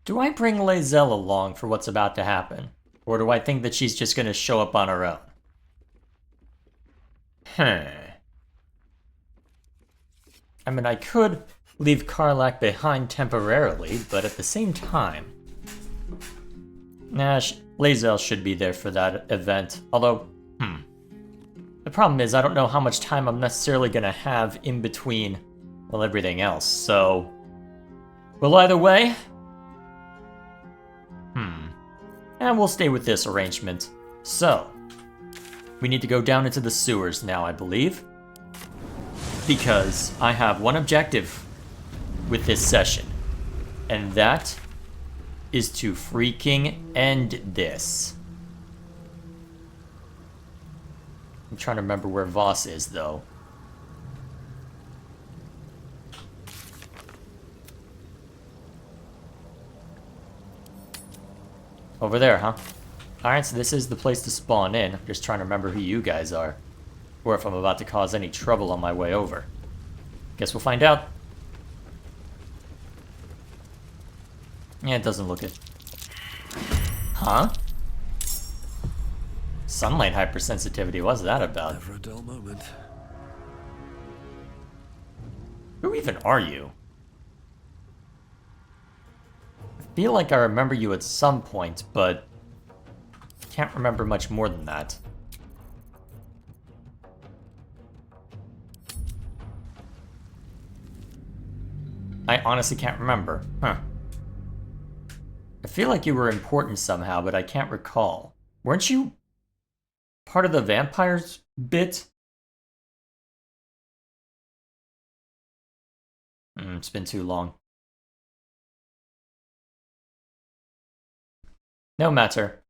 Do I bring Lae'zel along for what's about to happen? Or do I think that she's just gonna show up on her own? I mean, I could leave Karlach behind temporarily, but at the same time... Nah, Lae'zel should be there for that event. Although, the problem is I don't know how much time I'm necessarily gonna have in between, well, everything else, so... Well, either way... And we'll stay with this arrangement. So, we need to go down into the sewers now, I believe. Because I have one objective with this session. And that is to freaking end this. I'm trying to remember where Voss is, though. Over there, huh? Alright, so this is the place to spawn in. I'm just trying to remember who you guys are. Or if I'm about to cause any trouble on my way over. Guess we'll find out. Yeah, it doesn't look it. Huh? Sunlight hypersensitivity, what's that about? Never a dull moment. Who even are you? I feel like I remember you at some point, but can't remember much more than that. I honestly can't remember. Huh. I feel like you were important somehow, but I can't recall. Weren't you part of the vampires bit? It's been too long. No matter.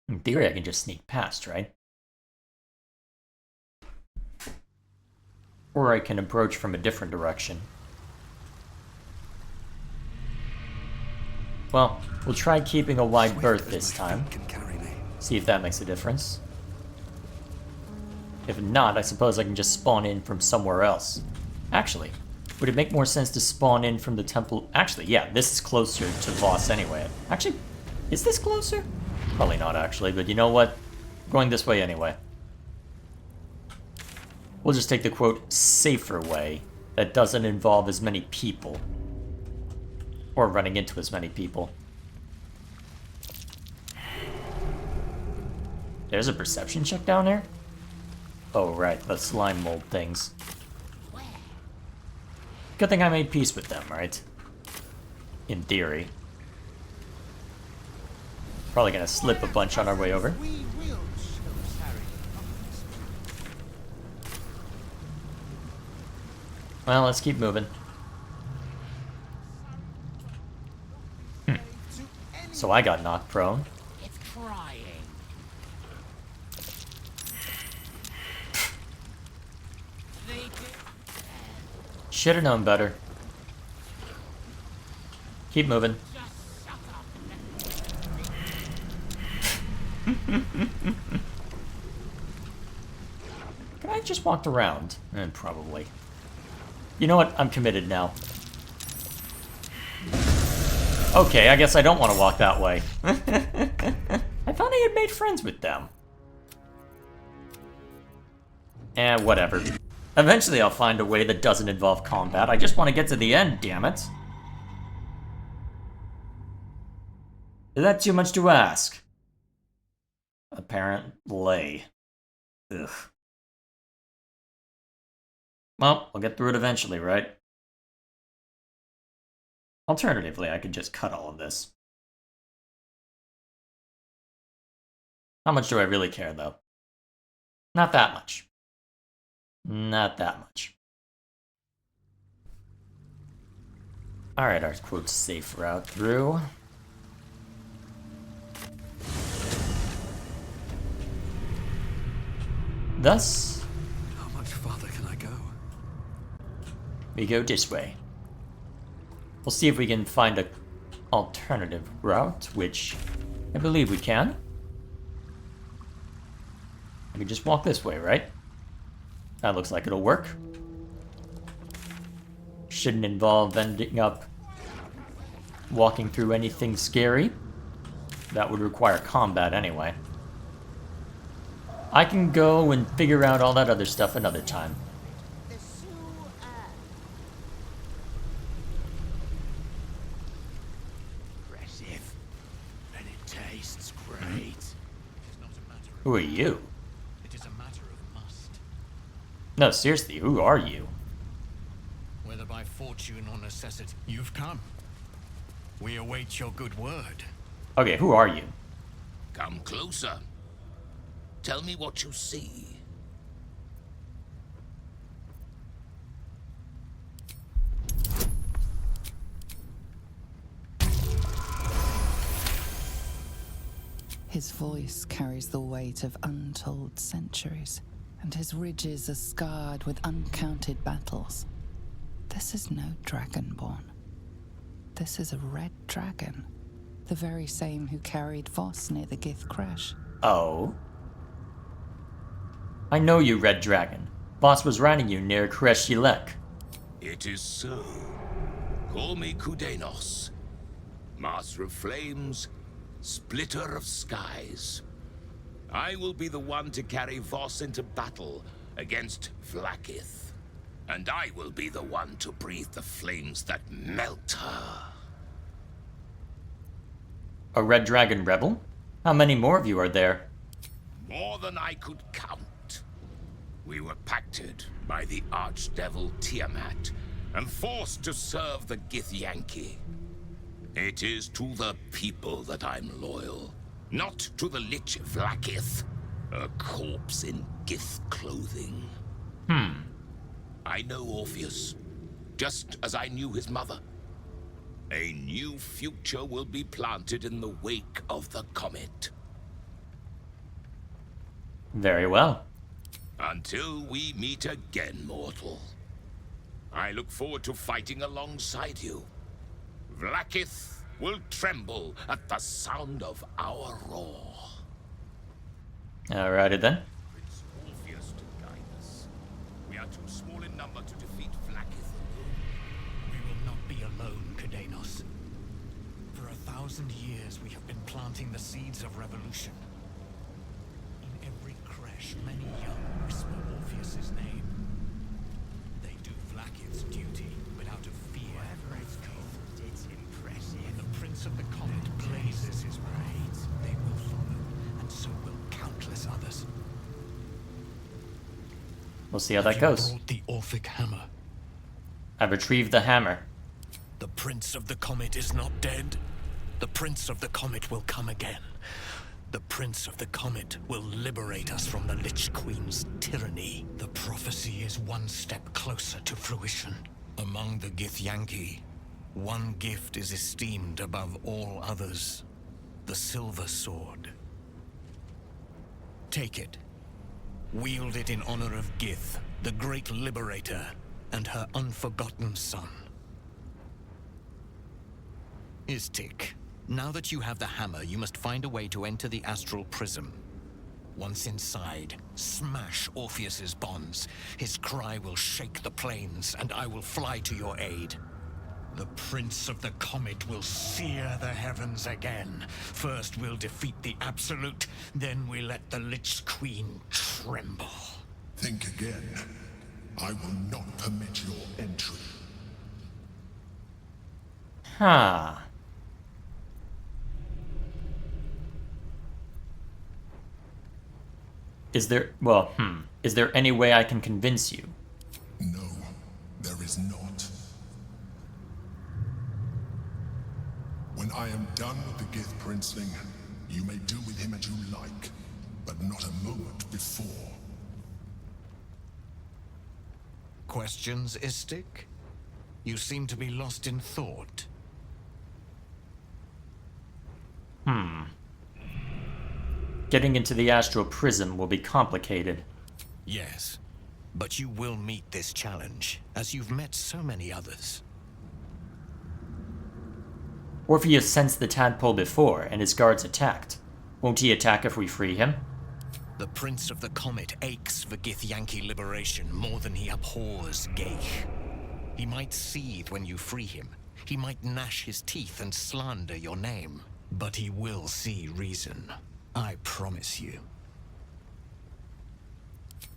In theory, I can just sneak past, right? Or I can approach from a different direction. Well, we'll try keeping a wide berth this time. See if that makes a difference. If not, I suppose I can just spawn in from somewhere else. Actually, would it make more sense to spawn in from the temple? Actually, yeah, this is closer to Voss anyway. Actually, is this closer? Probably not, actually, but you know what? I'm going this way anyway. We'll just take the, quote, safer way that doesn't involve as many people. Or running into as many people. There's a perception check down there? Oh, right, the slime mold things. Good thing I made peace with them, right? In theory. Probably gonna slip a bunch on our way over. Well, let's keep moving. So I got knocked prone. It's crying. Should have known better. Keep moving. Could I have just walked around? Probably. You know what? I'm committed now. Okay, I guess I don't want to walk that way. I thought I had made friends with them. Whatever. Eventually I'll find a way that doesn't involve combat. I just want to get to the end, damn it. Is that too much to ask? Apparently. Ugh. Well, we'll get through it eventually, right? Alternatively, I could just cut all of this. How much do I really care, though? Not that much. Not that much. Alright, our quote safe route through. Thus, How much farther can I go? we go this way. We'll see if we can find an alternative route, which I believe we can. We can just walk this way, right? That looks like it'll work. Shouldn't involve ending up walking through anything scary. That would require combat anyway. I can go and figure out all that other stuff another time. Impressive. And it tastes great. It's not a matter of Who are you? It is a matter of must. No, seriously, who are you? Whether by fortune or necessity, you've come. We await your good word. Okay, who are you? Come closer. Tell me what you see. His voice carries the weight of untold centuries, and his ridges are scarred with uncounted battles. This is no dragonborn. This is a red dragon, the very same who carried Voss near the Gith crash. Oh? I know you, Red Dragon. Voss was riding you near Kreshilek. It is so. Call me Kudenos, Master of Flames, Splitter of Skies. I will be the one to carry Voss into battle against Vlaakith. And I will be the one to breathe the flames that melt her. A Red Dragon rebel? How many more of you are there? More than I could count. We were pacted by the Archdevil Tiamat and forced to serve the Githyanki. It is to the people that I'm loyal, not to the Lich Vlaakith, a corpse in Gith clothing. I know Orpheus, just as I knew his mother. A new future will be planted in the wake of the comet. Very well. Until we meet again, mortal. I look forward to fighting alongside you. Vlaakith will tremble at the sound of our roar. Alrighty then. Prince Orpheus to guide us. We are too small in number to defeat Vlaakith. We will not be alone, Kudenos. For 1,000 years we have been planting the seeds of revolution. In every crash, many young whisper Orpheus's name. They do Vlaakith's duty, but out of fear. It's impressive. When the Prince of the Comet blazes his blades, they will follow, and so will countless others. We'll see how that You goes. brought the Orphic hammer. I've retrieved the hammer. The Prince of the Comet is not dead. The Prince of the Comet will come again. The Prince of the Comet will liberate us from the Lich Queen's tyranny. The prophecy is one step closer to fruition. Among the Githyanki, one gift is esteemed above all others. The Silver Sword. Take it. Wield it in honor of Gith, the great liberator, and her unforgotten son. Istik, now that you have the hammer, you must find a way to enter the astral prism. Once inside, smash Orpheus's bonds. His cry will shake the plains, and I will fly to your aid. The Prince of the Comet will sear the heavens again. First we'll defeat the Absolute, then we let the Lich Queen tremble. Think again. I will not permit your entry. Huh. Is there, well, is there any way I can convince you? No, there is not. When I am done with the Gith Princeling, you may do with him as you like, but not a moment before. Questions, Istik? You seem to be lost in thought. Getting into the astral prism will be complicated. Yes, but you will meet this challenge, as you've met so many others. Orpheus sensed the tadpole before, and his guards attacked. Won't he attack if we free him? The Prince of the Comet aches for Githyanki liberation more than he abhors Geich. He might seethe when you free him. He might gnash his teeth and slander your name. But he will see reason. I promise you.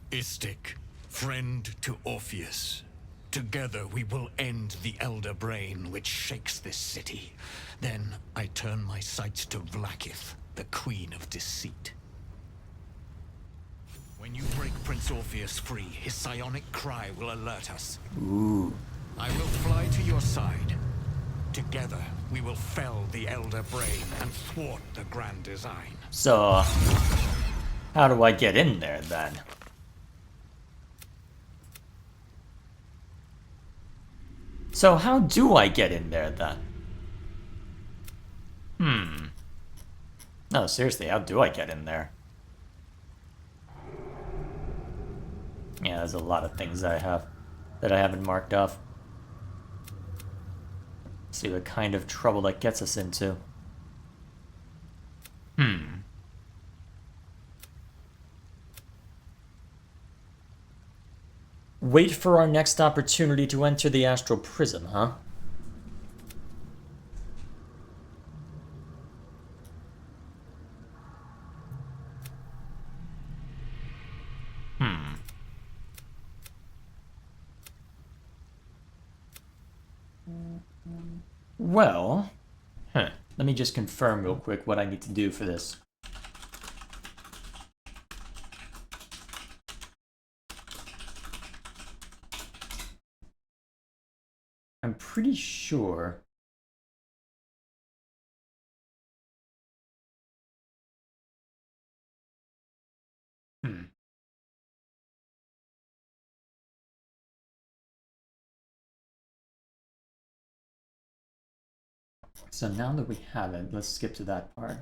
Istik, friend to Orpheus. Together we will end the Elder Brain which shakes this city. Then I turn my sights to Vlaakith, the Queen of Deceit. When you break Prince Orpheus free, his psionic cry will alert us. Ooh. I will fly to your side. Together, we will fell the Elder Brain and thwart the grand design. So, how do I get in there then? So how do I get in there then? No, seriously, how do I get in there? Yeah, there's a lot of things that I haven't marked off. Let's see what kind of trouble that gets us into. Wait for our next opportunity to enter the astral prism, huh? Well, let me just confirm real quick what I need to do for this. I'm pretty sure. So now that we have it, let's skip to that part.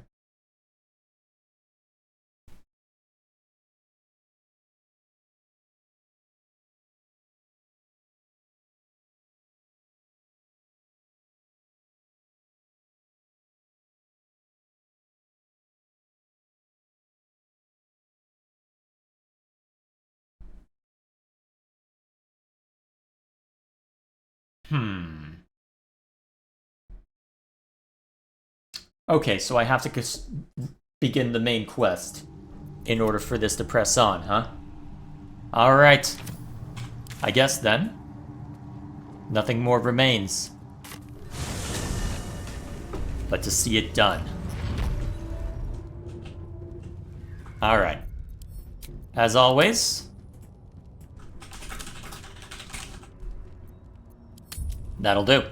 Okay, so I have to begin the main quest in order for this to press on, huh? Alright. I guess then. Nothing more remains but to see it done. Alright. As always, that'll do.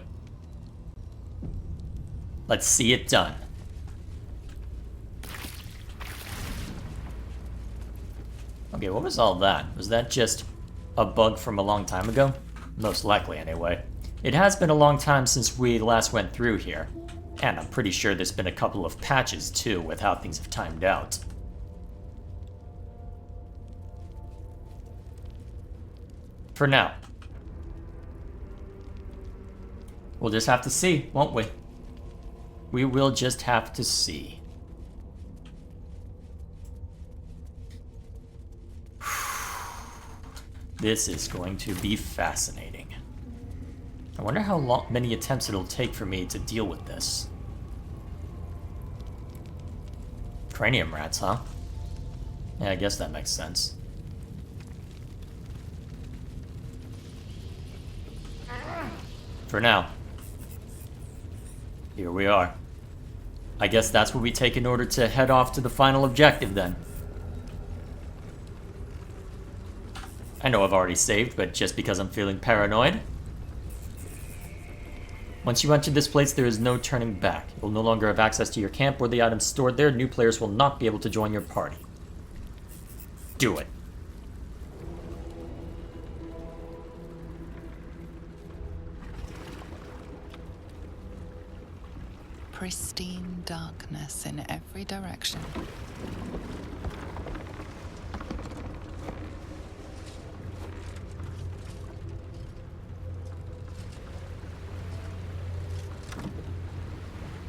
Let's see it done. Okay, what was all that? Was that just a bug from a long time ago? Most likely, anyway. It has been a long time since we last went through here. And I'm pretty sure there's been a couple of patches, too, with how things have timed out. For now. We'll just have to see, won't we? We will just have to see. This is going to be fascinating. I wonder how many attempts it'll take for me to deal with this. Cranium rats, huh? Yeah, I guess that makes sense. For now. Here we are. I guess that's what we take in order to head off to the final objective then. I know I've already saved, but just because I'm feeling paranoid. Once you enter this place, there is no turning back. You'll no longer have access to your camp or the items stored there. New players will not be able to join your party. Do it. Pristine darkness in every direction.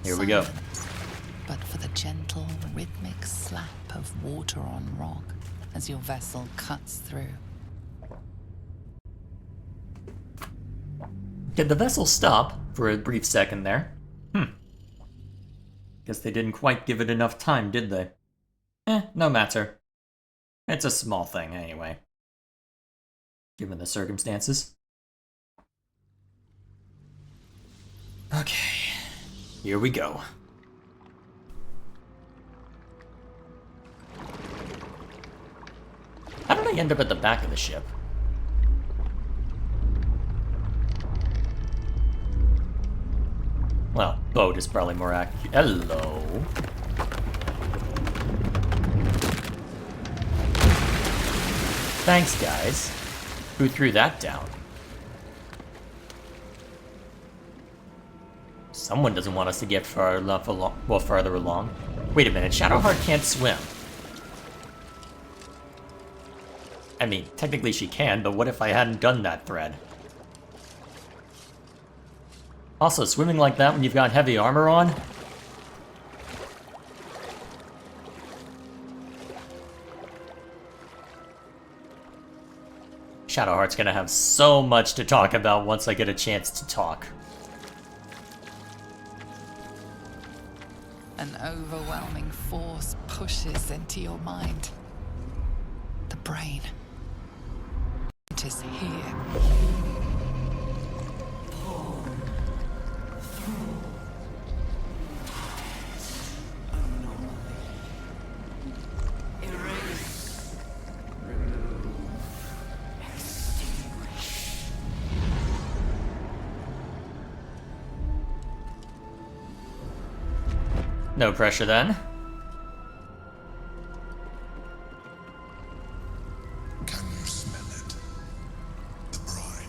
Here we go. Silence, but for the gentle, rhythmic slap of water on rock as your vessel cuts through. Did the vessel stop for a brief second there? Guess they didn't quite give it enough time, did they? No matter. It's a small thing, anyway. Given the circumstances. Okay. Here we go. How did I end up at the back of the ship? Well, boat is probably more accurate. Hello. Thanks, guys. Who threw that down? Someone doesn't want us to get far enough along. Well, farther along. Wait a minute, Shadowheart can't swim. I mean, technically she can, but what if I hadn't done that thread? Also, swimming like that when you've got heavy armor on? Shadowheart's gonna have so much to talk about once I get a chance to talk. An overwhelming force pushes into your mind. The brain. It is here. No pressure then. Can you smell it? The brine.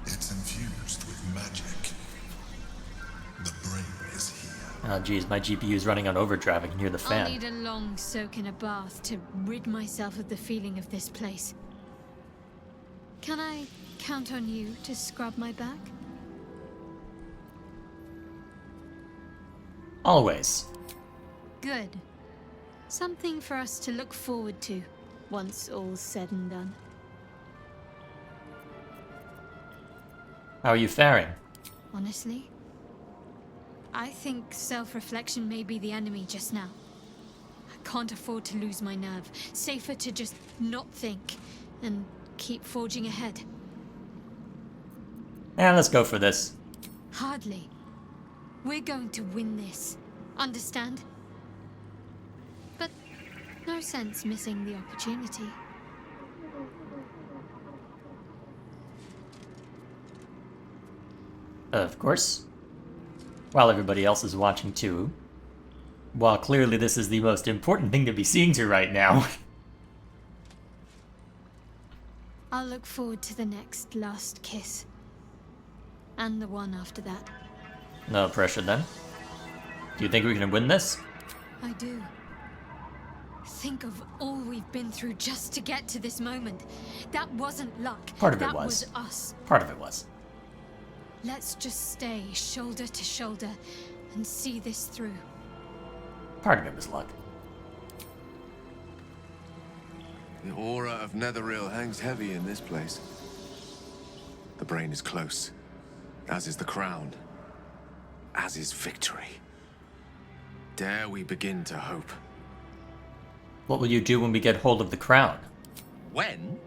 It's infused with magic. The brain is here. Oh geez, my GPU's running on overdrive. I can hear the I'll fan. need a long soak in a bath to rid myself of the feeling of this place. Can I count on you to scrub my back? Always. Good. Something for us to look forward to once all's said and done. How are you faring? Honestly, I think self-reflection may be the enemy just now. I can't afford to lose my nerve. Safer to just not think and keep forging ahead. Yeah, let's go for this. Hardly. We're going to win this. Understand? But no sense missing the opportunity. Of course. While everybody else is watching too. While clearly this is the most important thing to be seeing to right now. I'll look forward to the next last kiss. And the one after that. No pressure then. Do you think we can win this? I do. Think of all we've been through just to get to this moment. That wasn't luck. Part of it that was. was us. Part of it was. Let's just stay shoulder to shoulder and see this through. Part of it was luck. The aura of Netheril hangs heavy in this place. The brain is close, as is the crown, as is victory. Dare we begin to hope? What will you do when we get hold of the crown? When?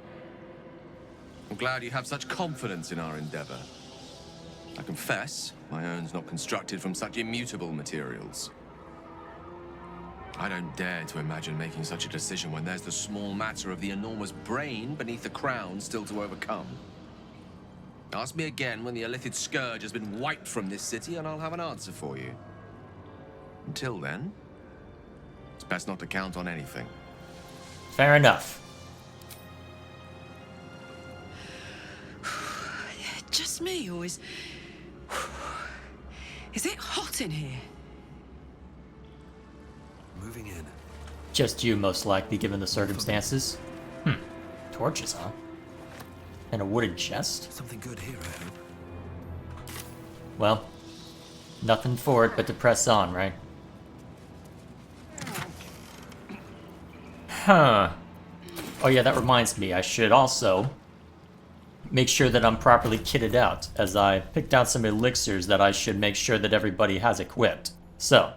I'm glad you have such confidence in our endeavor. I confess, my own's not constructed from such immutable materials. I don't dare to imagine making such a decision when there's the small matter of the enormous brain beneath the crown still to overcome. Ask me again when the Illithid scourge has been wiped from this city and I'll have an answer for you. Until then, it's best not to count on anything. Fair enough. Just me, or is it hot in here? Moving in. Just you, most likely, given the circumstances. Torches, huh? And a wooden chest? Something good here, I hope. Well, nothing for it but to press on, right? Huh. Oh yeah, that reminds me, I should also make sure that I'm properly kitted out, as I picked out some elixirs that I should make sure that everybody has equipped. So,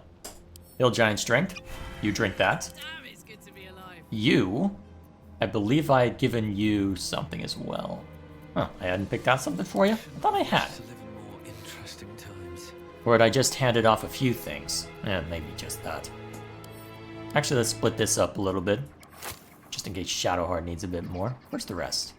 Hill Giant Strength, you drink that. Damn, it's good to be alive. You, I believe I had given you something as well. Huh, I hadn't picked out something for you? I thought I had. To live in more interesting times. Or had I just handed off a few things? Maybe just that. Actually, let's split this up a little bit, just in case Shadowheart needs a bit more. Where's the rest?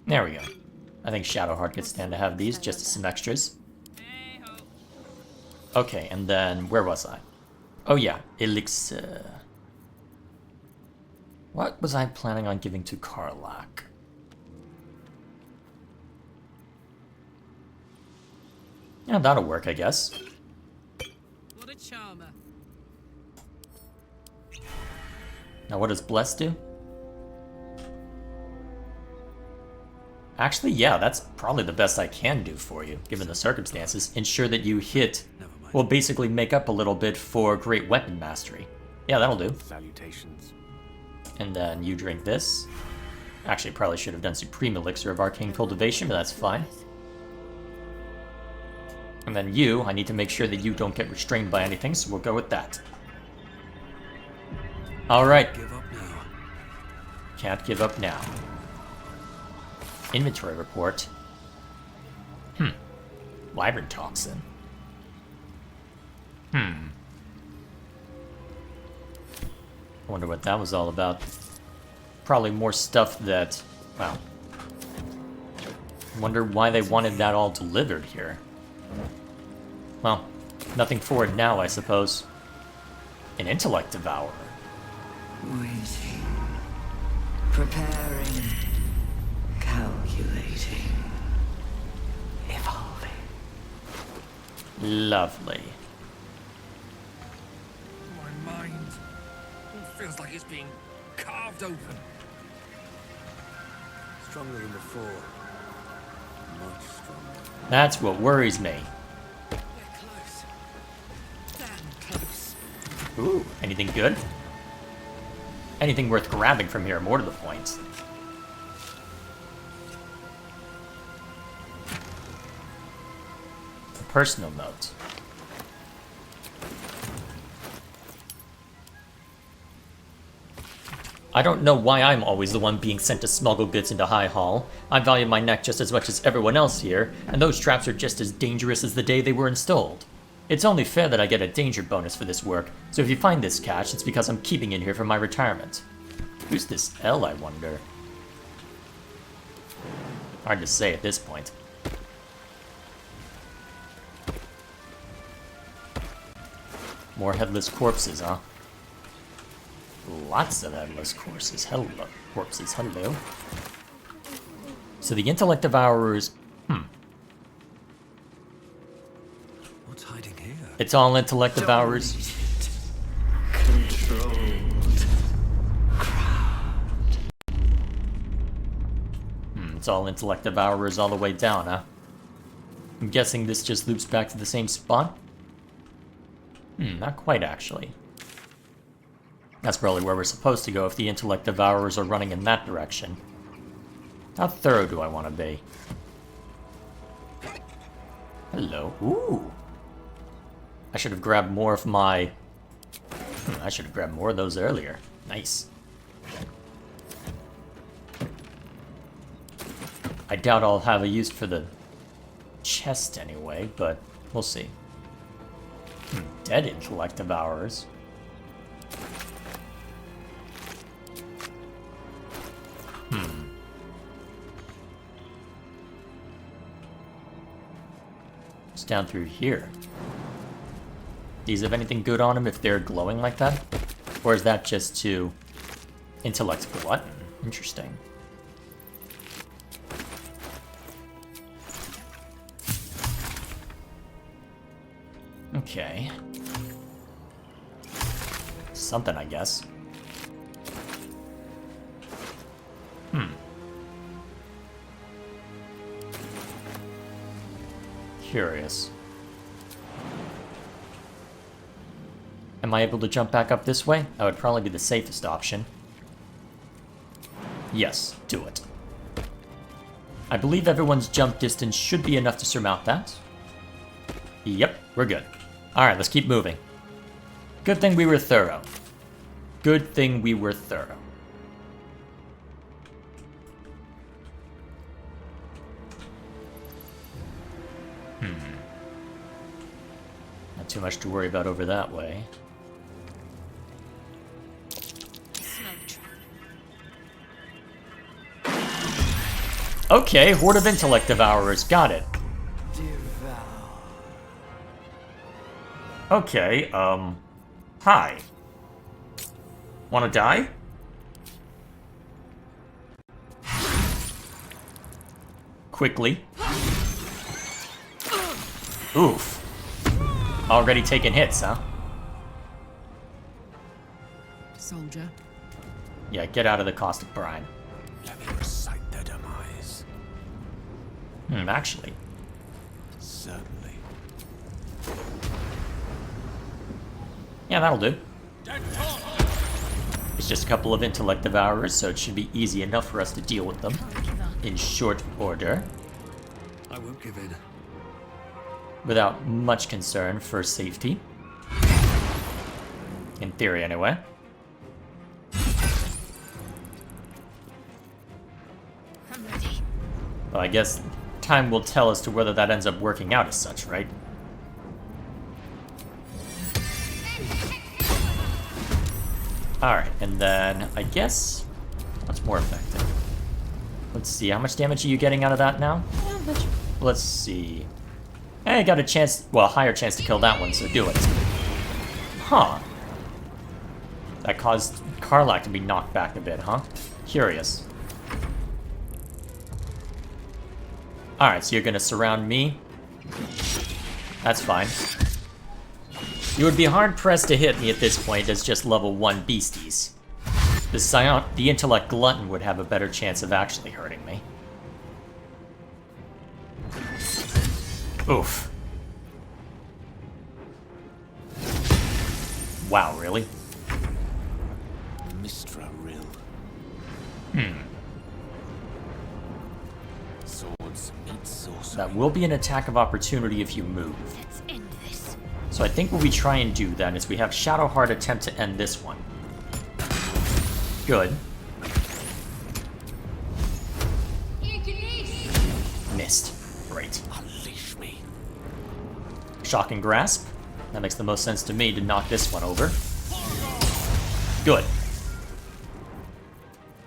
There we go. I think Shadowheart could stand to have these, just as some extras. Okay, and then, where was I? Oh yeah, Elixir. What was I planning on giving to Karlach? Yeah, that'll work, I guess. What a charmer. Now what does Bless do? Actually, yeah, that's probably the best I can do for you, given the circumstances. Ensure that you hit, well, basically make up a little bit for Great Weapon Mastery. Yeah, that'll do. Salutations. And then you drink this. Actually, probably should have done Supreme Elixir of Arcane Cultivation, but that's fine. And then you, I need to make sure that you don't get restrained by anything, so we'll go with that. Alright. Give up now. Can't give up now. Inventory report. Wyvern Toxin. I wonder what that was all about. Probably more stuff that... Wow. Wonder why they wanted that all delivered here. Well, nothing for it now, I suppose. An Intellect Devourer. Waiting. Preparing. Calculating. Evolving. Lovely. My mind feels like it's being carved open. Stronger than before. Much stronger. That's what worries me. We're close. Damn close. Ooh, anything good? Anything worth grabbing from here, more to the point. A personal note. I don't know why I'm always the one being sent to smuggle goods into High Hall. I value my neck just as much as everyone else here, and those traps are just as dangerous as the day they were installed. It's only fair that I get a danger bonus for this work, so if you find this cache, it's because I'm keeping it here for my retirement. Who's this L, I wonder? Hard to say at this point. More headless corpses, huh? Lots of headless corpses. Hello. Corpses, hello. So the Intellect Devourers... What's hiding here? It's all Intellect Devourers. Controlled. It's all Intellect Devourers all the way down, huh? I'm guessing this just loops back to the same spot? Not quite, actually. That's probably where we're supposed to go if the Intellect Devourers are running in that direction. How thorough do I want to be? Hello. Ooh! I should have grabbed more of my... I should have grabbed more of those earlier. Nice. I doubt I'll have a use for the chest anyway, but we'll see. Dead Intellect Devourers. What's down through here? These have anything good on them if they're glowing like that? Or is that just to Intellect Glutton? Interesting. Okay. Something, I guess. Curious. Am I able to jump back up this way? That would probably be the safest option. Yes, do it. I believe everyone's jump distance should be enough to surmount that. Yep, we're good. Alright, let's keep moving. Good thing we were thorough. Good thing we were thorough. Not too much to worry about over that way. Okay, Horde of Intellect Devourers, got it. Okay, hi. Wanna die? Quickly. Oof. Already taking hits, huh? Soldier. Yeah, get out of the caustic brine. Let me recite their demise. Actually. Certainly. Yeah, that'll do. It's just a couple of intellect devourers, so it should be easy enough for us to deal with them in short order. I won't give in. Without much concern for safety. In theory, anyway. I'm ready. Well, I guess time will tell as to whether that ends up working out as such, right? Alright, and then I guess what's more effective? Let's see, how much damage are you getting out of that now? Let's see. Hey, got a chance, well, higher chance to kill that one, so do it. Huh. That caused Karlach to be knocked back a bit, huh? Curious. Alright, so you're gonna surround me. That's fine. You would be hard-pressed to hit me at this point as just level 1 beasties. The Intellect Glutton would have a better chance of actually hurting me. Oof. Wow, really? Mistra Rill. Swords meet sorcery. That will be an attack of opportunity if you move. Let's end this. So I think what we try and do then is we have Shadowheart attempt to end this one. Good. Missed. Great. Unleash me. Shocking Grasp. That makes the most sense to me to knock this one over. Good.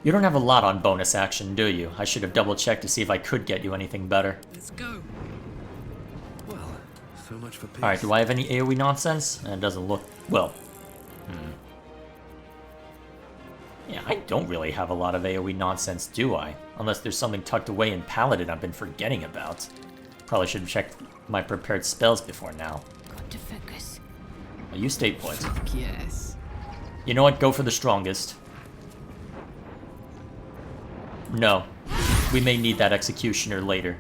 You don't have a lot on bonus action, do you? I should have double-checked to see if I could get you anything better. Let's go. Well, so much for peace. Alright, do I have any AoE nonsense? It doesn't look... well... Yeah, I don't really have a lot of AoE nonsense, do I? Unless there's something tucked away in Paladin I've been forgetting about. Probably should have checked my prepared spells before now. Got to focus. Well, you stay put. Yes. You know what? Go for the strongest. No. We may need that executioner later.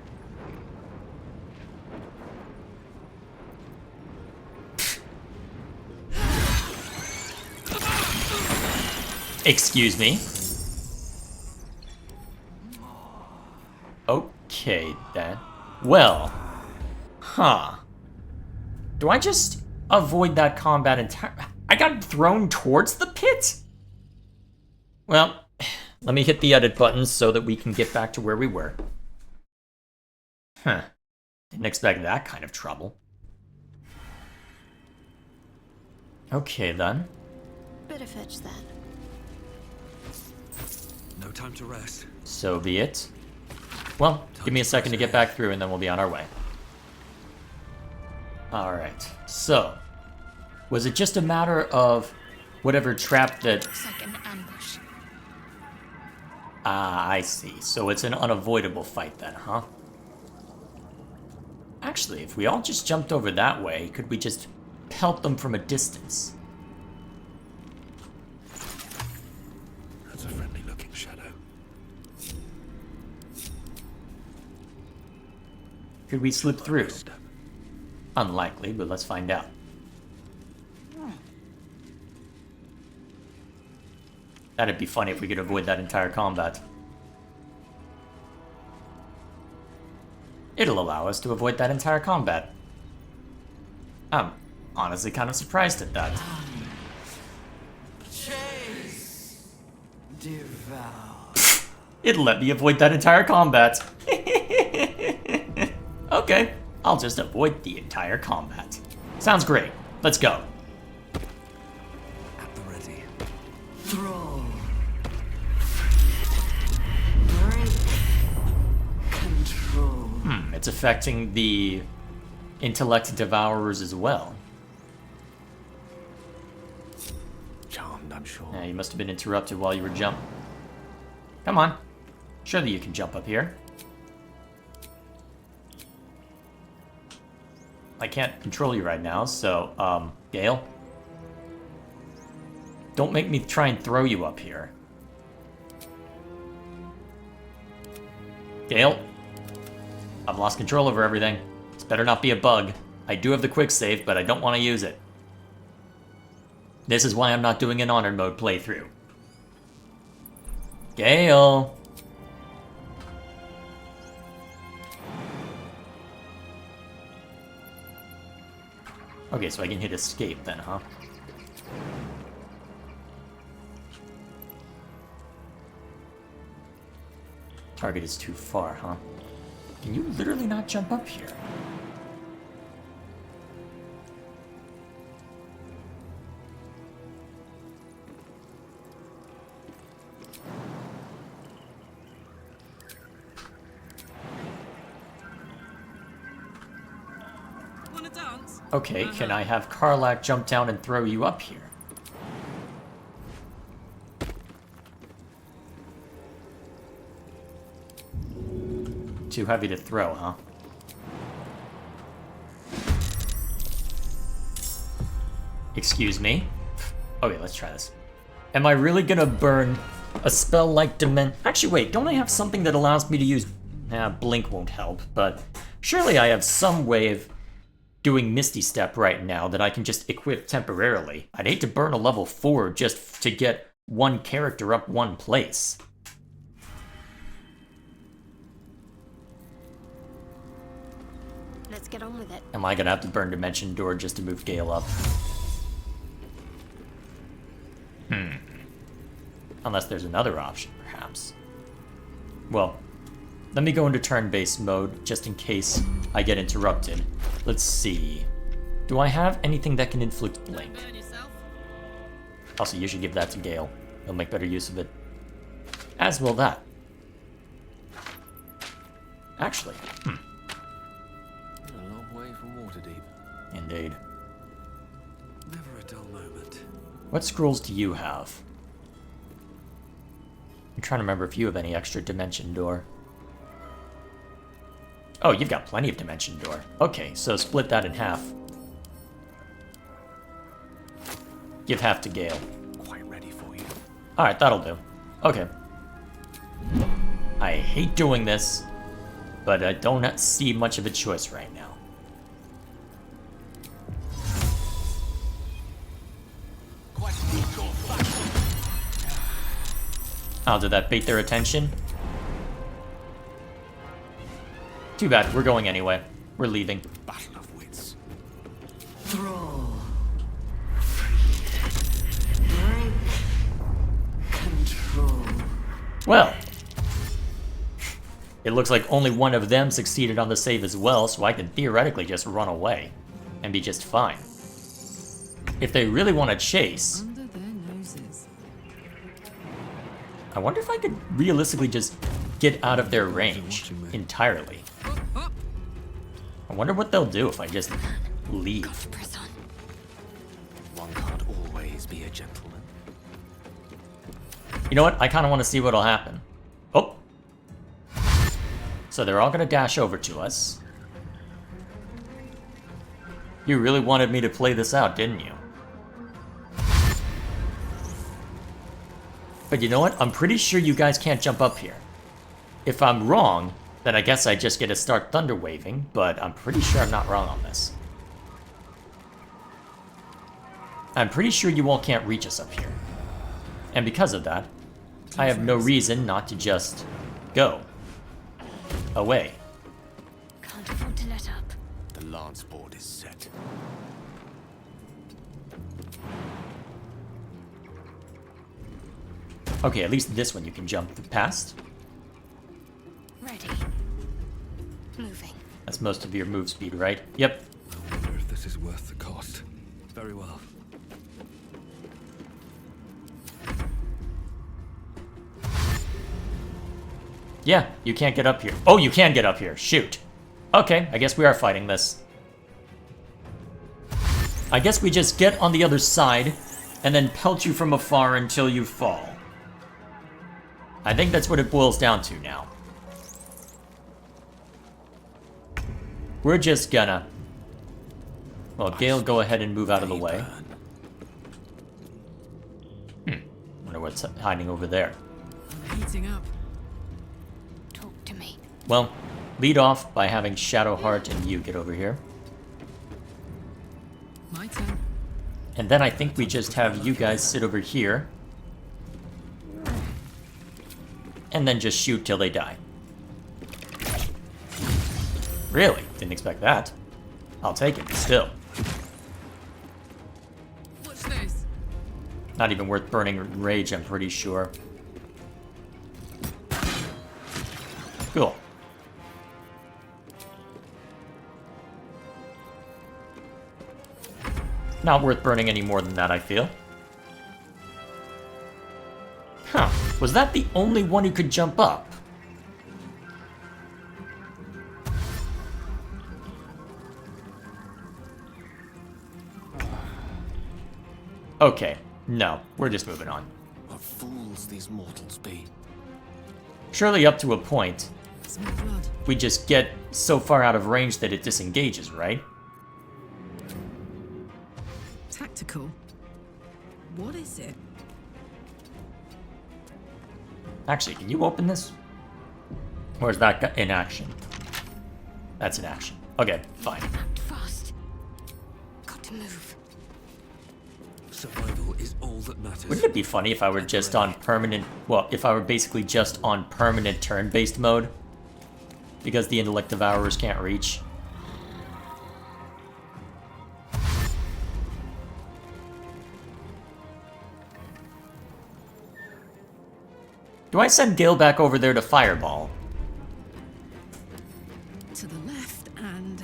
Excuse me. Okay, then. Well. Huh. Do I just avoid that combat entirely? I got thrown towards the pit? Well, let me hit the edit button so that we can get back to where we were. Huh. Didn't expect that kind of trouble. Okay, then. Better fetch that. No time to rest. So be it. Well, give me a second to get back through and then we'll be on our way. Alright, so. Was it just a matter of whatever trap that... Looks like an ambush. Ah, I see. So it's an unavoidable fight then, huh? Actually, if we all just jumped over that way, could we just pelt them from a distance? That's a friendly looking shadow. Could we slip through? Step. Unlikely, but let's find out. That'd be funny if we could avoid that entire combat. It'll allow us to avoid that entire combat. I'm honestly kind of surprised at that. Chase. Devour. It'll let me avoid that entire combat. Okay, I'll just avoid the entire combat. Sounds great. Let's go. At the ready. Thrall. Break. Control. It's affecting the intellect devourers as well. Charmed, I'm sure. Yeah, you must have been interrupted while you were jumping. Come on. Surely you can jump up here. I can't control you right now, so, Gale. Don't make me try and throw you up here. Gale. I've lost control over everything. This better not be a bug. I do have the quick save, but I don't want to use it. This is why I'm not doing an Honored Mode playthrough. Gale! Okay, so I can hit escape then, huh? Target is too far, huh? Can you literally not jump up here? Wanna dance? Okay, can I have Karlach jump down and throw you up here? Too heavy to throw, huh? Excuse me? Okay, let's try this. Am I really gonna burn a spell like Actually, wait, don't I have something that allows me to use... Blink won't help, but surely I have some way of doing Misty Step right now that I can just equip temporarily. I'd hate to burn a level 4 just to get one character up one place. Let's get on with it. Am I gonna have to burn Dimension Door just to move Gale up? Unless there's another option, perhaps. Well, let me go into turn-based mode, just in case I get interrupted. Let's see. Do I have anything that can inflict Blink? Also, you should give that to Gale. He'll make better use of it. As will that. Actually, A long way from Waterdeep. Indeed. Never a dull moment. What scrolls do you have? I'm trying to remember if you have any extra Dimension Door. Oh, you've got plenty of Dimension Door. Okay, so split that in half. Give half to Gale. Quite ready for you. Alright, that'll do. Okay. I hate doing this, but I don't see much of a choice right now. Oh, did that bait their attention? Too bad, we're going anyway. We're leaving. Battle of wits. Thrall. Break. Control. Well, it looks like only one of them succeeded on the save as well, so I can theoretically just run away and be just fine. If they really want to chase, Under their noses. I wonder if I could realistically just get out of their range entirely. I wonder what they'll do if I just leave. One can't always be a gentleman. You know what? I kind of want to see what'll happen. Oh! So they're all going to dash over to us. You really wanted me to play this out, didn't you? But you know what? I'm pretty sure you guys can't jump up here. If I'm wrong, then I guess I just get to start thunder waving, but I'm pretty sure I'm not wrong on this. I'm pretty sure you all can't reach us up here. And because of that, I have no reason not to just go away. Can't afford to let up. The lance board is set. Okay, at least this one you can jump past. Ready. Moving. That's most of your move speed, right? Yep. I wonder if this is worth the cost. Very well. Yeah, you can't get up here. Oh, you can get up here. Shoot. Okay, I guess we are fighting this. I guess we just get on the other side and then pelt you from afar until you fall. I think that's what it boils down to now. We're just gonna... Well, Gale, go ahead and move out of the way. Wonder what's hiding over there. I'm heating up. Talk to me. Well, lead off by having Shadowheart and you get over here. My turn. And then I think we just have you guys sit over here. And then just shoot till they die. Really? Didn't expect that. I'll take it, still. Watch this. Not even worth burning rage, I'm pretty sure. Cool. Not worth burning any more than that, I feel. Huh. Was that the only one who could jump up? Okay. No. We're just moving on. What fools these mortals be. Surely up to a point, Smell blood. we just get so far out of range that it disengages, right? Tactical. What is it? Actually, can you open this? Or is that in action? That's in action. Okay, fine. Act fast. Got to move. Survival is all that matters. Wouldn't it be funny if I were just on permanent... Well, if I were basically just on permanent turn-based mode? Because the Intellect Devourers can't reach. Do I send Gale back over there to Fireball? To the left and...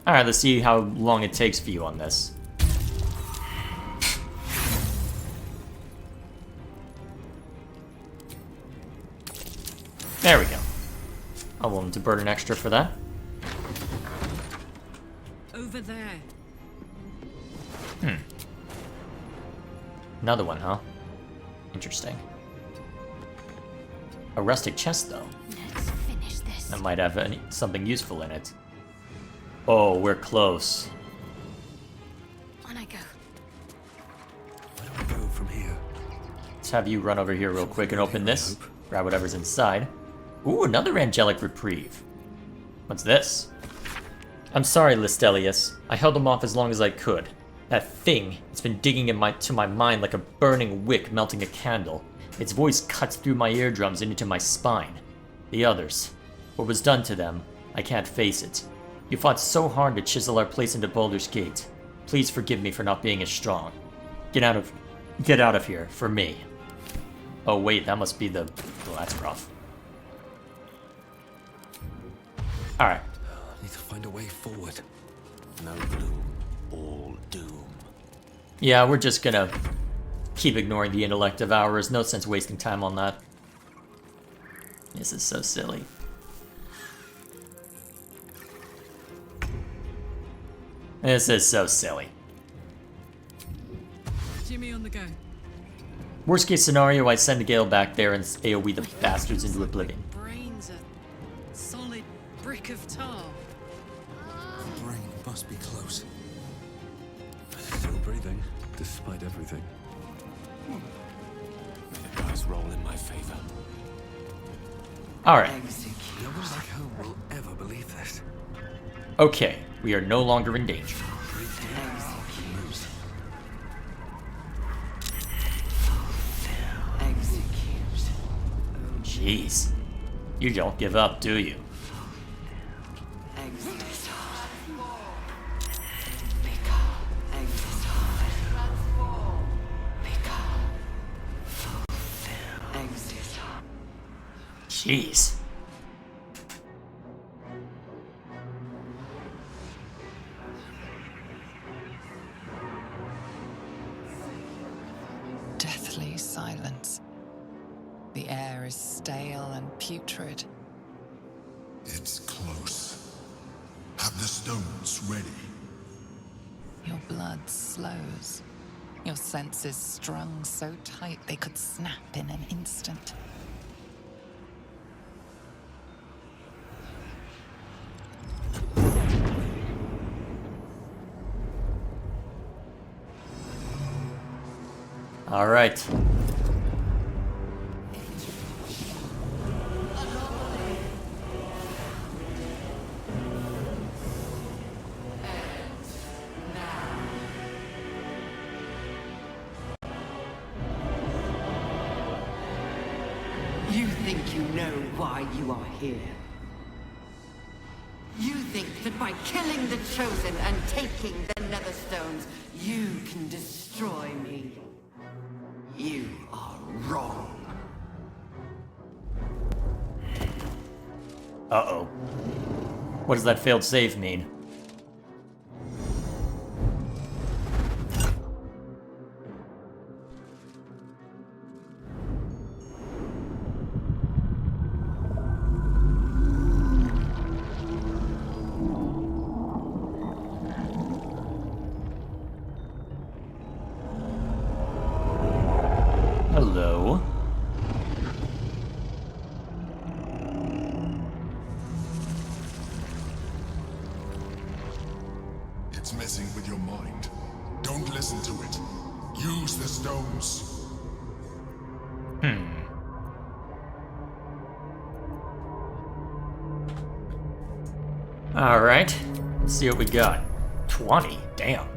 Alright, let's see how long it takes for you on this. There we go. I'm willing to burn an extra for that. over there. Another one, huh? Interesting. A rustic chest, though. Let's finish this. That might have something useful in it. Oh, we're close. On I go. Where do I go from here? Let's have you run over here real quick and open this. Grab whatever's inside. Ooh, another angelic reprieve. What's this? I'm sorry, Listelius. I held him off as long as I could. That thing, it's been digging into my mind like a burning wick melting a candle. Its voice cuts through my eardrums and into my spine. The others. What was done to them, I can't face it. You fought so hard to chisel our place into Baldur's Gate. Please forgive me for not being as strong. Get out of here, for me. Oh wait, that must be the... Oh, that's rough. Alright. I need to find a way forward. No gloom, all doom. Yeah, we're just gonna keep ignoring the intellect devourers. No sense wasting time on that. This is so silly. This is so silly. Jimmy on the go. Worst case scenario, I send Gale back there and AoE the bastards into oblivion. Brains a solid brick of tar. The brain must be close. Still breathing, despite everything. May the dice roll in my favor. Alright. No one back home will ever believe this. Okay, we are no longer in danger. Jeez. You don't give up, do you? Exit. Jeez. Deathly silence. The air is stale and putrid. It's close. Have the stones ready. Your blood slows. Your senses strung so tight they could snap in an instant. All right. You think you know why you are here? You think that by killing the Chosen and taking the Netherstones, you can destroy me? You are wrong. Uh-oh. What does that failed save mean? Hello. It's messing with your mind. Don't listen to it. Use the stones. All right. Let's see what we got. 20. Damn.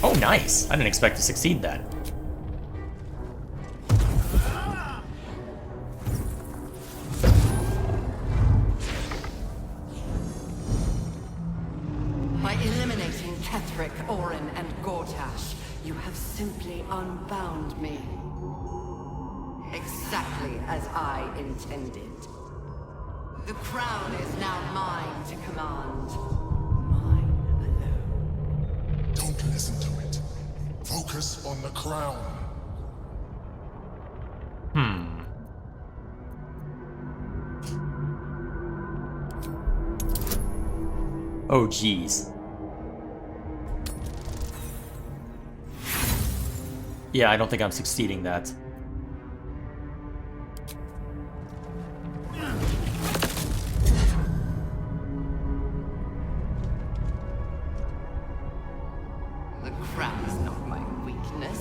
Oh, nice. I didn't expect to succeed that. By eliminating Ketheric, Orin, and Gortash, you have simply unbound me. Exactly as I intended. The crown is now mine to command. Mine alone. Don't listen to it. Focus on the crown. Oh, jeez. Yeah, I don't think I'm succeeding that. The crown is not my weakness.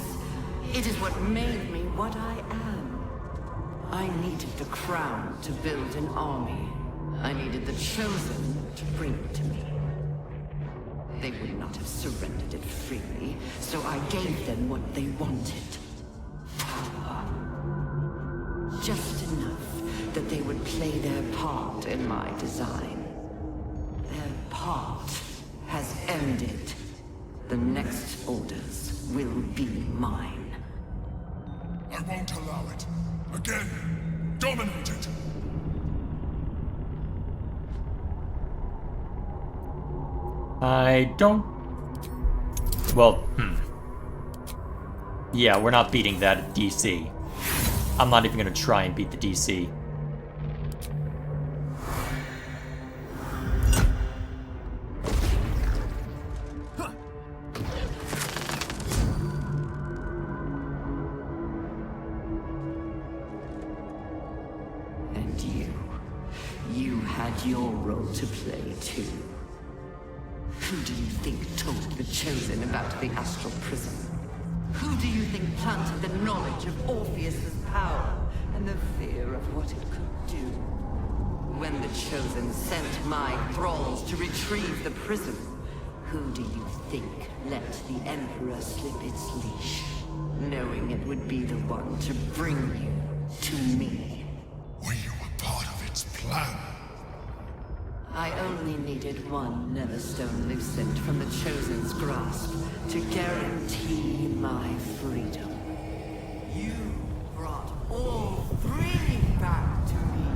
It is what made me what I am. I needed the crown to build an army. I needed the Chosen to bring it to me. They would not have surrendered it freely, so I gave them what they wanted. Power. Just enough that they would play their part in my design. Their part has ended. The next orders will be mine. I won't allow it. Again, dominate it. I don't... Well, Yeah, we're not beating that at DC. I'm not even gonna try and beat the DC. And you had your role to play too. Who do you think told the Chosen about the Astral Prism? Who do you think planted the knowledge of Orpheus's power and the fear of what it could do? When the Chosen sent my thralls to retrieve the prism, Who do you think let the Emperor slip its leash, knowing it would be the one to bring you to me? We were part of its plan. I only needed one Neverstone loosened from the Chosen's grasp to guarantee my freedom. You brought all three back to me.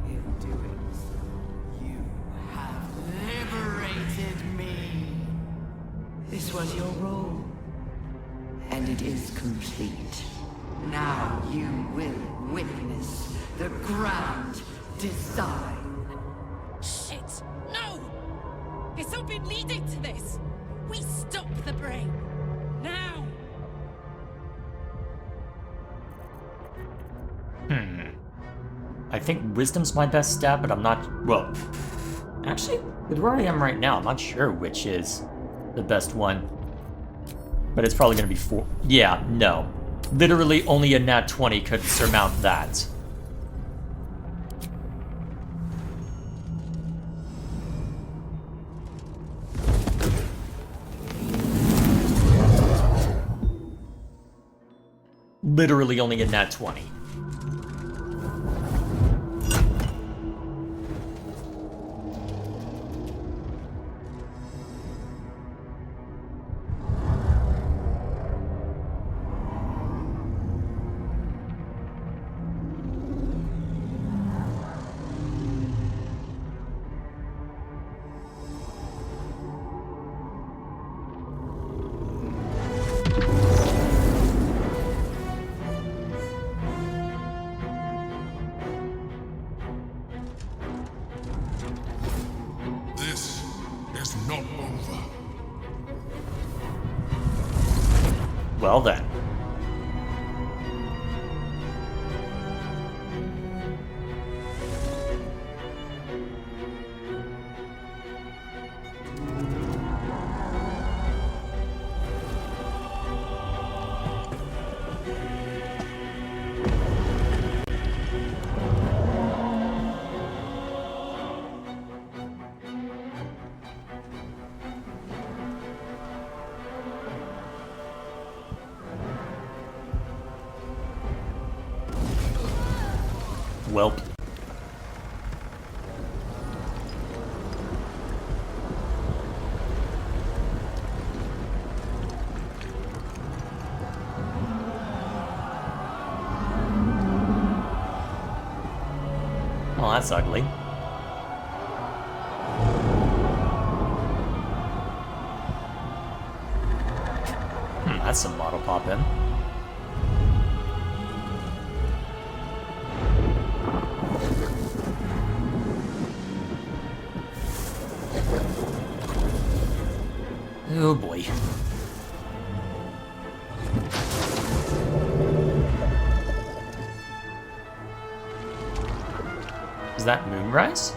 In doing so, you have liberated me. This was your role, and it is complete. Now you will witness the grand design. Shit! No! It's all been leading to this! We stop the brain! Now! I think wisdom's my best stat, but I'm not... Well, actually, with where I am right now, I'm not sure which is the best one. But it's probably going to be 4. Yeah, no. Literally only a nat 20 could surmount that. Literally only a nat 20. This is not over. Well then. Welp. Well, that's ugly. That's some model pop in. Oh boy. Is that Moonrise?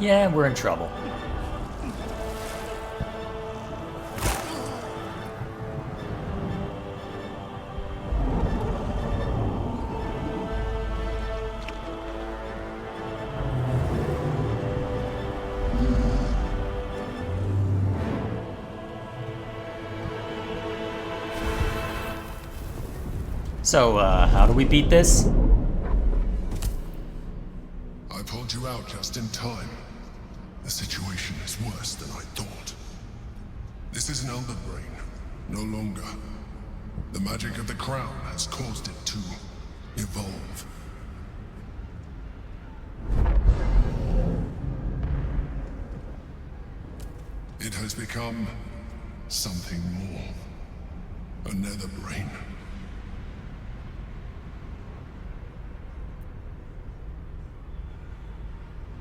Yeah, we're in trouble. So, how do we beat this? I pulled you out just in time. The situation is worse than I thought. This is an Elder Brain, no longer. The magic of the crown has caused it to evolve. It has become something more. Another brain.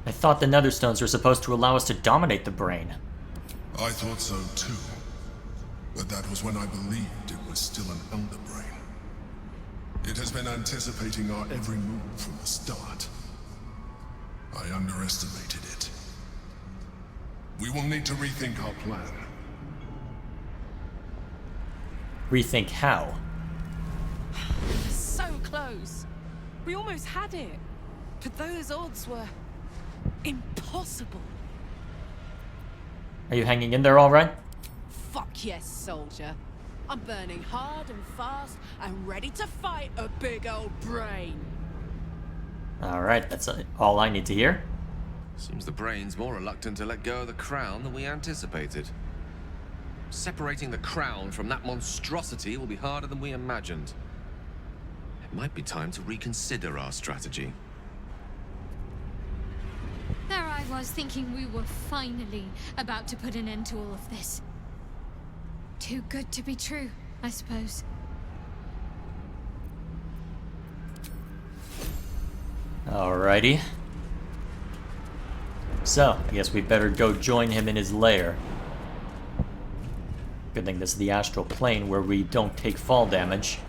I thought the Netherstones were supposed to allow us to dominate the brain. I thought so too. But that was when I believed it was still an Elder Brain. It has been anticipating our every move from the start. I underestimated it. We will need to rethink our plan. Rethink how? So close. We almost had it. But those odds were impossible. Are you hanging in there all right? Fuck yes, soldier. I'm burning hard and fast and ready to fight a big old brain. Alright, that's all I need to hear. Seems the brain's more reluctant to let go of the crown than we anticipated. Separating the crown from that monstrosity will be harder than we imagined. It might be time to reconsider our strategy. There I was thinking we were finally about to put an end to all of this. Too good to be true, I suppose. Alrighty. So, I guess we better go join him in his lair. Good thing this is the astral plane where we don't take fall damage.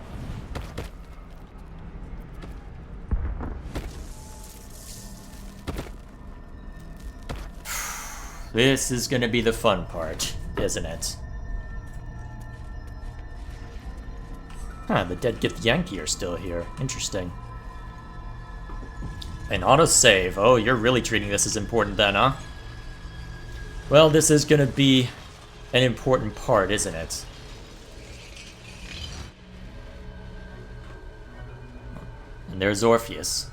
This is gonna be the fun part, isn't it? Huh, the dead Githyanki are still here. Interesting. An autosave. Oh, you're really treating this as important then, huh? Well, this is gonna be an important part, isn't it? And there's Orpheus.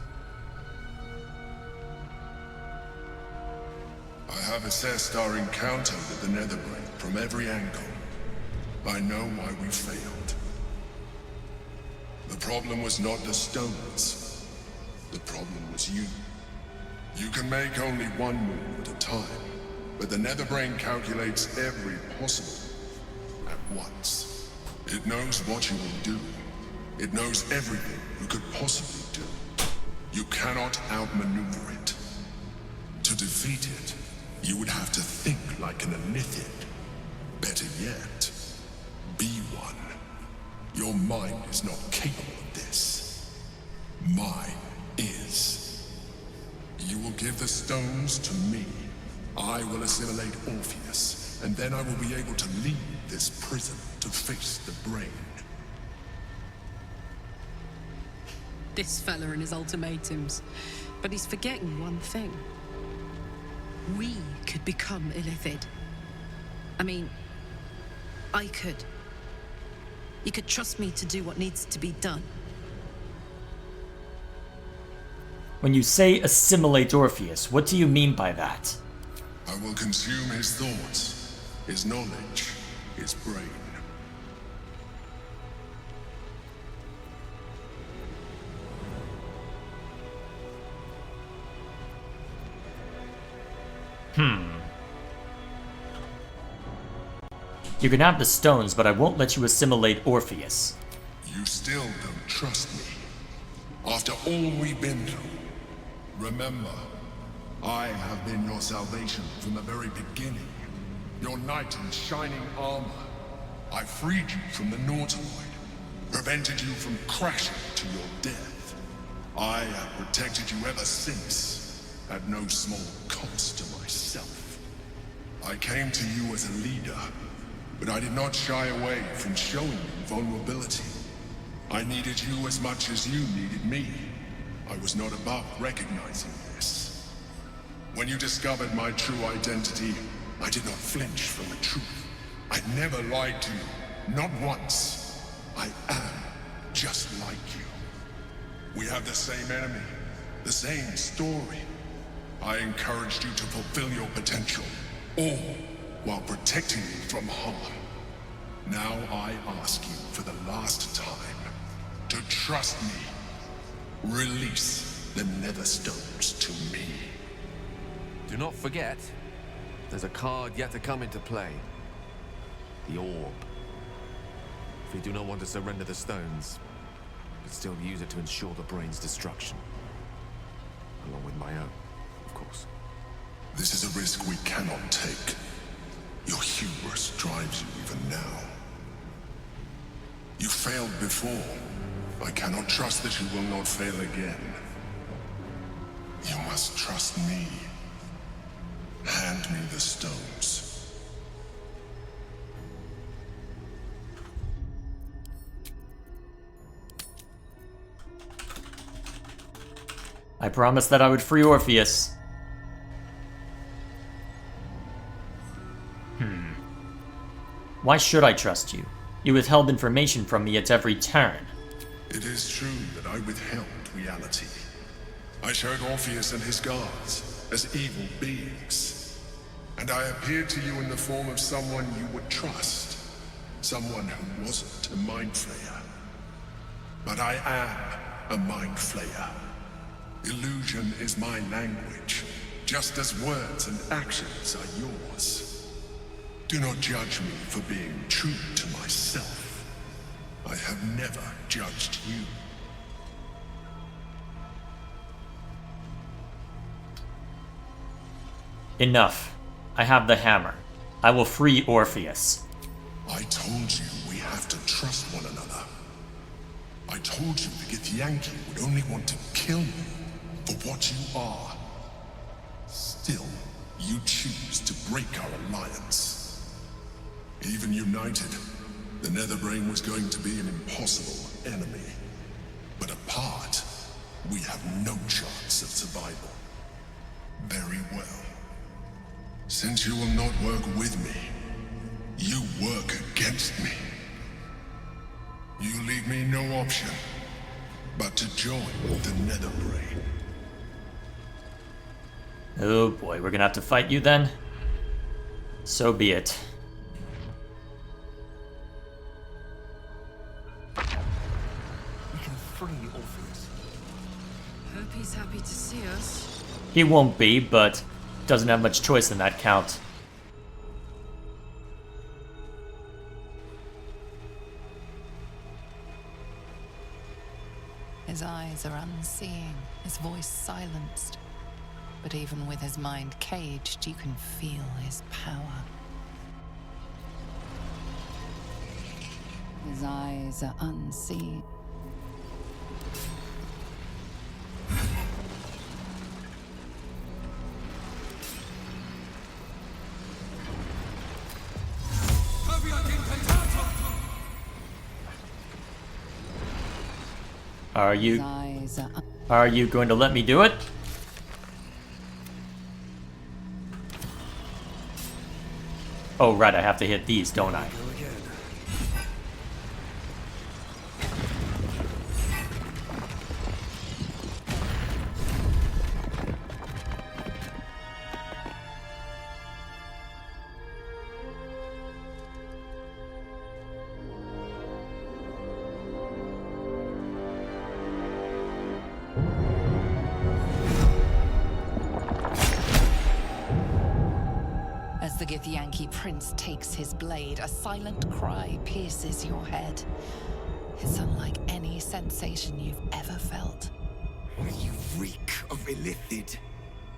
I have assessed our encounter with the Netherbrain from every angle. I know why we failed. The problem was not the stones. The problem was you. You can make only one move at a time, but the Netherbrain calculates every possible move at once. It knows what you will do. It knows everything you could possibly do. You cannot outmaneuver it. To defeat it, you would have to think like an Anithid. Better yet, be one. Your mind is not capable of this. Mine is. You will give the stones to me. I will assimilate Orpheus, and then I will be able to leave this prison to face the brain. This fella and his ultimatums. But he's forgetting one thing. We could become Illithid. I mean, I could. You could trust me to do what needs to be done. When you say assimilate Orpheus, what do you mean by that? I will consume his thoughts, his knowledge, his brain. You can have the stones, but I won't let you assimilate Orpheus. You still don't trust me. After all we've been through. Remember, I have been your salvation from the very beginning. Your knight in shining armor. I freed you from the Nautiloid. Prevented you from crashing to your death. I have protected you ever since. At no small cost to myself. I came to you as a leader. But I did not shy away from showing you vulnerability. I needed you as much as you needed me. I was not above recognizing this. When you discovered my true identity, I did not flinch from the truth. I never lied to you, not once. I am just like you. We have the same enemy, the same story. I encouraged you to fulfill your potential, all while protecting you from harm. Now I ask you for the last time to trust me. Release the Netherstones to me. Do not forget, there's a card yet to come into play. The orb. If we do not want to surrender the stones, but still use it to ensure the brain's destruction. Along with my own, of course. course. This is a risk we cannot take. Your hubris drives you even now. You failed before. I cannot trust that you will not fail again. You must trust me. Hand me the stones. I promised that I would free Orpheus. Why should I trust you? You withheld information from me at every turn. It is true that I withheld reality. I showed Orpheus and his guards as evil beings. And I appeared to you in the form of someone you would trust. Someone who wasn't a mind flayer. But I am a mind flayer. Illusion is my language, just as words and actions are yours. Do not judge me for being true to myself. I have never judged you. Enough. I have the hammer. I will free Orpheus. I told you we have to trust one another. I told you the Githyanki would only want to kill you for what you are. Still, you choose to break our alliance. Even united, the Netherbrain was going to be an impossible enemy. But apart, we have no chance of survival. Very well. Since you will not work with me, you work against me. You leave me no option but to join the Netherbrain. Oh boy, we're gonna have to fight you then? So be it. We can free Orpheus. Hope he's happy to see us. He won't be, but doesn't have much choice in that count. His eyes are unseeing, his voice silenced. But even with his mind caged, you can feel his power. His eyes are unseeing. His eyes Are you going to let me do it? Oh right, I have to hit these, don't I? As the Githyanki prince takes his blade, a silent cry pierces your head. It's unlike any sensation you've ever felt. You reek of Illithid.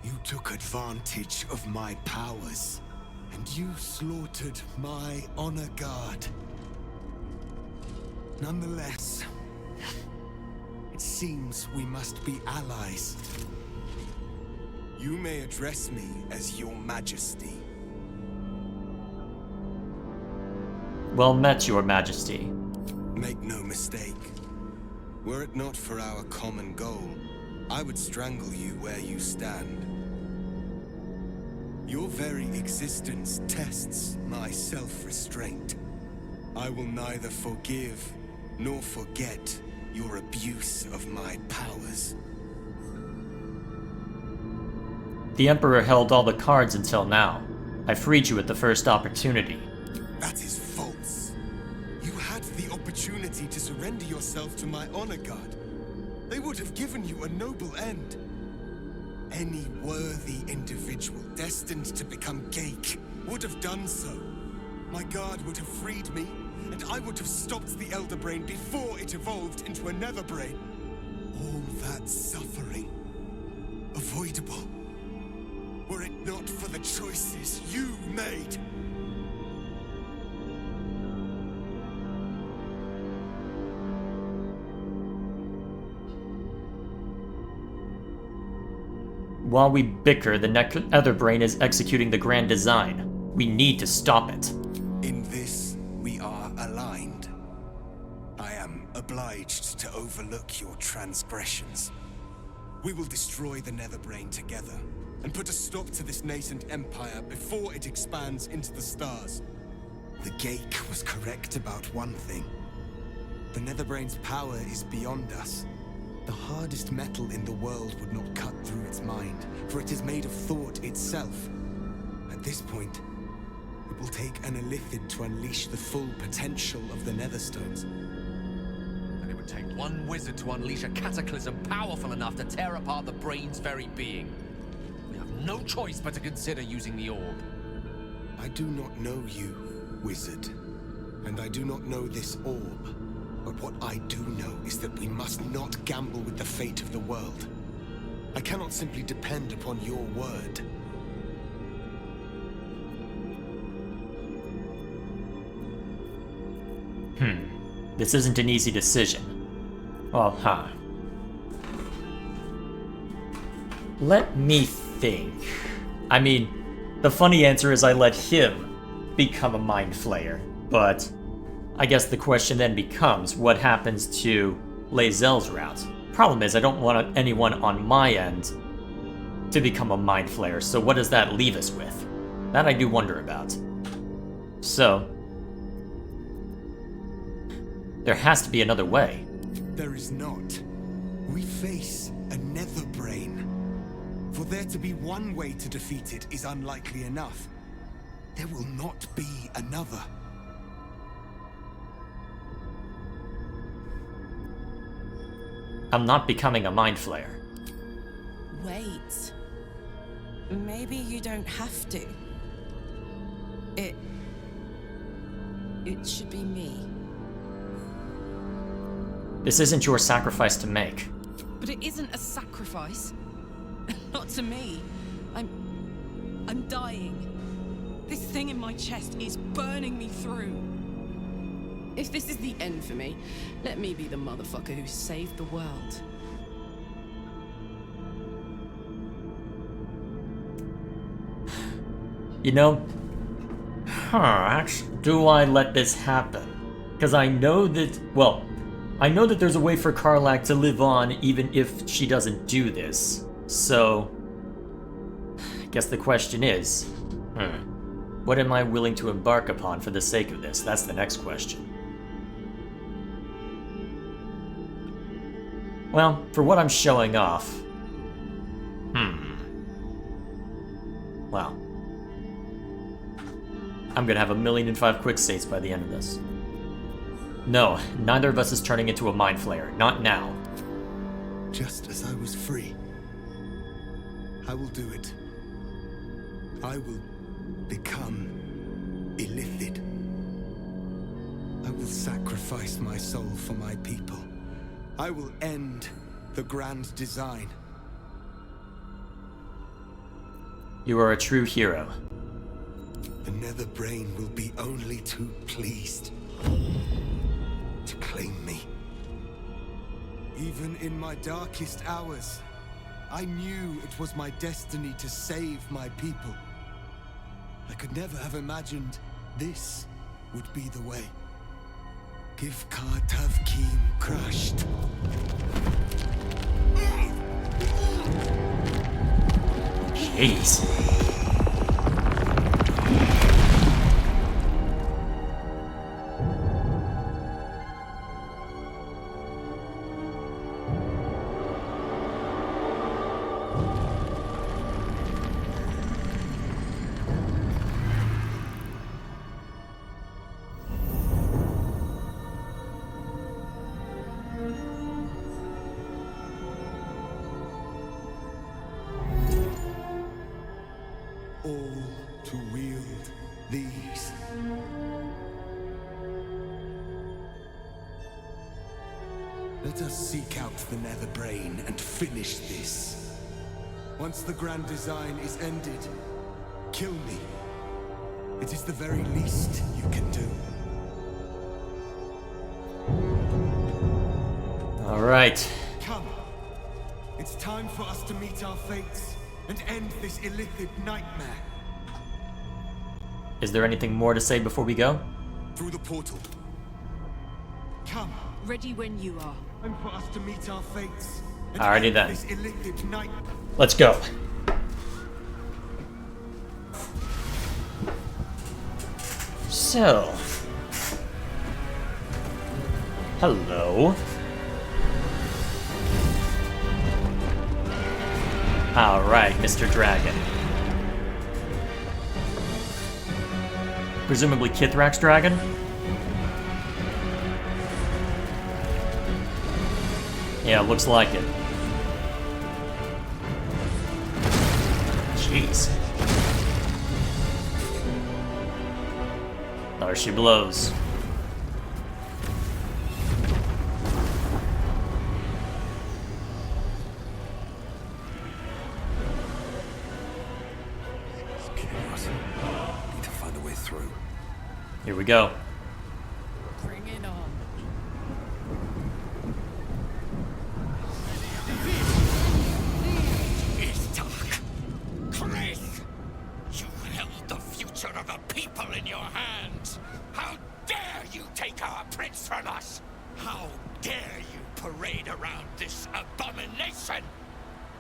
You took advantage of my powers, and you slaughtered my honor guard. Nonetheless, it seems we must be allies. You may address me as Your Majesty. Well met, Your Majesty. Make no mistake. Were it not for our common goal, I would strangle you where you stand. Your very existence tests my self-restraint. I will neither forgive nor forget your abuse of my powers. The Emperor held all the cards until now. I freed you at the first opportunity. That is false. You had the opportunity to surrender yourself to my honor guard. They would have given you a noble end. Any worthy individual destined to become Geik would have done so. My guard would have freed me, and I would have stopped the Elder Brain before it evolved into a Nether Brain. All that suffering, avoidable. were it not for the choices you made. While we bicker, the Netherbrain is executing the grand design. We need to stop it. In this, we are aligned. I am obliged to overlook your transgressions. We will destroy the Netherbrain together, and put a stop to this nascent empire before it expands into the stars. The Geik was correct about one thing. The Netherbrain's power is beyond us. The hardest metal in the world would not cut through its mind, for it is made of thought itself. At this point, it will take an Illithid to unleash the full potential of the Netherstones. And it would take one wizard to unleash a cataclysm powerful enough to tear apart the brain's very being. We have no choice but to consider using the orb. I do not know you, wizard, and I do not know this orb. But what I do know is that we must not gamble with the fate of the world. I cannot simply depend upon your word. This isn't an easy decision. Well, Let me think. I mean, the funny answer is I let him become a Mind Flayer, but I guess the question then becomes, what happens to Lae'zel's route? Problem is, I don't want anyone on my end to become a Mind Flayer, so what does that leave us with? That I do wonder about. So, there has to be another way. There is not. We face a Netherbrain. For there to be one way to defeat it is unlikely enough. There will not be another. I'm not becoming a Mind Flayer. Wait. Maybe you don't have to. It should be me. This isn't your sacrifice to make. But it isn't a sacrifice. Not to me. I'm dying. This thing in my chest is burning me through. If this is the end for me, let me be the motherfucker who saved the world. You know, actually, do I let this happen? Because I know that, well, I know that there's a way for Karlach to live on even if she doesn't do this. So, I guess the question is, what am I willing to embark upon for the sake of this? That's the next question. Well, for what I'm showing off, well, I'm gonna have 1,000,005 quick saves by the end of this. No, neither of us is turning into a Mind Flayer. Not now. Just as I was free, I will do it. I will become Illithid. I will sacrifice my soul for my people. I will end the grand design. You are a true hero. The Netherbrain will be only too pleased to claim me. Even in my darkest hours, I knew it was my destiny to save my people. I could never have imagined this would be the way. Give Tavkim crushed. Jeez. All to wield these. Let us seek out the Netherbrain and finish this. Once the grand design is ended, kill me. It is the very least you can do. All right. Come. It's time for us to meet our fates and end this illithid nightmare. Is there anything more to say before we go? Through the portal. Come. Ready when you are. Time for us to meet our fates and Alrighty end then. this illithid night. Let's go. So. Hello. Alright, Mr. Dragon. Presumably Kithrak's dragon? Yeah, looks like it. Jeez. There she blows. Chaos. Need to find a way through. Here we go. Bring it on. Is dark. Chris! You held the future of a people in your hands. How dare you take our prince from us? How dare you parade around this abomination?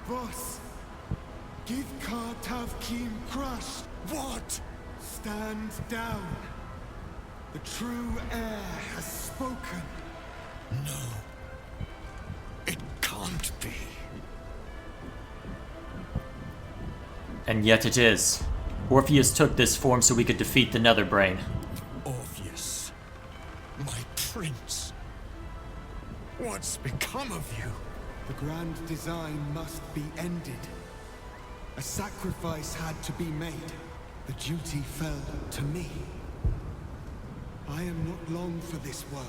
Boss, give Kartavkim crush. What? Stand down. The true heir has spoken. No. It can't be. And yet it is. Orpheus took this form so we could defeat the Netherbrain. Orpheus. My prince. What's become of you? The grand design must be ended. A sacrifice had to be made. The duty fell to me. I am not long for this world,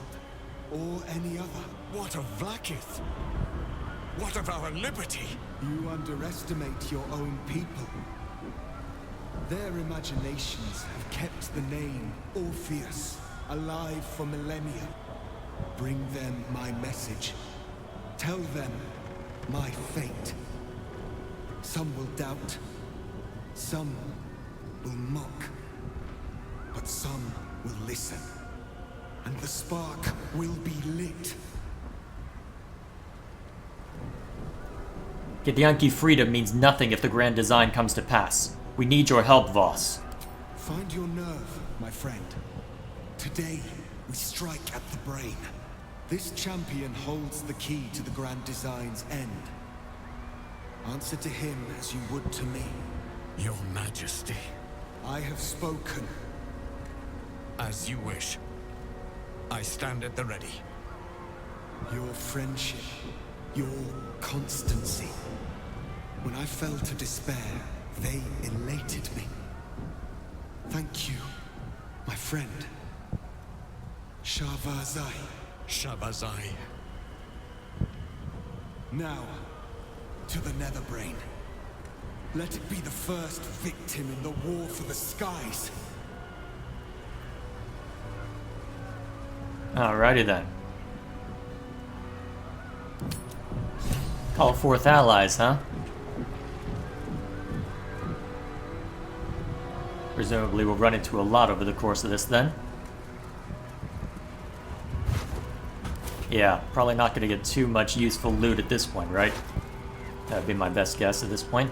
or any other. What of Vlaakith? What of our liberty? You underestimate your own people. Their imaginations have kept the name Orpheus alive for millennia. Bring them my message. Tell them my fate. Some will doubt. Some will mock. But some will listen. And the spark will be lit. Githyanki freedom means nothing if the grand design comes to pass. We need your help, Voss. Find your nerve, my friend. Today, we strike at the brain. This champion holds the key to the grand design's end. Answer to him as you would to me. Your Majesty. I have spoken. As you wish. I stand at the ready. Your friendship, your constancy. When I fell to despair, they elated me. Thank you, my friend. Shavazai. Shavazai. Now, to the Netherbrain. Let it be the first victim in the war for the skies. Alrighty then. Call forth allies, huh? Presumably we'll run into a lot over the course of this then. Yeah, probably not going to get too much useful loot at this point, right? That'd be my best guess at this point.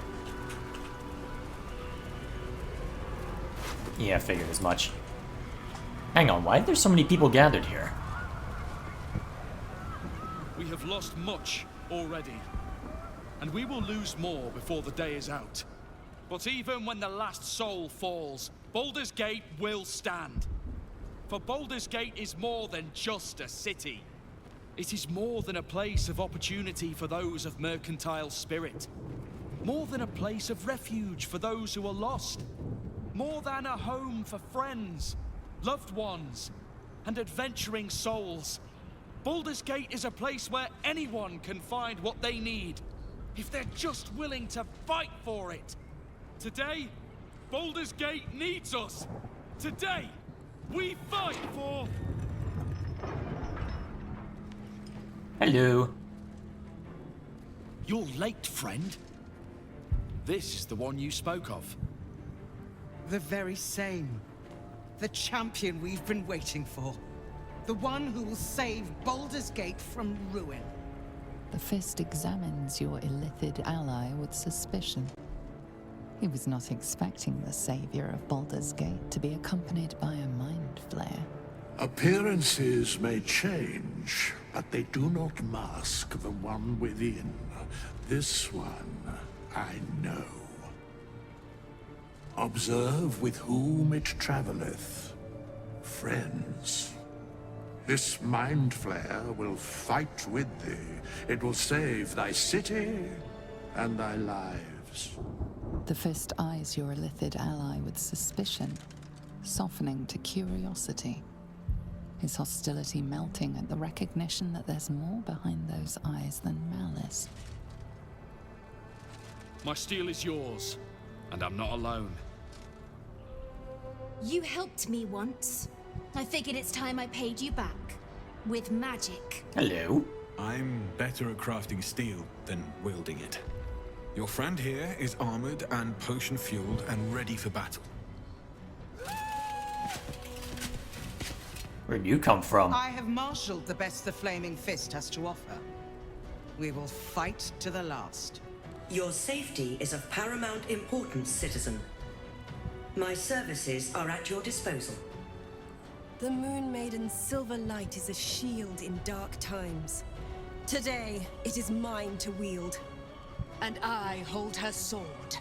Yeah, I figured as much. Hang on, why are there so many people gathered here? We have lost much already, and we will lose more before the day is out. But even when the last soul falls, Baldur's Gate will stand. For Baldur's Gate is more than just a city. It is more than a place of opportunity for those of mercantile spirit. More than a place of refuge for those who are lost. More than a home for friends, loved ones, and adventuring souls. Baldur's Gate is a place where anyone can find what they need. if they're just willing to fight for it. Today, Baldur's Gate needs us. Today, we fight for... Hello. You're late, friend. This is the one you spoke of. The very same. The champion we've been waiting for. The one who will save Baldur's Gate from ruin. The Fist examines your illithid ally with suspicion. He was not expecting the savior of Baldur's Gate to be accompanied by a mind flare. Appearances may change, but they do not mask the one within. This one, I know. Observe with whom it traveleth. Friends. This mind flare will fight with thee. It will save thy city and thy lives. The Fist eyes your illithid ally with suspicion, softening to curiosity. His hostility melting at the recognition that there's more behind those eyes than malice. My steel is yours, and I'm not alone. You helped me once. I figured it's time I paid you back. With magic. Hello. I'm better at crafting steel than wielding it. Your friend here is armored and potion-fueled and ready for battle. Where'd you come from? I have marshaled the best the Flaming Fist has to offer. We will fight to the last. Your safety is of paramount importance, citizen. My services are at your disposal. The Moon Maiden's silver light is a shield in dark times. Today, it is mine to wield. And I hold her sword.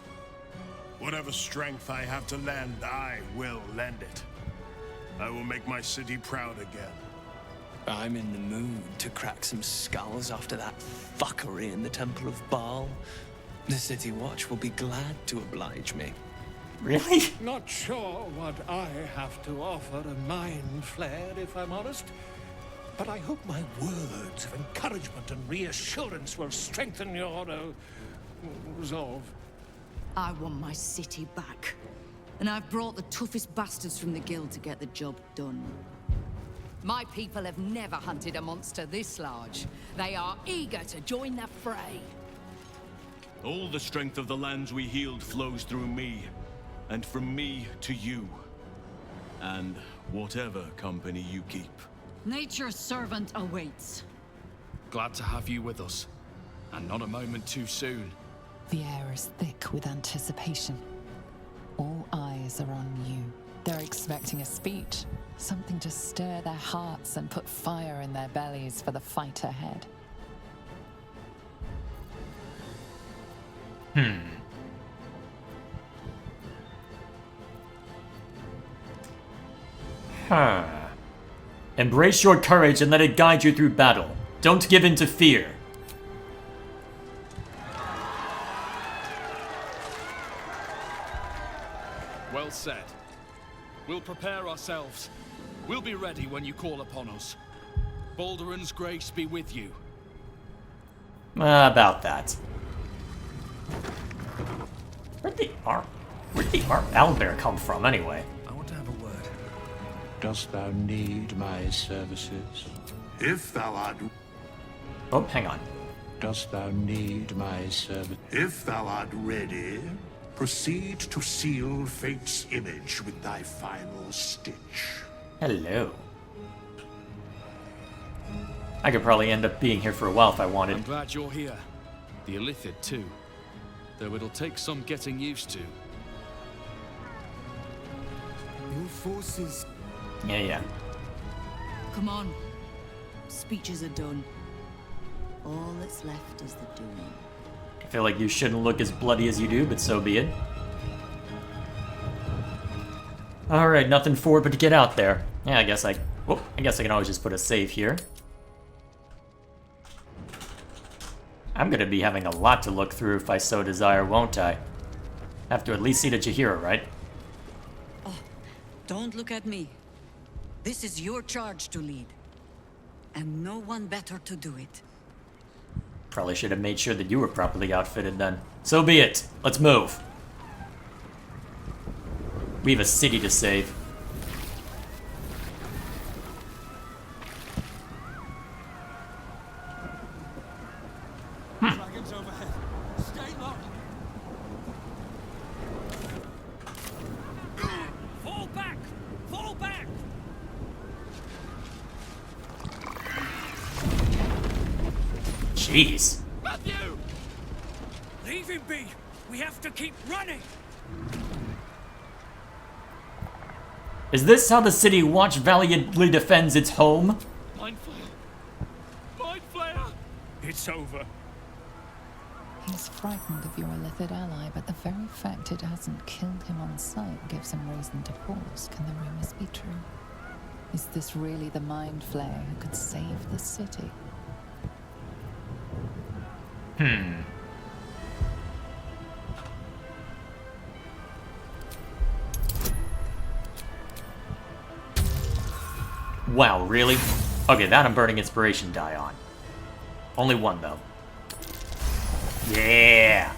Whatever strength I have to lend, I will lend it. I will make my city proud again. I'm in the mood to crack some skulls after that fuckery in the Temple of Baal. The City Watch will be glad to oblige me. Really? Not sure what I have to offer a mind flare, if I'm honest. But I hope my words of encouragement and reassurance will strengthen your resolve. I want my city back. And I've brought the toughest bastards from the guild to get the job done. My people have never hunted a monster this large. They are eager to join the fray. All the strength of the lands we healed flows through me, and from me to you. And whatever company you keep. Nature's servant awaits. Glad to have you with us, and not a moment too soon. The air is thick with anticipation. All eyes are on you. They're expecting a speech, something to stir their hearts and put fire in their bellies for the fight ahead. Embrace your courage and let it guide you through battle. Don't give in to fear. Well said. We'll prepare ourselves. We'll be ready when you call upon us. Balduran's grace be with you. About that. Where'd the owlbear come from, anyway? I want to have a word. Dost thou need my services? If thou art... Oh, hang on. Dost thou need my service? If thou art ready, proceed to seal fate's image with thy final stitch. Hello. I could probably end up being here for a while if I wanted. I'm glad you're here. The Illithid, too. Though it'll take some getting used to. Your forces... Yeah. Come on. Speeches are done. All that's left is the doing. I feel like you shouldn't look as bloody as you do, but so be it. Alright, nothing for it but to get out there. Yeah, I guess I can always just put a save here. I'm gonna be having a lot to look through if I so desire, won't I? Have to at least see the Jahira, right? Oh, don't look at me. This is your charge to lead. And no one better to do it. Probably should have made sure that you were properly outfitted then. So be it. Let's move. We have a city to save. Dragons overhead. Stay low. Fall back! Fall back! Jeez. Matthew! Leave him be! We have to keep running! Is this how the City Watch valiantly defends its home? Mind Flayer! Mind Flayer! It's over. He's frightened of your Illithid ally, but the very fact it hasn't killed him on sight gives him reason to pause. Can the rumors be true? Is this really the Mind Flayer who could save the city? Wow, really? Okay, that I'm burning inspiration die on. Only one, though. Yeah!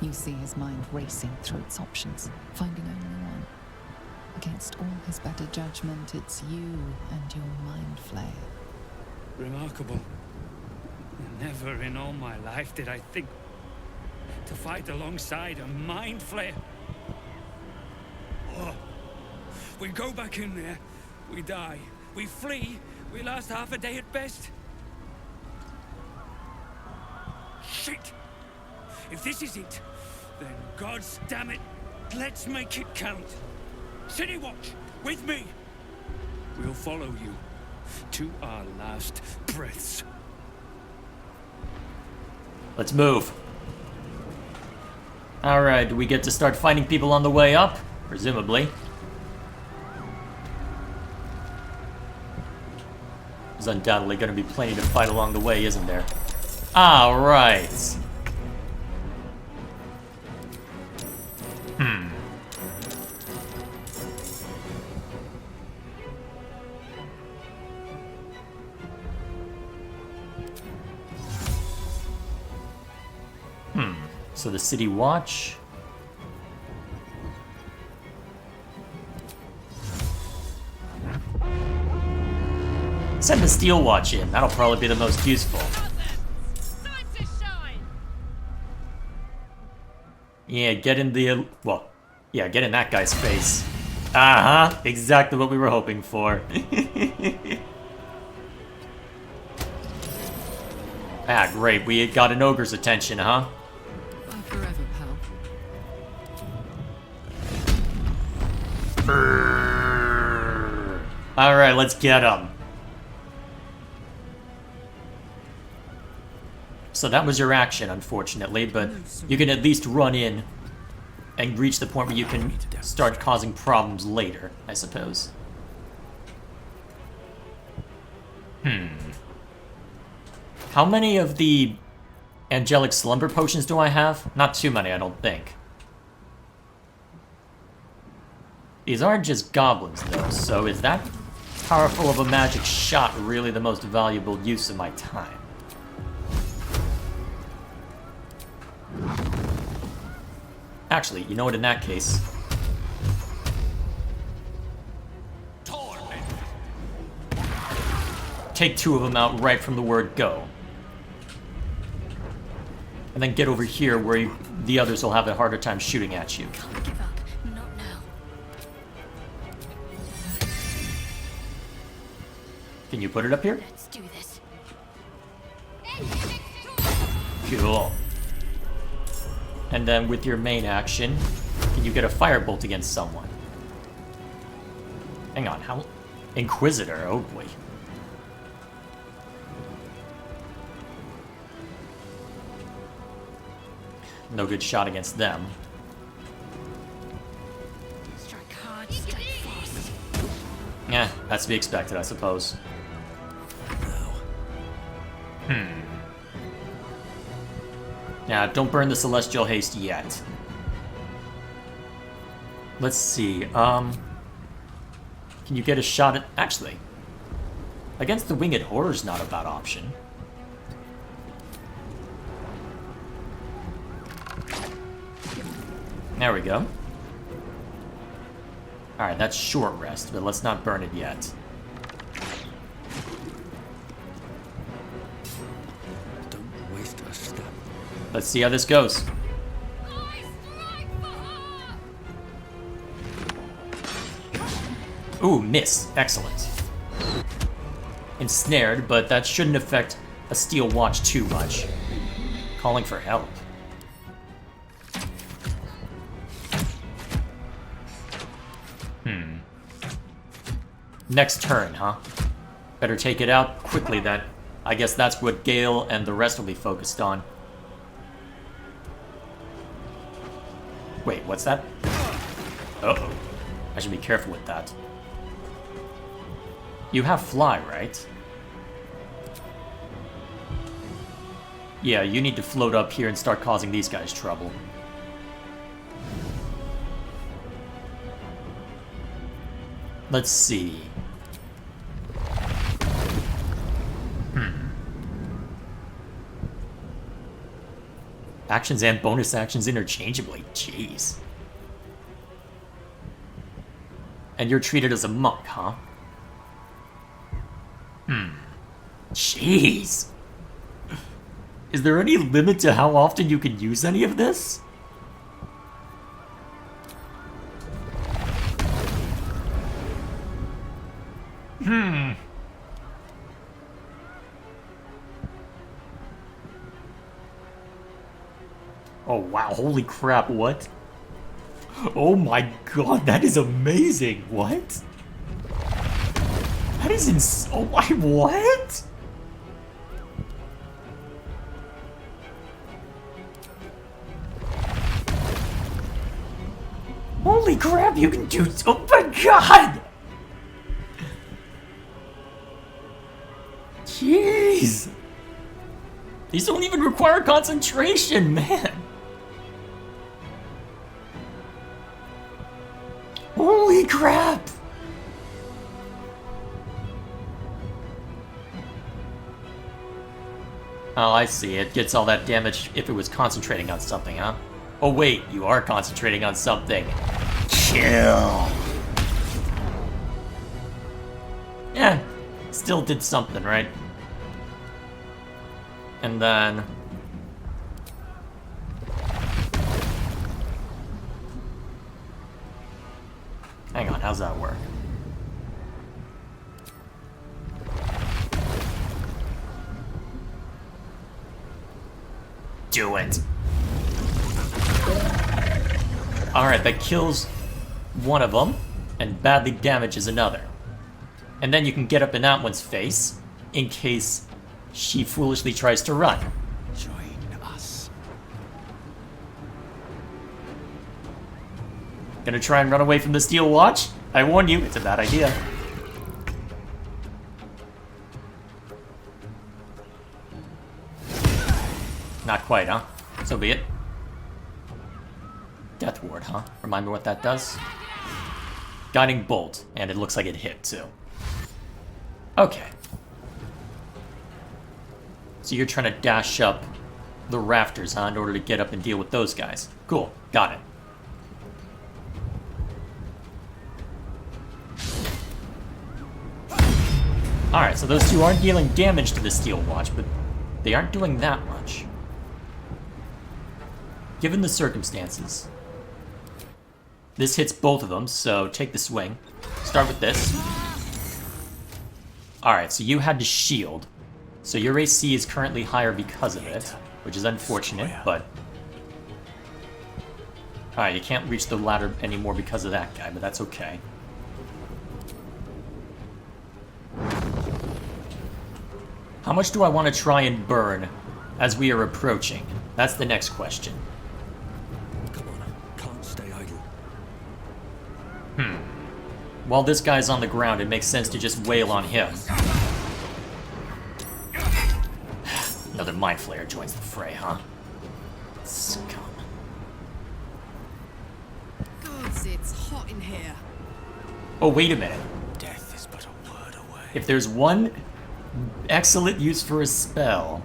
You see his mind racing through its options, finding only one. Against all his better judgment, it's you and your Mind Flayer. Remarkable. Never in all my life did I think to fight alongside a Mind Flayer. Oh. We go back in there, we die. We flee, we last half a day at best. Shit! If this is it, then God's damn it, let's make it count. City Watch, with me. We'll follow you to our last breaths. Let's move. Alright, do we get to start finding people on the way up? Presumably. There's undoubtedly going to be plenty to fight along the way, isn't there? Alright. So the City Watch. Send the Steel Watch in. That'll probably be the most useful. Yeah, get in the... well, yeah, get in that guy's face. Uh-huh. Exactly what we were hoping for. Ah, great. We got an ogre's attention, huh? Forever, pal. Alright, let's get him. So that was your action, unfortunately, but you can at least run in and reach the point where you can start causing problems later, I suppose. How many of the angelic slumber potions do I have? Not too many, I don't think. These aren't just goblins, though, so is that powerful of a magic shot really the most valuable use of my time? Actually, you know what, in that case... take two of them out right from the word go. And then get over here where the others will have a harder time shooting at you. Can't give up. Not now. Can you put it up here? Let's do this. Cool. And then with your main action, can you get a firebolt against someone? Hang on, how... Inquisitor, oh boy. No good shot against them. Strike hard, strike fast. Yeah, that's to be expected, I suppose. Yeah, don't burn the Celestial Haste yet. Let's see, can you get a shot at... Actually, against the Winged Horror's not a bad option. There we go. Alright, that's short rest, but let's not burn it yet. Don't waste a step. Let's see how this goes. Ooh, miss. Excellent. Ensnared, but that shouldn't affect a steel watch too much. Calling for help. Next turn, huh? Better take it out quickly then. I guess that's what Gale and the rest will be focused on. Wait, what's that? Uh-oh. I should be careful with that. You have fly, right? Yeah, you need to float up here and start causing these guys trouble. Let's see. Actions and bonus actions interchangeably. Jeez. And you're treated as a monk, huh? Jeez. Is there any limit to how often you can use any of this? Oh wow, holy crap, what? Oh my god, that is amazing, what? That is oh my, what? Holy crap, you can do, oh my god! Jeez! These don't even require concentration, man! Holy crap! Oh, I see. It gets all that damage if it was concentrating on something, huh? Oh wait, you are concentrating on something. Chill. Yeah, still did something, right? And then... hang on, how's that work? Do it. Alright, that kills one of them, and badly damages another. And then you can get up in that one's face, in case she foolishly tries to run. Join us. Gonna try and run away from the steel watch? I warn you, it's a bad idea. Not quite, huh? So be it. Death ward, huh? Remind me what that does? Guiding bolt, and it looks like it hit too. Okay. So you're trying to dash up the rafters, huh, in order to get up and deal with those guys. Cool, got it. Alright, so those two aren't dealing damage to the steel watch, but they aren't doing that much. Given the circumstances, this hits both of them, so take the swing. Start with this. Alright, so you had to shield. So your AC is currently higher because of it, which is unfortunate, but... alright, you can't reach the ladder anymore because of that guy, but that's okay. How much do I want to try and burn as we are approaching? That's the next question. While this guy's on the ground, it makes sense to just wail on him. Another Mind Flayer joins the fray, huh? Scum. Gods, it's hot in here. Oh, wait a minute. Death is but a word away. If there's one excellent use for a spell,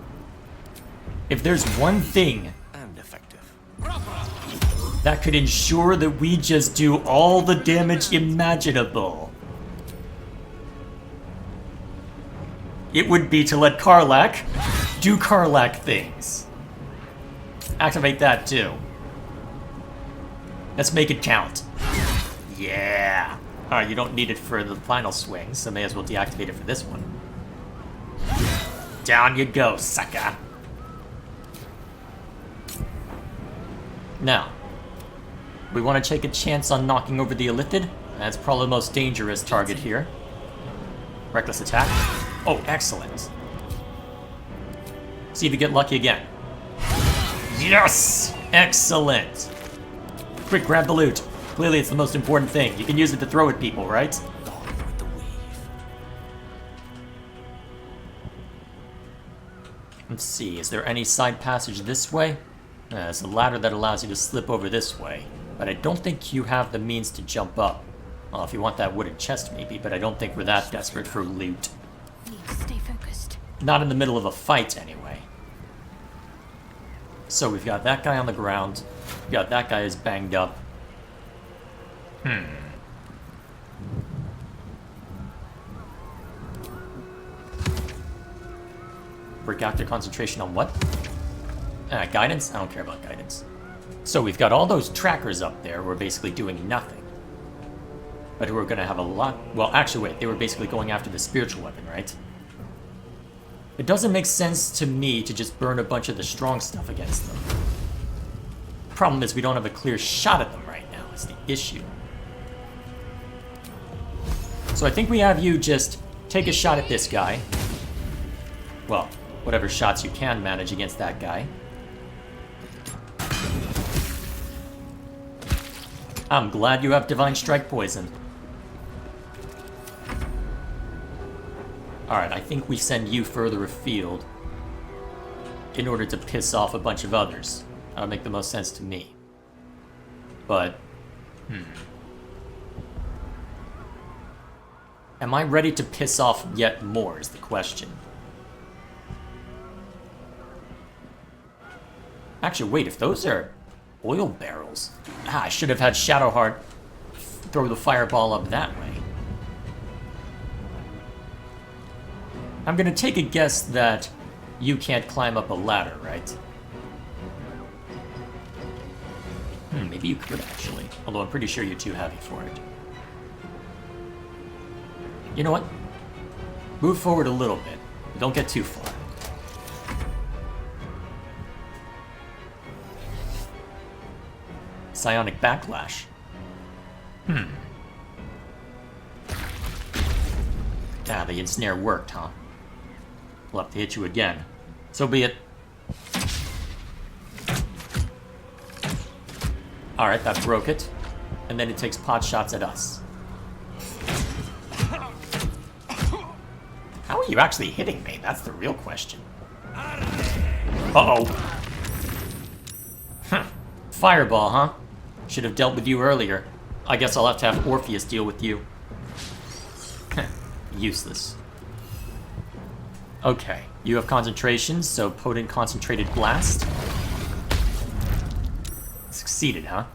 if there's one thing... and effective. that could ensure that we just do all the damage imaginable. It would be to let Karlach do Karlach things. Activate that too. Let's make it count. Yeah. Alright, you don't need it for the final swing, so may as well deactivate it for this one. Down you go, sucker. Now, we want to take a chance on knocking over the Illithid. That's probably the most dangerous target here. Reckless attack. Oh, excellent. See if you get lucky again. Yes! Excellent! Quick, grab the loot. Clearly it's the most important thing. You can use it to throw at people, right? Let's see, is there any side passage this way? There's a ladder that allows you to slip over this way, but I don't think you have the means to jump up. Well, if you want that wooden chest maybe, but I don't think we're that desperate for loot. Need to stay focused. Not in the middle of a fight, anyway. So we've got that guy on the ground. We've got that guy is banged up. Break after concentration on what? Guidance? I don't care about guidance. So we've got all those trackers up there who are basically doing nothing. But who are going to have a lot... Well, actually, wait. They were basically going after the spiritual weapon, right? It doesn't make sense to me to just burn a bunch of the strong stuff against them. Problem is we don't have a clear shot at them right now. Is the issue. So I think we have you just take a shot at this guy. Well, whatever shots you can manage against that guy. I'm glad you have Divine Strike Poison. Alright, I think we send you further afield in order to piss off a bunch of others. That would make the most sense to me. But, am I ready to piss off yet more is the question. Actually, wait, if those are oil barrels... I should have had Shadowheart throw the fireball up that way. I'm gonna take a guess that you can't climb up a ladder, right? Maybe you could actually. Although I'm pretty sure you're too heavy for it. You know what? Move forward a little bit. Don't get too far. Psionic Backlash. Ah, the ensnare worked, huh? We'll have to hit you again. So be it. Alright, that broke it. And then it takes pot shots at us. How are you actually hitting me? That's the real question. Uh-oh. Fireball, huh? Should have dealt with you earlier. I guess I'll have to have Orpheus deal with you. Useless. Okay, you have concentration, so potent concentrated blast. Succeeded, huh?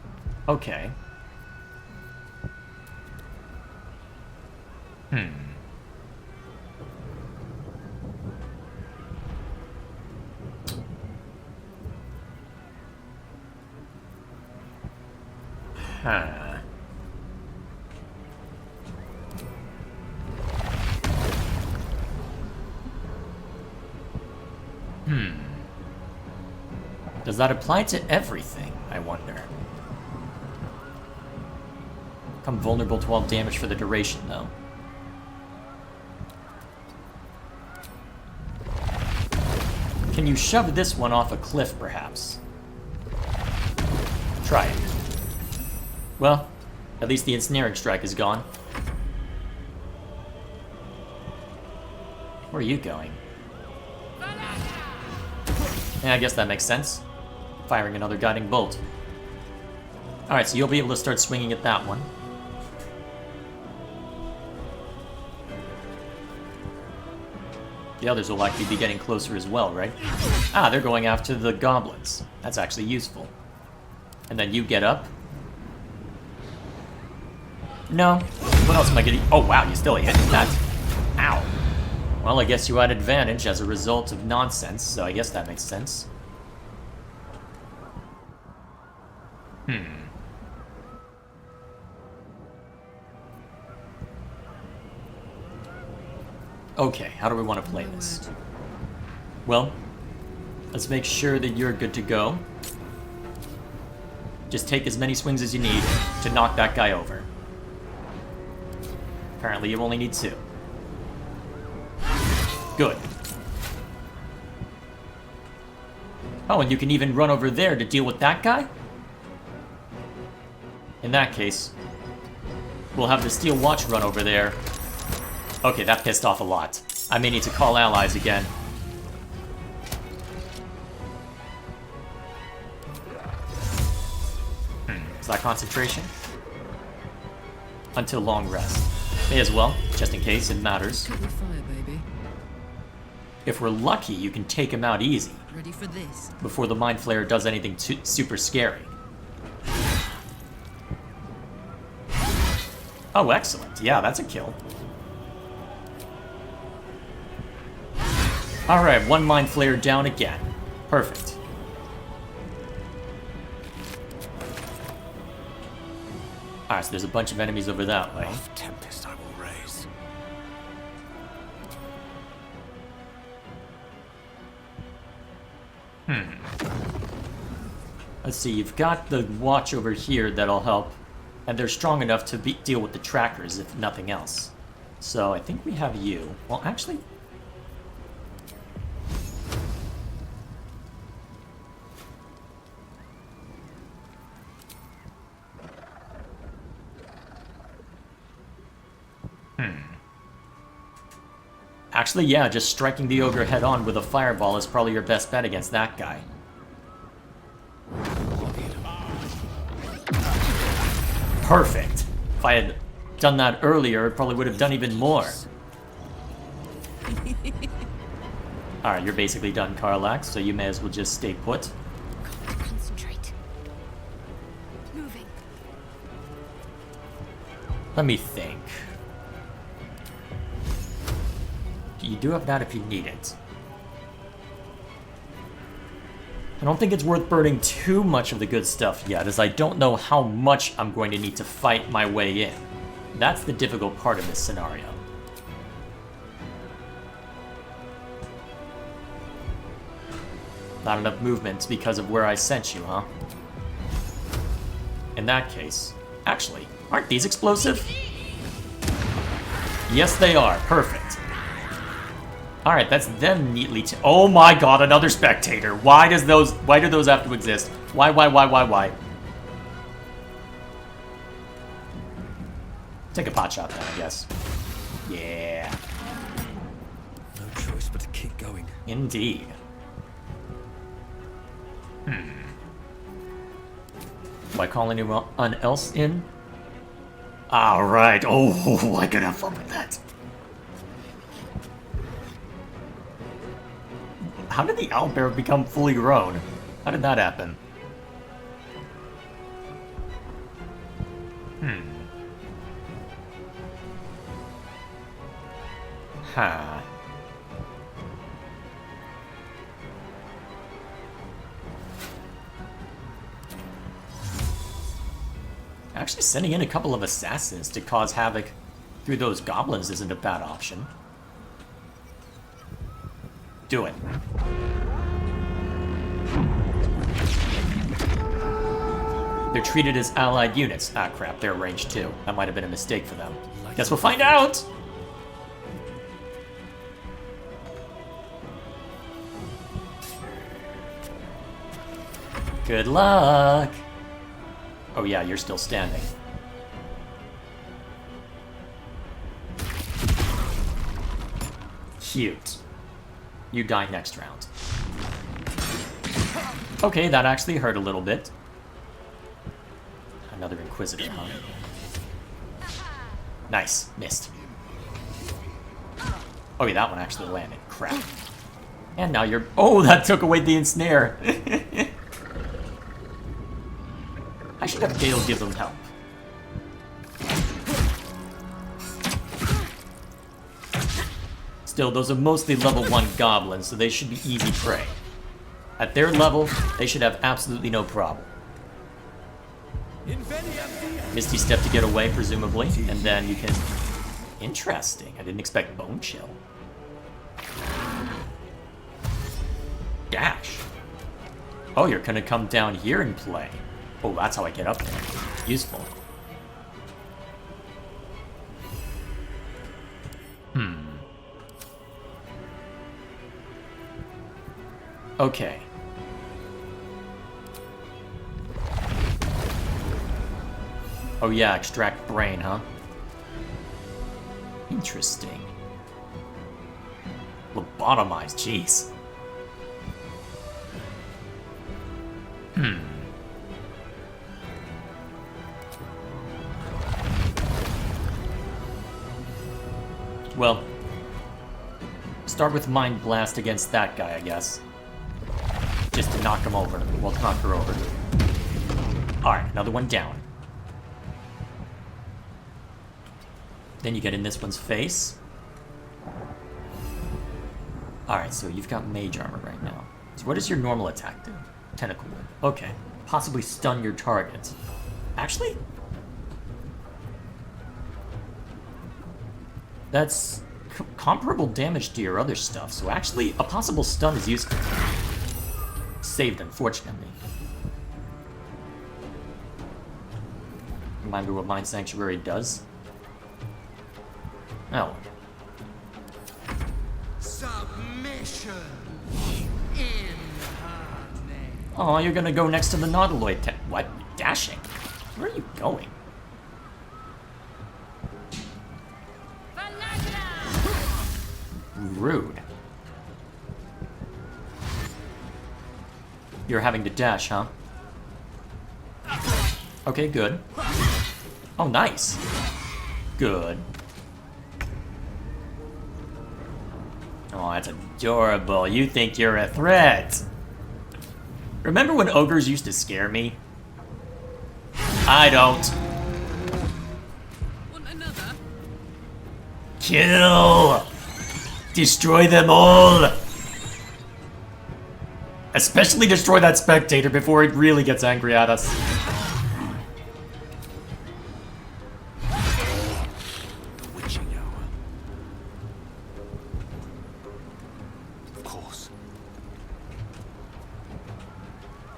Okay. Does that apply to everything, I wonder? Become vulnerable to all damage for the duration, though. Can you shove this one off a cliff, perhaps? Try it. Well, at least the ensnaring strike is gone. Where are you going? Yeah, I guess that makes sense. Firing another guiding bolt. Alright, so you'll be able to start swinging at that one. The others will likely be getting closer as well, right? Ah, they're going after the goblins. That's actually useful. And then you get up. No. What else am I getting? Oh, wow, you still hit that? Ow. Well, I guess you had advantage as a result of nonsense, so I guess that makes sense. Okay, how do we want to play this? Well, let's make sure that you're good to go. Just take as many swings as you need to knock that guy over. Apparently you only need 2. Good. Oh, and you can even run over there to deal with that guy? In that case, we'll have the Steel Watch run over there. Okay, that pissed off a lot. I may need to call allies again. Is that concentration? Until long rest. May as well, just in case it matters. Cut your fire, baby. If we're lucky, you can take him out easy. Ready for this? Before the Mind Flayer does anything super scary. Oh, excellent. Yeah, that's a kill. Alright, 1 Mind Flayer down again. Perfect. Alright, so there's a bunch of enemies over that way. Tempest I will raise. Let's see, you've got the watch over here that'll help. And they're strong enough to deal with the trackers, if nothing else. So I think we have you. Well, actually... Actually, yeah, just striking the ogre head-on with a fireball is probably your best bet against that guy. Perfect. If I had done that earlier, it probably would have done even more. Alright, you're basically done, Karlax, so you may as well just stay put. Concentrate. Moving. Let me think. You do have that if you need it. I don't think it's worth burning too much of the good stuff yet, as I don't know how much I'm going to need to fight my way in. That's the difficult part of this scenario. Not enough movement because of where I sent you, huh? In that case... Actually, aren't these explosive? Yes, they are. Perfect. Alright, that's them neatly oh my god, another spectator. Why do those have to exist? Why? Take a pot shot then, I guess. Yeah. No choice but to keep going. Indeed. Do I call anyone else in? Alright. Oh, I could have fun with that. How did the owlbear become fully grown? How did that happen? Huh. Actually, sending in a couple of assassins to cause havoc through those goblins isn't a bad option. Do it. They're treated as allied units. Ah, crap, they're range 2. That might have been a mistake for them. Guess we'll find out! Good luck! Oh yeah, you're still standing. Cute. You die next round. Okay, that actually hurt a little bit. Another Inquisitor, huh? Nice. Missed. Oh yeah, that one actually landed. Crap. And now you're... Oh, that took away the ensnare! should have Gale give them help. Still, those are mostly level 1 goblins, so they should be easy prey. At their level, they should have absolutely no problem. Misty Step to get away, presumably, and then you can... Interesting. I didn't expect Bone Chill. Dash. Oh, you're gonna come down here and play. Oh, that's how I get up there. Useful. Okay. Oh yeah, extract brain, huh? Interesting. Lobotomize, jeez. Well, start with Mind Blast against that guy, I guess. Just to knock him over. Well, knock her over. Alright, another one down. Then you get in this one's face. Alright, so you've got mage armor right now. So what does your normal attack do? Tentacle whip. Okay. Possibly stun your target. Actually? That's comparable damage to your other stuff, so actually a possible stun is useful. Saved, unfortunately. Remind me what Mind Sanctuary does? Oh. Submission. Oh, you're gonna go next to the Nautiloid what? Dashing? Where are you going? Rude. You're having to dash, huh? Okay, good. Oh, nice. Good. Oh, that's adorable. You think you're a threat. Remember when ogres used to scare me? I don't. Want another? Kill! Destroy them all! Especially destroy that spectator before it really gets angry at us. Witching hour. Of course.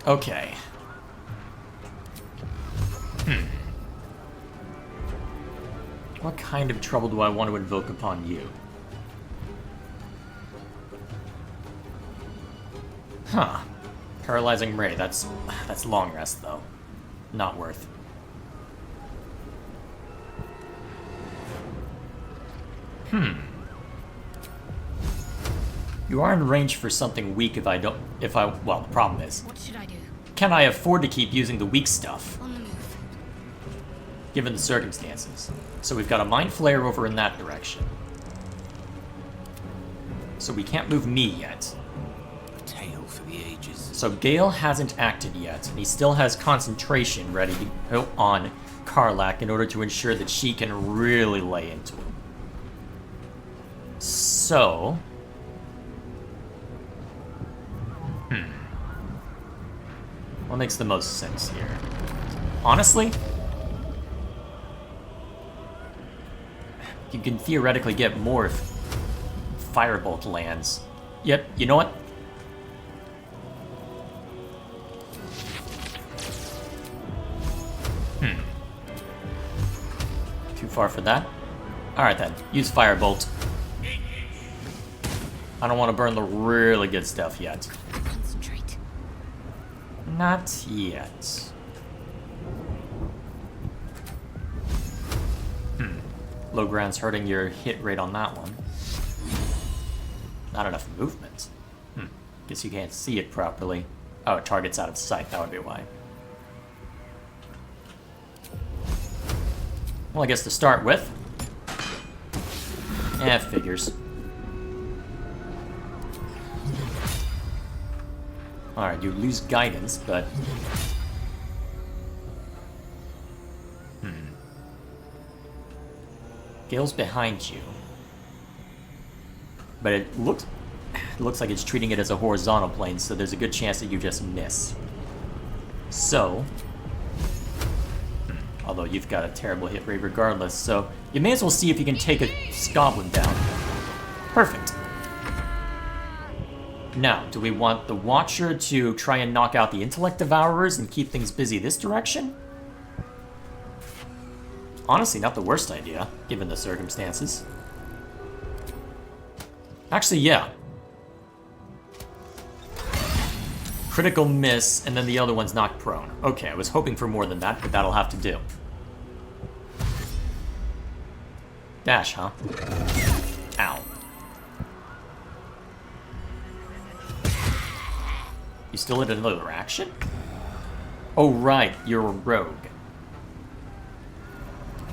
Okay. What kind of trouble do I want to invoke upon you? Huh. Paralyzing Ray, that's long rest though. Not worth. You are in range for something weak well, the problem is... What should I do? Can I afford to keep using the weak stuff? On the move. Given the circumstances. So we've got a Mind Flare over in that direction. So we can't move me yet. A tale for the ages. So Gale hasn't acted yet, and he still has concentration ready to go on Karlach in order to ensure that she can really lay into him. So... What makes the most sense here? Honestly, you can theoretically get more if Firebolt lands. Yep, you know what? Too far for that? Alright then, use Firebolt. I don't want to burn the really good stuff yet. Concentrate. Not yet. Low ground's hurting your hit rate on that one. Not enough movement. Guess you can't see it properly. Oh, target's out of sight, that would be why. Well, I guess to start with... figures. Alright, you lose guidance, but... Gale's behind you. But it looks like it's treating it as a horizontal plane, so there's a good chance that you just miss. So, although you've got a terrible hit rate regardless, so you may as well see if you can take a goblin down. Perfect. Now, do we want the Watcher to try and knock out the Intellect Devourers and keep things busy this direction? Honestly, not the worst idea, given the circumstances. Actually, yeah. Critical miss, and then the other one's knocked prone. Okay, I was hoping for more than that, but that'll have to do. Dash, huh? Ow. You still had another action? Oh, right, you're a rogue.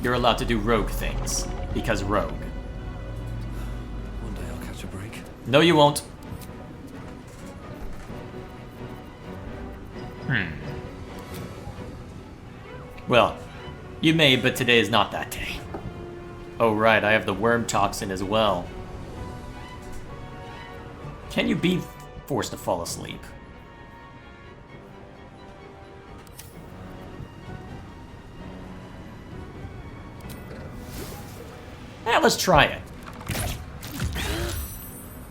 You're allowed to do rogue things, because rogue. One day I'll catch a break. No, you won't. Well, you may, but today is not that day. Oh, right, I have the worm toxin as well. Can you be forced to fall asleep? Yeah, let's try it.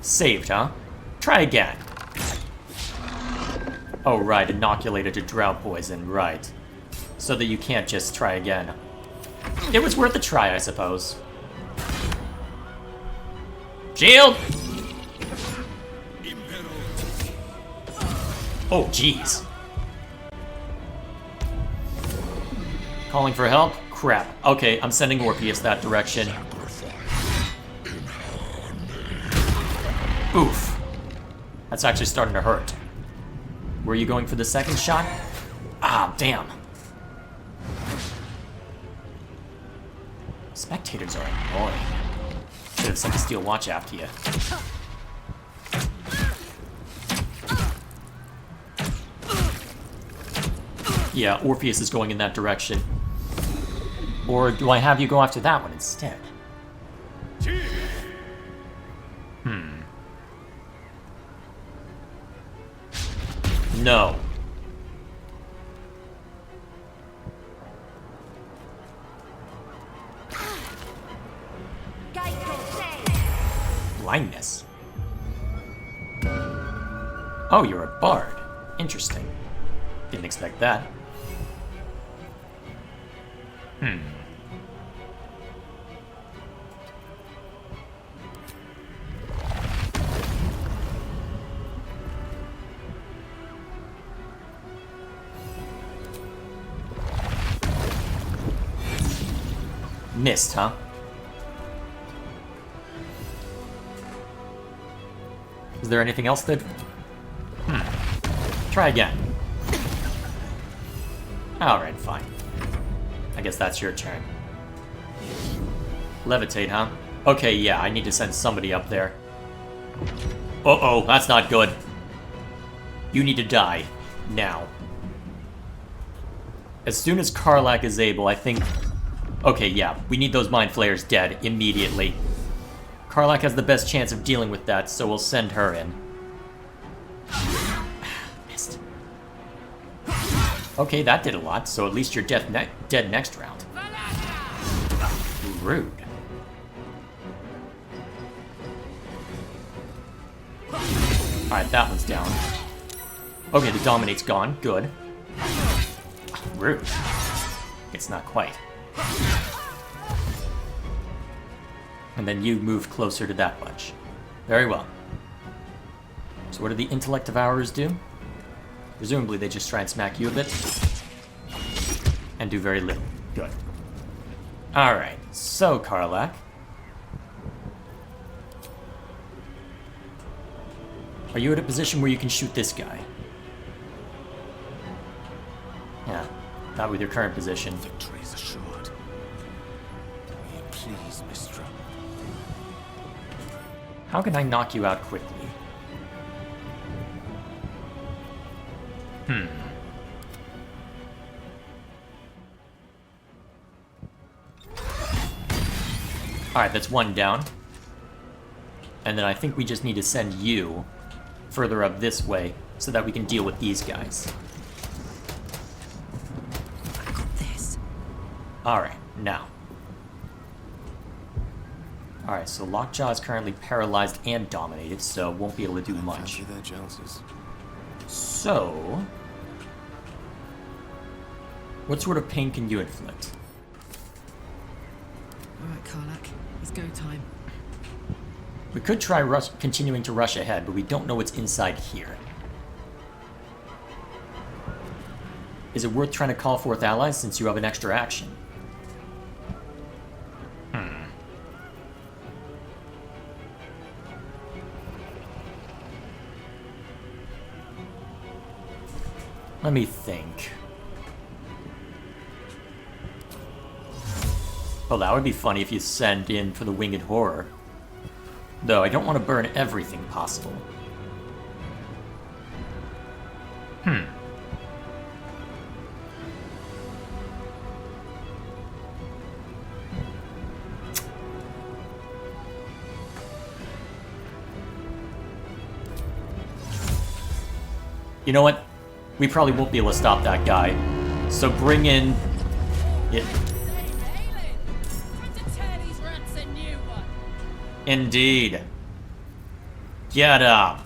Saved, huh? Try again. Oh, right, inoculated to drought poison, right. So that you can't just try again. It was worth a try, I suppose. Shield! Oh, jeez. Calling for help? Crap. Okay, I'm sending Orpheus that direction. Oof. That's actually starting to hurt. Were you going for the second shot? Ah, damn. Spectators are annoying. Should have sent a steel watch after you. Yeah, Orpheus is going in that direction. Or do I have you go after that one instead? No. Blindness. Oh, you're a bard. Interesting. Didn't expect that. Missed, huh? Is there anything else that... Try again. Alright, fine. I guess that's your turn. Levitate, huh? Okay, yeah, I need to send somebody up there. Uh-oh, that's not good. You need to die. Now. As soon as Karlach is able, I think... Okay, yeah, we need those Mind Flayers dead immediately. Karlach has the best chance of dealing with that, so we'll send her in. Missed. Okay, that did a lot, so at least you're dead next round. Rude. Alright, that one's down. Okay, the Dominate's gone. Good. Rude. It's not quite. And then you move closer to that bunch. Very well. So what do the Intellect Devourers do? Presumably they just try and smack you a bit. And do very little. Good. Alright, so Karlach. Are you at a position where you can shoot this guy? Yeah, not with your current position. Victory is assured. Will you please, Mistra? How can I knock you out quickly? Alright, that's one down. And then I think we just need to send you further up this way so that we can deal with these guys. I got this. Alright, now. Alright, so Lockjaw is currently paralyzed and dominated, so won't be able to do much. So... what sort of pain can you inflict? Alright, Karlak. It's go time. We could try continuing to rush ahead, but we don't know what's inside here. Is it worth trying to call forth allies since you have an extra action? Let me think. Well, that would be funny if you send in for the Winged Horror. Though, I don't want to burn everything possible. You know what? We probably won't be able to stop that guy. So bring in... it. Indeed. Get up.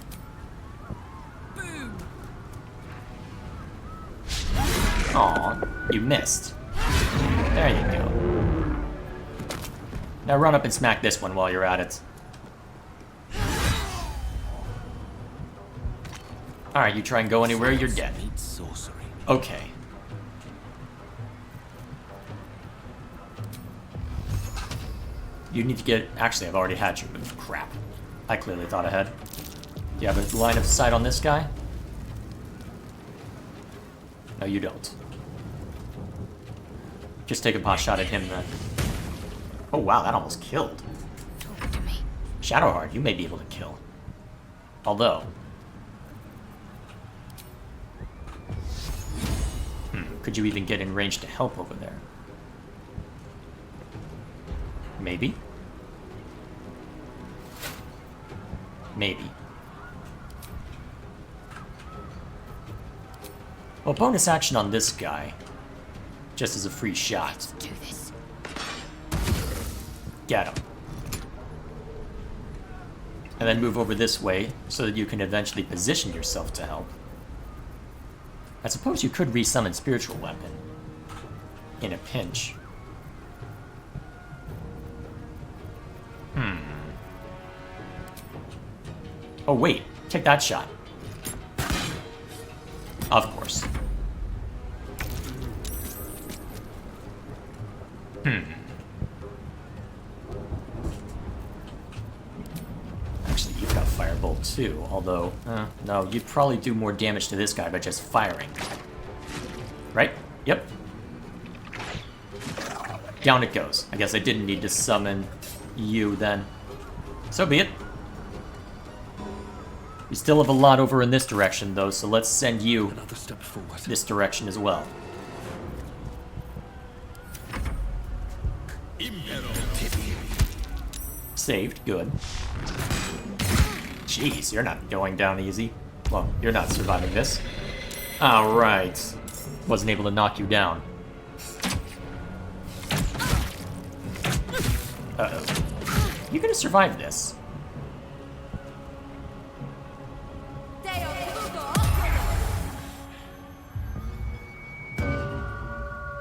Aw, you missed. There you go. Now run up and smack this one while you're at it. Alright, you try and go anywhere, you're dead. Okay. You need to get... actually, I've already had your move. Crap. I clearly thought ahead. Do you have a line of sight on this guy? No, you don't. Just take a pot shot at him then. Oh wow, that almost killed. Shadowheart, you may be able to kill. Although... could you even get in range to help over there? Maybe? Maybe. Well, bonus action on this guy. Just as a free shot. Let's do this. Get him. And then move over this way so that you can eventually position yourself to help. I suppose you could resummon Spiritual Weapon. In a pinch. Oh wait, take that shot. Of course. Actually, you've got Firebolt too, although... no, you'd probably do more damage to this guy by just firing. Right? Yep. Down it goes. I guess I didn't need to summon you then. So be it. We still have a lot over in this direction, though, so let's send you another step forward. This direction as well. Saved, good. Jeez, you're not going down easy. Well, you're not surviving this. Alright. Wasn't able to knock you down. Uh-oh. You're gonna survive this.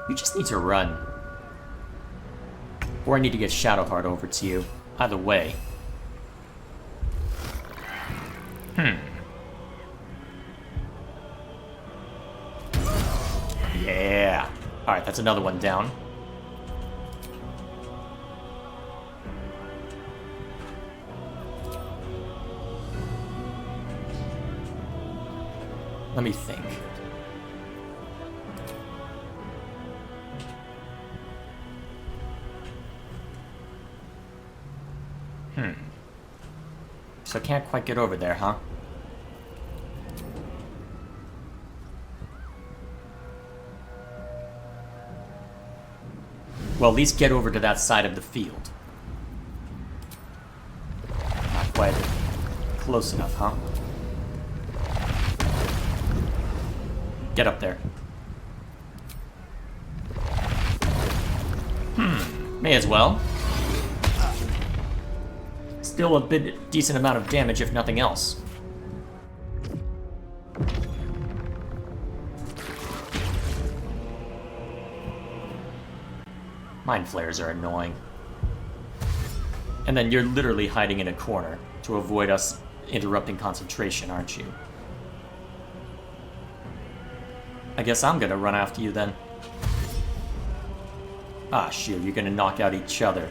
You just need to run. Or I need to get Shadowheart over to you. Either way. Yeah. Alright, that's another one down. Let me think. So I can't quite get over there, huh? Well, at least get over to that side of the field. quite close enough, huh? Get up there. May as well. Still a decent amount of damage, if nothing else. Mind flares are annoying. And then you're literally hiding in a corner to avoid us interrupting concentration, aren't you? I guess I'm gonna run after you then. Ah, shoot, you're gonna knock out each other.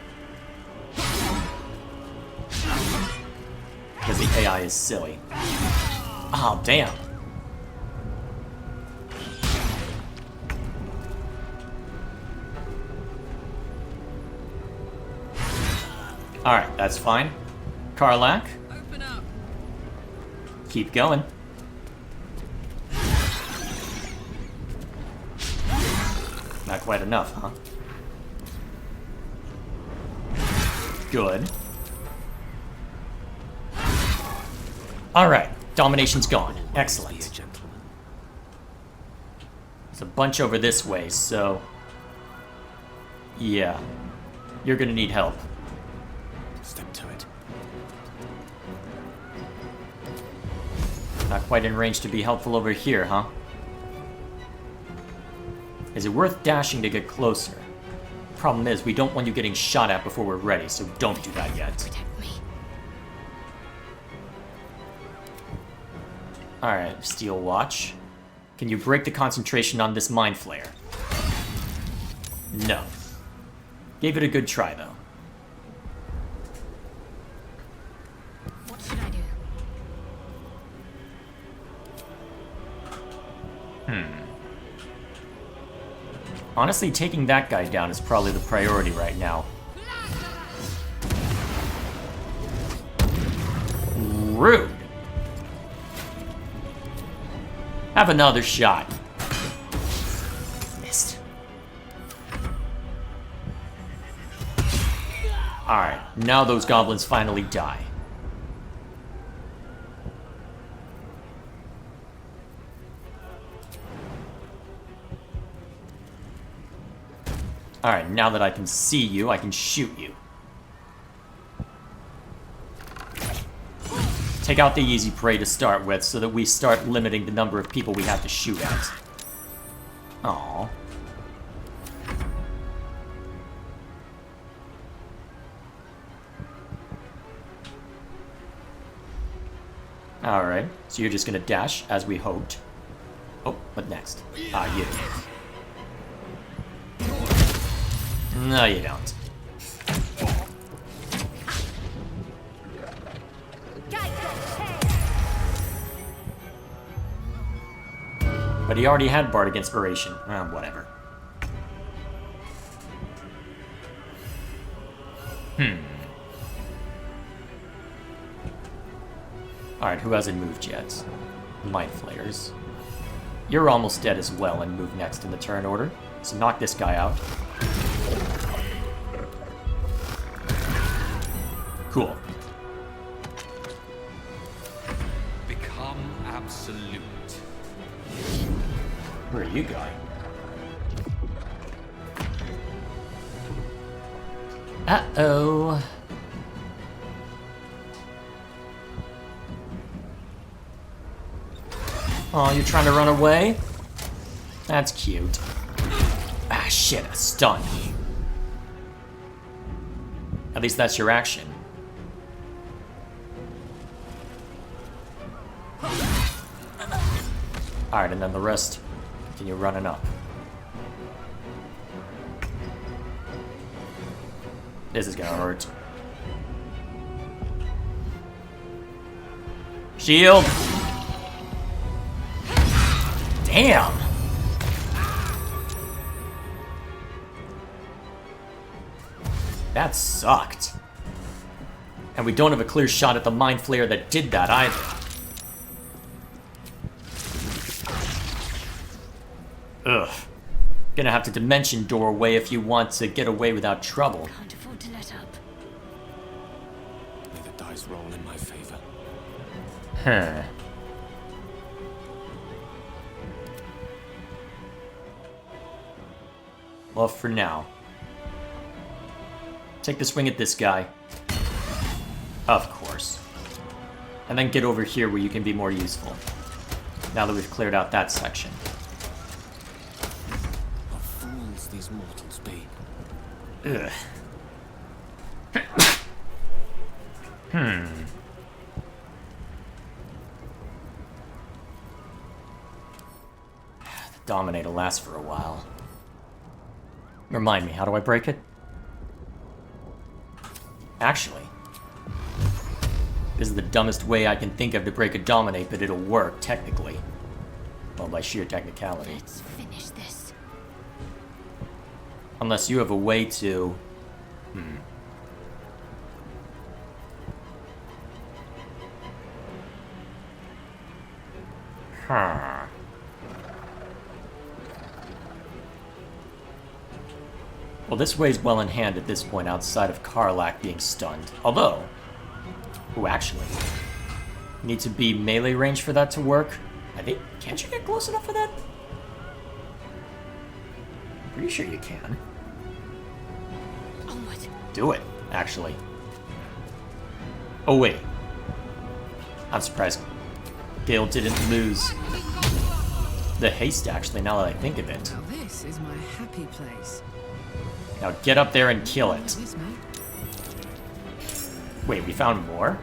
Because the AI is silly. Oh, damn. Alright, that's fine. Karlak. Open up. Keep going. Not quite enough, huh? Good. Alright, domination's gone. Excellent. There's a bunch over this way, so... yeah. You're gonna need help. Step to it. Not quite in range to be helpful over here, huh? Is it worth dashing to get closer? Problem is, we don't want you getting shot at before we're ready, so don't do that yet. Protect me. Alright, Steel Watch. Can you break the concentration on this Mind Flayer? No. Gave it a good try, though. What should I do? Honestly, taking that guy down is probably the priority right now. Rude. Have another shot. Missed. Alright, now those goblins finally die. Alright, now that I can see you, I can shoot you. Take out the easy prey to start with, so that we start limiting the number of people we have to shoot at. Aww. Alright, so you're just gonna dash, as we hoped. Oh, what next? Ah, you. No, you don't. But he already had Bardic Inspiration. Whatever. Alright, who hasn't moved yet? Mind Flayers. You're almost dead as well and move next in the turn order. So knock this guy out. Cool. Become absolute. Where are you going? Uh-oh. Oh, you're trying to run away? That's cute. Ah, shit, a stun. At least that's your action. Alright, and then the rest, continue running up. This is gonna hurt. Shield! Damn! That sucked. And we don't have a clear shot at the Mind Flayer that did that either. Ugh. Gonna have to dimension doorway if you want to get away without trouble. Can't afford to let up. May the dice roll in my favor. Huh. Well, for now. Take the swing at this guy. Of course. And then get over here where you can be more useful. Now that we've cleared out that section. What fools these mortals be. Ugh. The Dominator lasts for a while. Remind me, how do I break it? Actually, this is the dumbest way I can think of to break a Dominate, but it'll work, technically. Well, by sheer technicality. Let's finish this. Unless you have a way to... Huh. Well, this way's well in hand at this point, outside of Karlak being stunned. Although... Ooh, actually. You need to be melee range for that to work. I think... Can't you get close enough for that? Pretty sure you can. Onward. Do it, actually. Oh, wait. I'm surprised Gale didn't lose the haste, actually, now that I think of it. Now this is my happy place. Now get up there and kill it. Wait, we found more?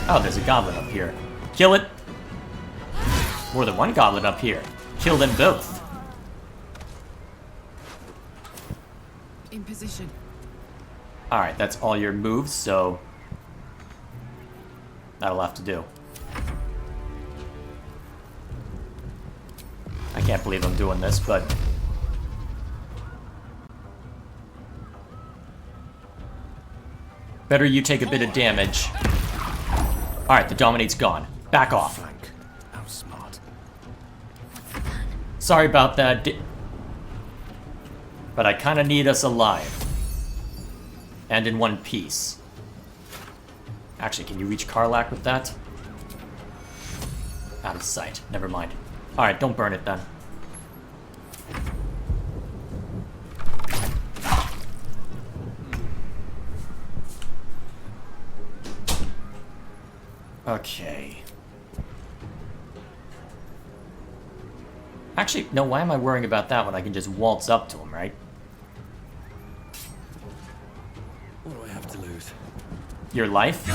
Oh, there's a goblin up here. Kill it! More than one goblin up here. Kill them both. In position. Alright, that's all your moves, so... That'll have to do. I can't believe I'm doing this, but... Better you take a bit of damage. Alright, the Dominate's gone. Back off. How smart. Sorry about that, but I kinda need us alive. And in one piece. Actually, can you reach Karlak with that? Out of sight. Never mind. Alright, don't burn it then. Okay. Actually, no, why am I worrying about that when I can just waltz up to him, right? What do I have to lose? Your life?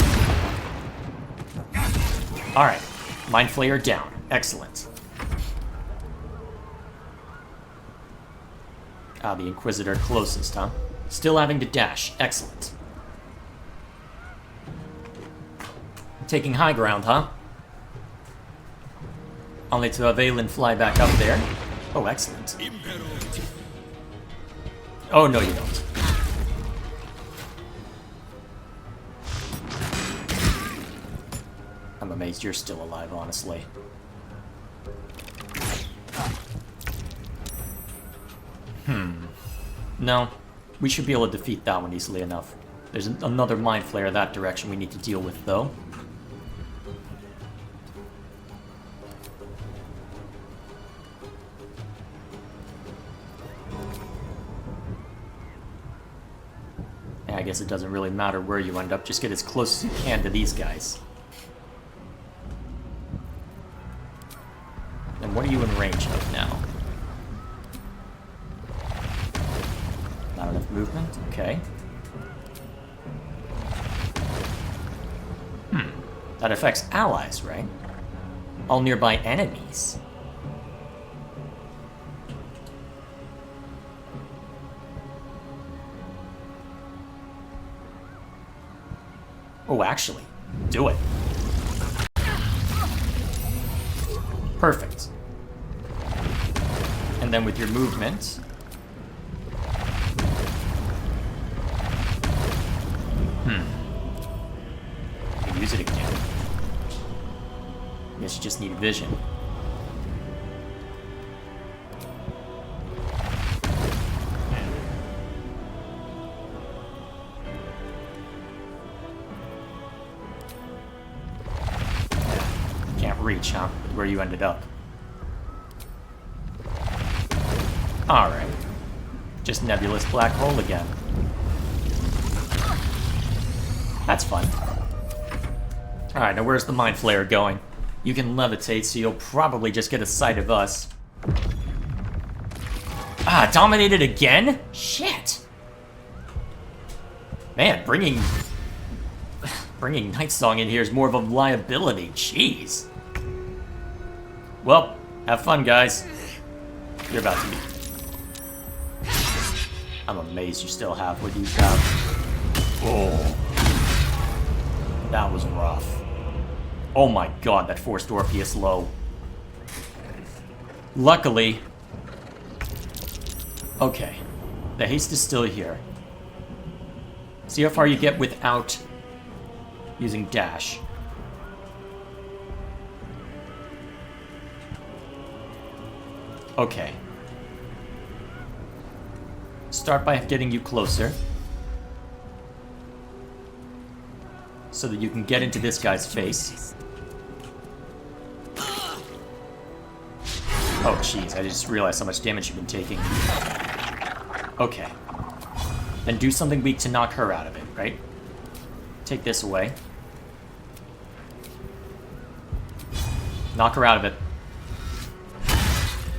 Alright. Mind Flayer down. Excellent. Ah, the Inquisitor closest, huh? Still having to dash. Excellent. Taking high ground, huh? Only to have Aelin fly back up there. Oh, excellent. Oh, no you don't. I'm amazed you're still alive, honestly. No. We should be able to defeat that one easily enough. There's another Mind Flayer that direction we need to deal with, though. I guess it doesn't really matter where you end up, just get as close as you can to these guys. And what are you in range of now? Not enough movement? Okay. That affects allies, right? All nearby enemies. Oh, actually, do it. Perfect. And then with your movement... You can use it again. Guess you just need vision. reach, huh? Where you ended up. Alright. Just nebulous black hole again. That's fun. Alright, now where's the Mind Flayer going? You can levitate, so you'll probably just get a sight of us. Ah, dominated again? Shit! Man, bringing Night Song in here is more of a liability. Jeez. Well, have fun, guys. You're about to be... I'm amazed you still have what you have. Oh. That was rough. Oh my god, that forced Orpheus low. Luckily... Okay. The haste is still here. See how far you get without using dash. Okay. Start by getting you closer. So that you can get into this guy's face. Oh jeez, I just realized how much damage you've been taking. Okay. Then do something weak to knock her out of it, right? Take this away. Knock her out of it.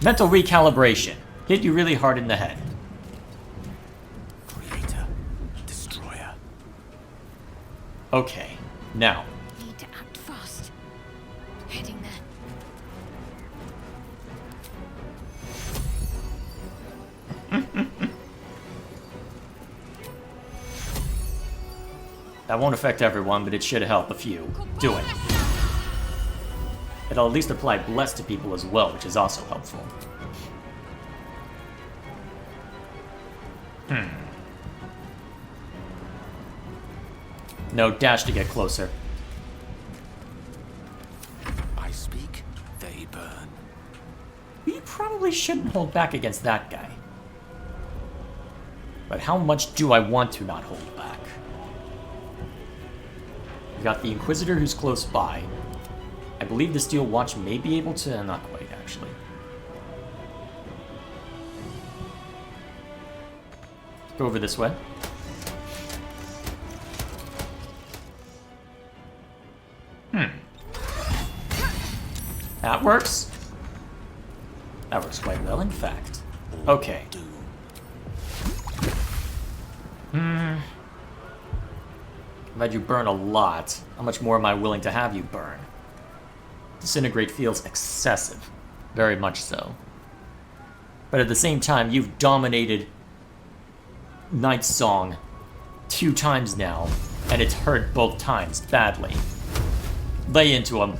Mental recalibration. Hit you really hard in the head. Creator, destroyer. Okay, now. Need to act fast. Heading there. That won't affect everyone, but it should help a few. Do it. It'll at least apply Bless to people as well, which is also helpful. No, dash to get closer. I speak, they burn. We probably shouldn't hold back against that guy. But how much do I want to not hold back? We got the Inquisitor who's close by. I believe the Steel Watch may be able to... Not quite, actually. Go over this way. That works. That works quite well, in fact. Okay. I've had you burn a lot. How much more am I willing to have you burn? Disintegrate feels excessive. Very much so. But at the same time, you've dominated Night Song 2 times now, and it's hurt both times badly. Lay into him.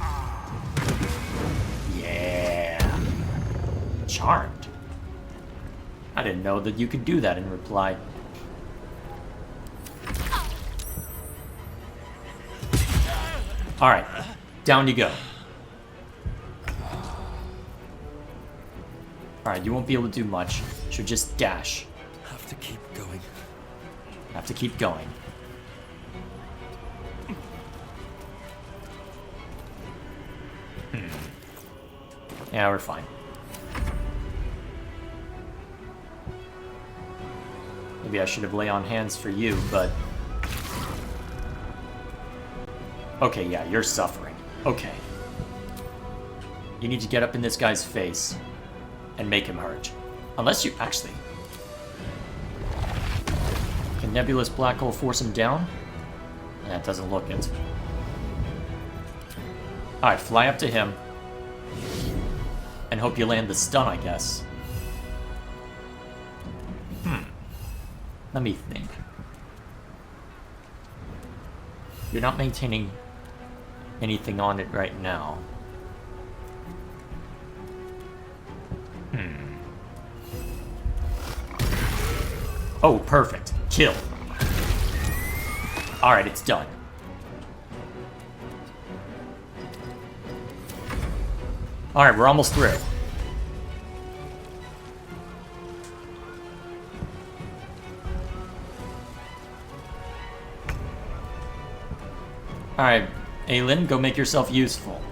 Yeah. Charmed. I didn't know that you could do that in reply. Alright, down you go. Alright, you won't be able to do much. Should just dash. Have to keep going. Have to keep going. Yeah, we're fine. Maybe I should have lay on hands for you, but... Okay, yeah, you're suffering. Okay. You need to get up in this guy's face and make him hurt. Unless you... Actually... Can Nebulous Black Hole force him down? That doesn't look it. Alright, fly up to him. And hope you land the stun, I guess. Let me think. You're not maintaining anything on it right now. Oh, perfect. Kill. Alright, it's done. Alright, we're almost through. Alright, Aelin, go make yourself useful.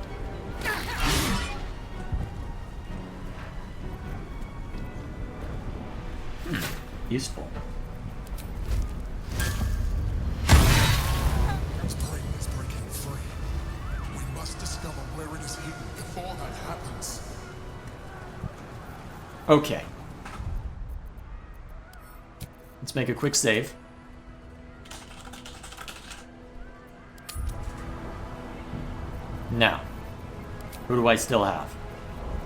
Useful. Its brain is breaking free. We must discover where it is hidden before that happens. Okay. Let's make a quick save. Now, who do I still have?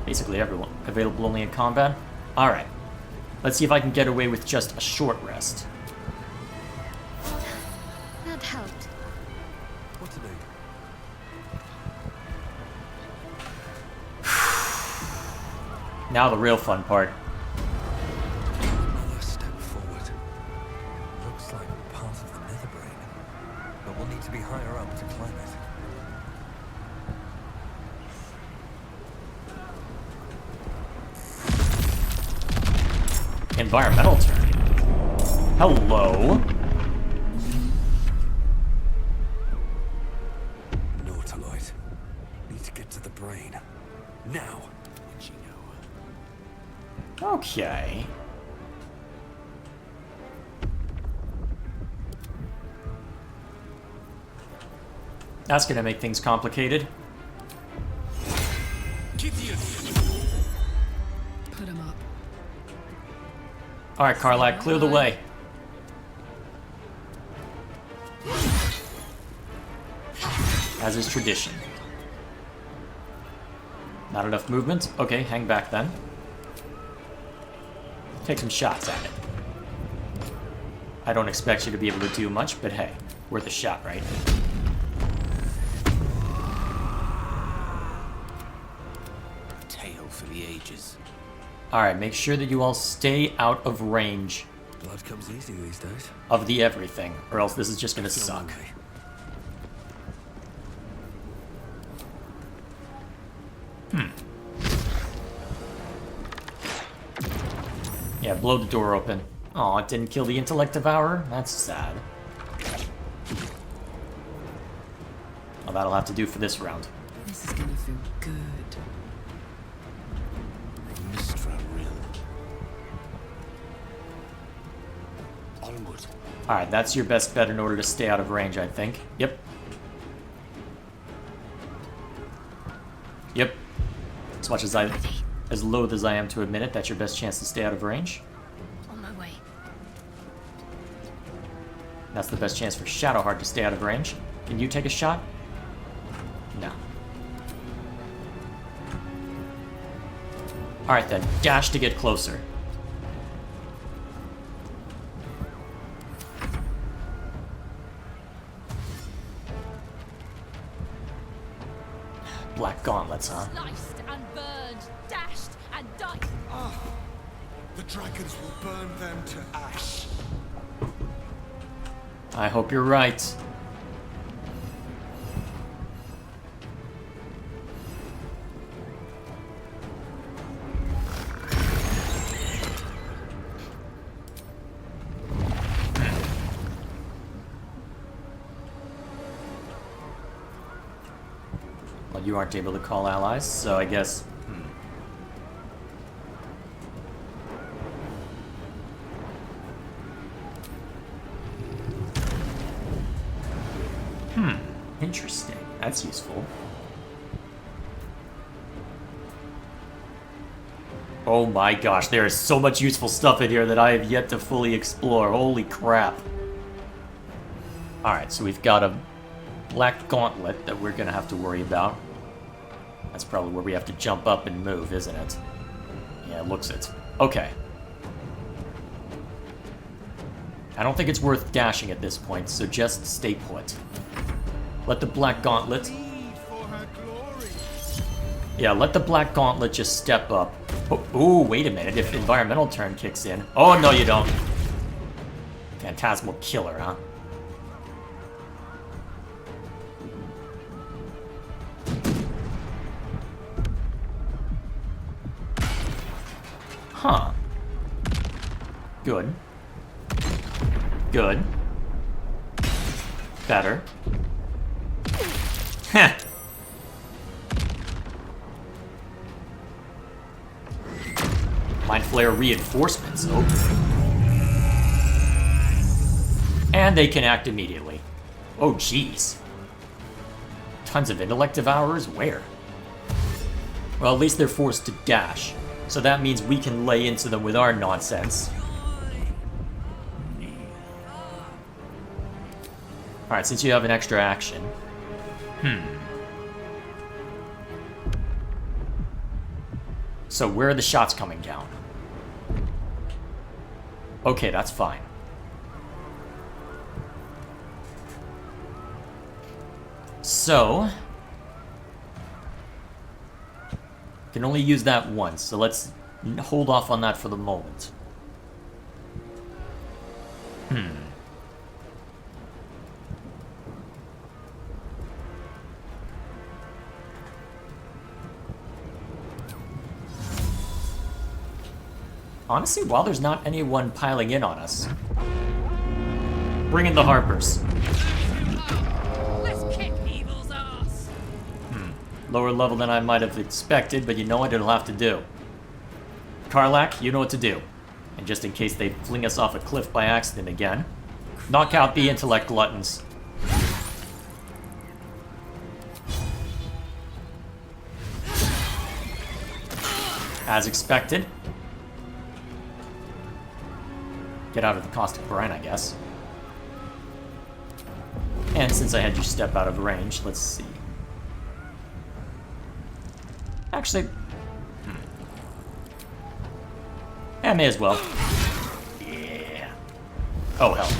Basically everyone. Available only in combat? Alright. Let's see if I can get away with just a short rest. That helped. What to do? Now the real fun part. Another step forward. Looks like part of the nether brain. But we'll need to be higher up to climb it. Environmental turn. Hello. Nautiloid. Need to get to the brain. Now. Okay. That's gonna make things complicated. Put him up. Alright, Karlak, clear the way. As is tradition. Not enough movement? Okay, hang back then. Take some shots at it. I don't expect you to be able to do much, but hey, worth a shot, right? Tale for the ages. Alright, make sure that you all stay out of range Blood comes easy these days. of the everything, or else this is just gonna suck. Yeah, blow the door open. Aw, it didn't kill the intellect devourer? That's sad. Well, that'll have to do for this round. This is gonna feel good. Mistra Rill. Onward. Alright, that's your best bet in order to stay out of range, I think. Yep. Yep. As much as as loath as I am to admit it, that's your best chance to stay out of range. On my way. That's the best chance for Shadowheart to stay out of range. Can you take a shot? No. Alright then, dash to get closer. Black gauntlets, huh? Sliced and burned, dashed and diced. The dragons will burn them to ash. I hope you're right. Well, you aren't able to call allies, so I guess... Interesting. That's useful. Oh my gosh, there is so much useful stuff in here that I have yet to fully explore. Holy crap. Alright, so we've got a black gauntlet that we're gonna have to worry about. That's probably where we have to jump up and move, isn't it? Yeah, it looks it. Okay. I don't think it's worth dashing at this point, so just stay put. Let the black gauntlet... Yeah, let the black gauntlet just step up. Oh, ooh, wait a minute, if environmental turn kicks in... Oh, no you don't. Phantasmal killer, huh? Huh. Good. Good. Better. Heh. Mind Flayer reinforcements. Oh. And they can act immediately. Oh, jeez. Tons of intellect devourers? Where? Well, at least they're forced to dash. So that means we can lay into them with our nonsense. Alright, since you have an extra action. So where are the shots coming down? Okay, that's fine. So... can only use that once, so let's hold off on that for the moment. Honestly, while there's not anyone piling in on us, bring in the Harpers. Let's kick evil's ass. Lower level than I might have expected, but you know what it'll have to do. Karlach, you know what to do. And just in case they fling us off a cliff by accident again, knock out the intellect gluttons. As expected. Get out of the caustic brine, I guess. And since I had you step out of range, let's see. Actually... I may as well. Yeah. Oh, hell.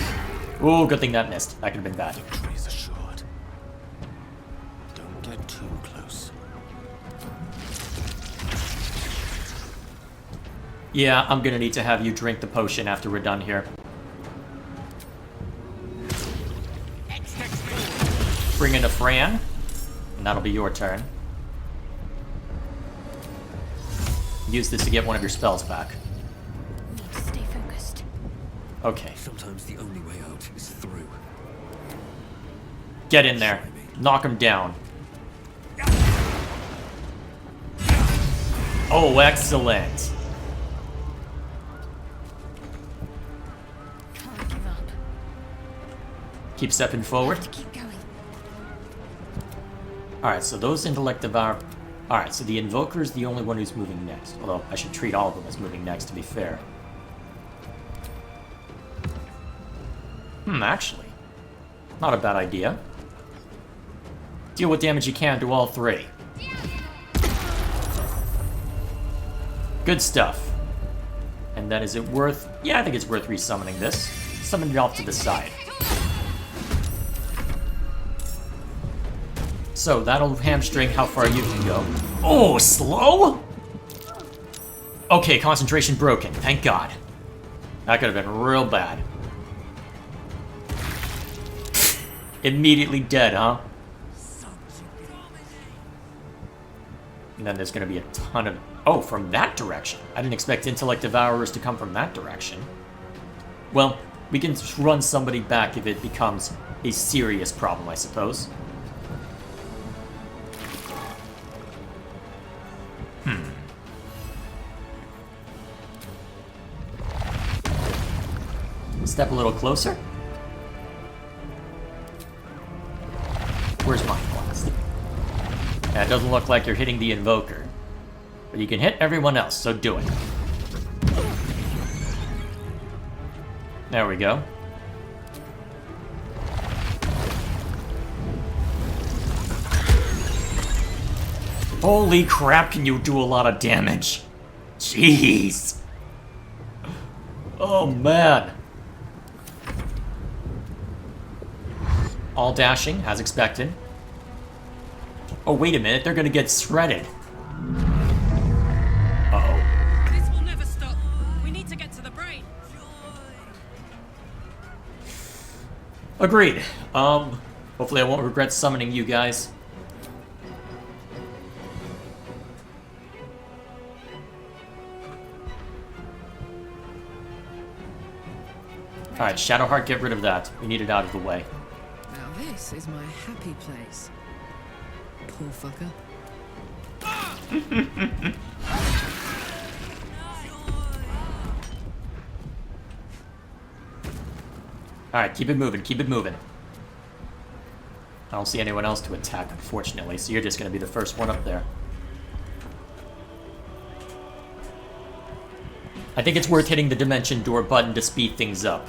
Ooh, good thing that missed. That could have been bad. Victory's assured. Don't get too close. Yeah, I'm gonna need to have you drink the potion after we're done here. Bring in a Fran, and that'll be your turn. Use this to get one of your spells back. Need to stay focused. Okay. Sometimes the only way out is through. Get in there. Knock him down. Oh, excellent. Can't give up. Keep stepping forward. Have to keep going. Alright, so those intellect devour... Alright, so the Invoker is the only one who's moving next. Although, I should treat all of them as moving next, to be fair. Actually. Not a bad idea. Deal what damage you can to all three. Good stuff. And then is it worth... Yeah, I think it's worth resummoning this. Summon it off to the side. So, that'll hamstring how far you can go. Oh, slow? Okay, concentration broken. Thank God. That could have been real bad. Immediately dead, huh? And then there's going to be a ton of... Oh, from that direction. I didn't expect Intellect Devourers to come from that direction. Well, we can run somebody back if it becomes a serious problem, I suppose. Step a little closer. Where's Mind Blast? Yeah, it doesn't look like you're hitting the Invoker. But you can hit everyone else, so do it. There we go. Holy crap, can you do a lot of damage? Jeez. Oh, man. All dashing, as expected. Oh, wait a minute, they're gonna get shredded. Uh-oh. This will never stop. We need to get to the brain. Agreed. Hopefully I won't regret summoning you guys. Alright, Shadowheart, get rid of that. We need it out of the way. Now this is my happy place. Poor fucker. Alright, keep it moving, keep it moving. I don't see anyone else to attack, unfortunately, so you're just gonna be the first one up there. I think it's worth hitting the dimension door button to speed things up.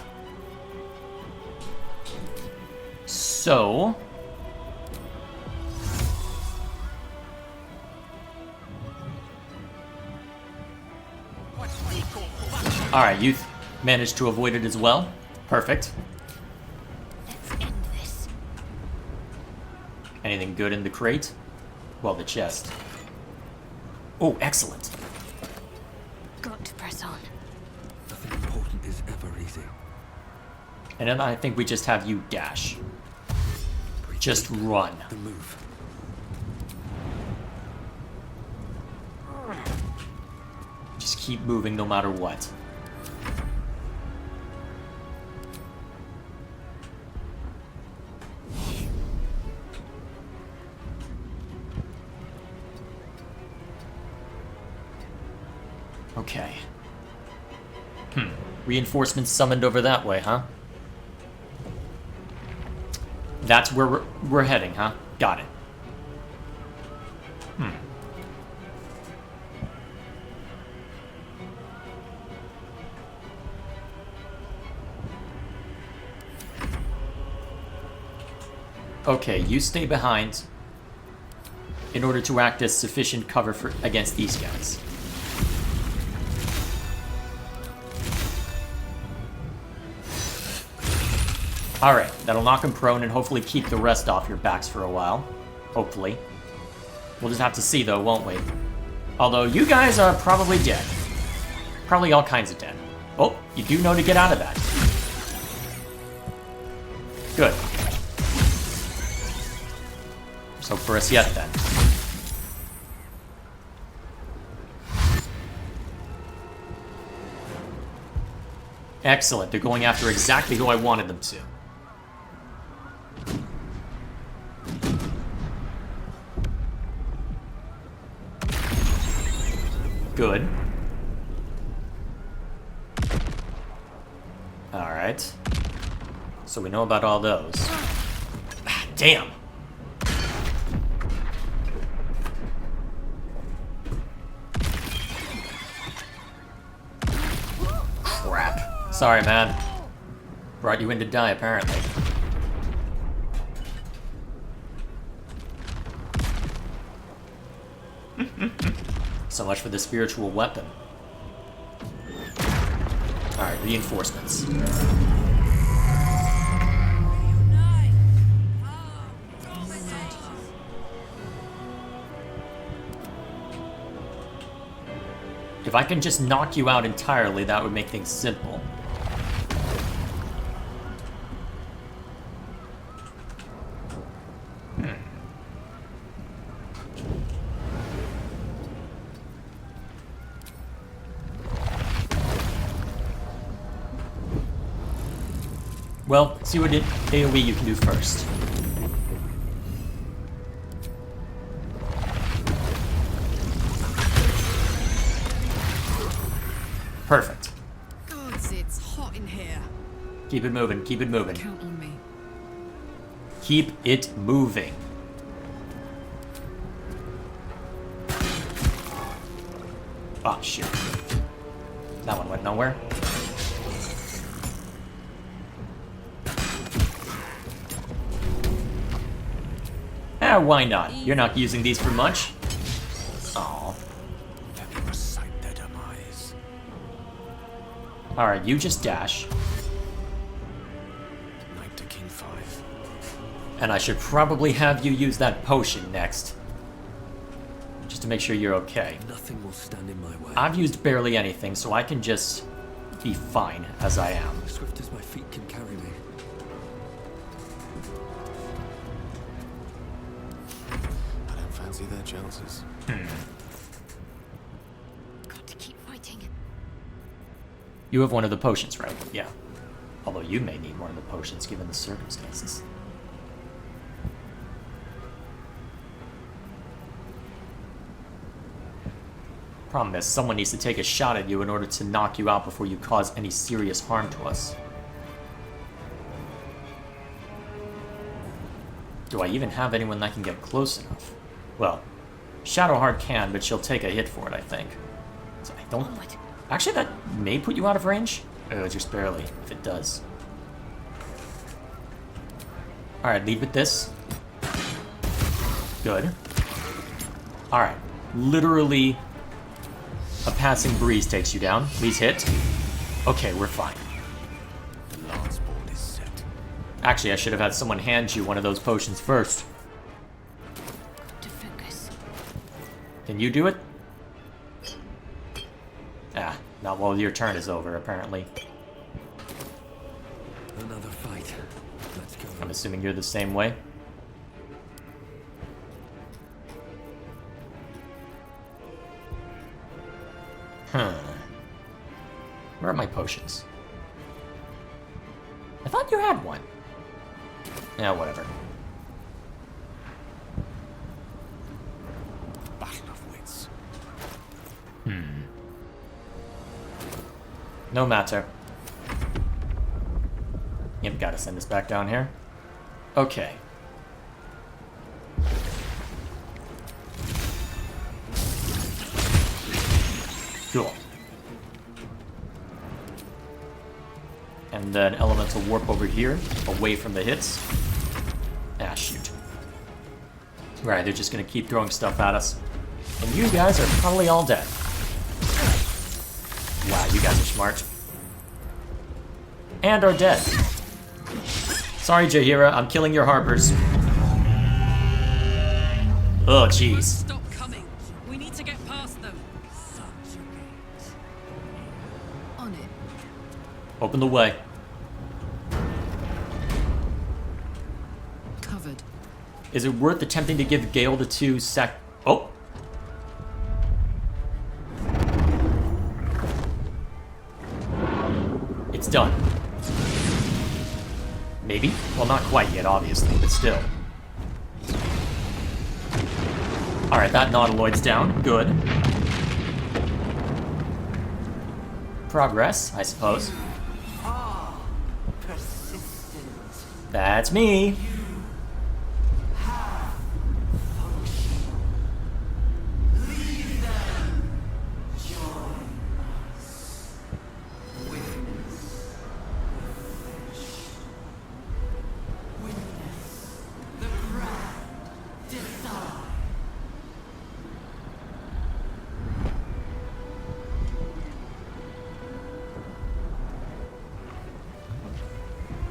So... Alright, you managed to avoid it as well. Perfect. Anything good in the crate? Well, the chest. Oh, excellent. Got to press on. Nothing important is ever easy. And then I think we just have you dash. Just run. The move. Just keep moving no matter what. Okay. Reinforcements summoned over that way, huh? That's where we're heading, huh? Got it. Okay, you stay behind in order to act as sufficient cover for against these guys. Alright, that'll knock him prone and hopefully keep the rest off your backs for a while. Hopefully. We'll just have to see though, won't we? Although you guys are probably dead. Probably all kinds of dead. Oh, you do know to get out of that. Good. Let's hope for us yet then. Excellent, they're going after exactly who I wanted them to. Good. Alright. So we know about all those. Ah, damn! Crap. Sorry, man. Brought you in to die, apparently. So much for the spiritual weapon. Alright, reinforcements. If I can just knock you out entirely, that would make things simple. Well, see what AoE you can do first. Perfect. Gods, it's hot in here. Keep it moving, keep it moving. Count on me. Keep it moving. Oh, shoot. That one went nowhere. Why not? You're not using these for much. Aww. Let me recite their demise. Alright, you just dash. Knight to King 5. And I should probably have you use that potion next. Just to make sure you're okay. Nothing will stand in my way. I've used barely anything, so I can just be fine as I am. Swift as my feet can carry me. Fancy their chances. Got to keep fighting. You have one of the potions, right? Yeah. Although you may need one of the potions given the circumstances. Problem is, someone needs to take a shot at you in order to knock you out before you cause any serious harm to us. Do I even have anyone that can get close enough? Well, Shadowheart can, but she'll take a hit for it, I think. So I don't... Actually, that may put you out of range. Oh, just barely, if it does. Alright, lead with this. Good. Alright. Literally, a passing breeze takes you down. Please hit. Okay, we're fine. Last board is set. Actually, I should have had someone hand you one of those potions first. To focus. Can you do it? Ah, not while your turn is over, apparently. Another fight. Let's go. I'm assuming you're the same way. Where are my potions? I thought you had one. Yeah, whatever. Battle of wits. No matter. Yep, gotta send this back down here. Okay. Cool. And then elemental warp over here, away from the hits. Ah, shoot. Right, they're just gonna keep throwing stuff at us. And you guys are probably all dead. Wow, you guys are smart. And are dead. Sorry, Jaheira, I'm killing your harpers. Oh, jeez. Stop coming. We need to get past them. On it. Open the way. Covered. Is it worth attempting to give Gale the 2 sec... Oh! It's done. Maybe? Well, not quite yet, obviously, but still. Alright, that Nautiloid's down. Good. Progress, I suppose. That's me.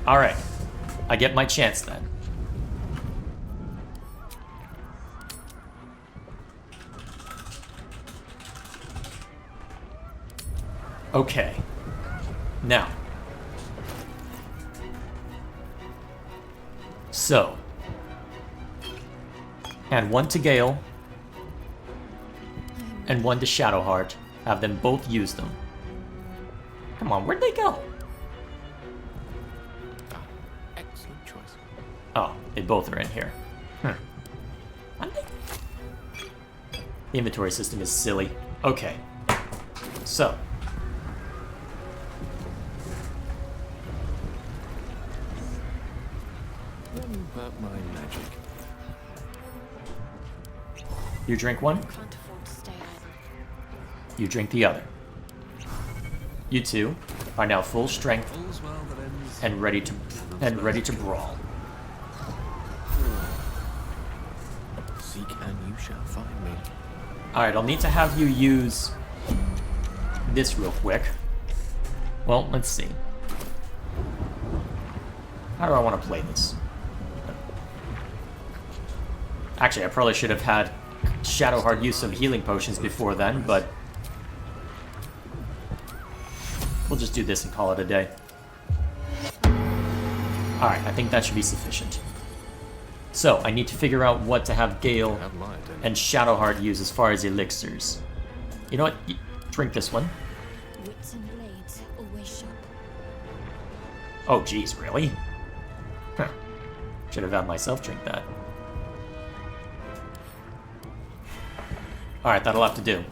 Alright. I get my chance then. Okay. Now. So. And one to Gale. And one to Shadowheart. Have them both use them. Come on, where'd they go? Excellent choice. Oh, they both are in here. The inventory system is silly. Okay. So. What about my magic? You drink one. Can't afford to stay idle. You drink the other. You two are now full strength All's well that ends. and ready to brawl. Seek and you shall find me. Alright, I'll need to have you use this real quick. Well, let's see. How do I want to play this? Actually, I probably should have had Shadowheart use some healing potions before then, but we'll just do this and call it a day. Alright, I think that should be sufficient. So, I need to figure out what to have Gale and Shadowheart use as far as elixirs. You know what? Drink this one. Wits and blades, always sharp. Oh, geez, really? Huh. Should have had myself drink that. Alright, that'll have to do.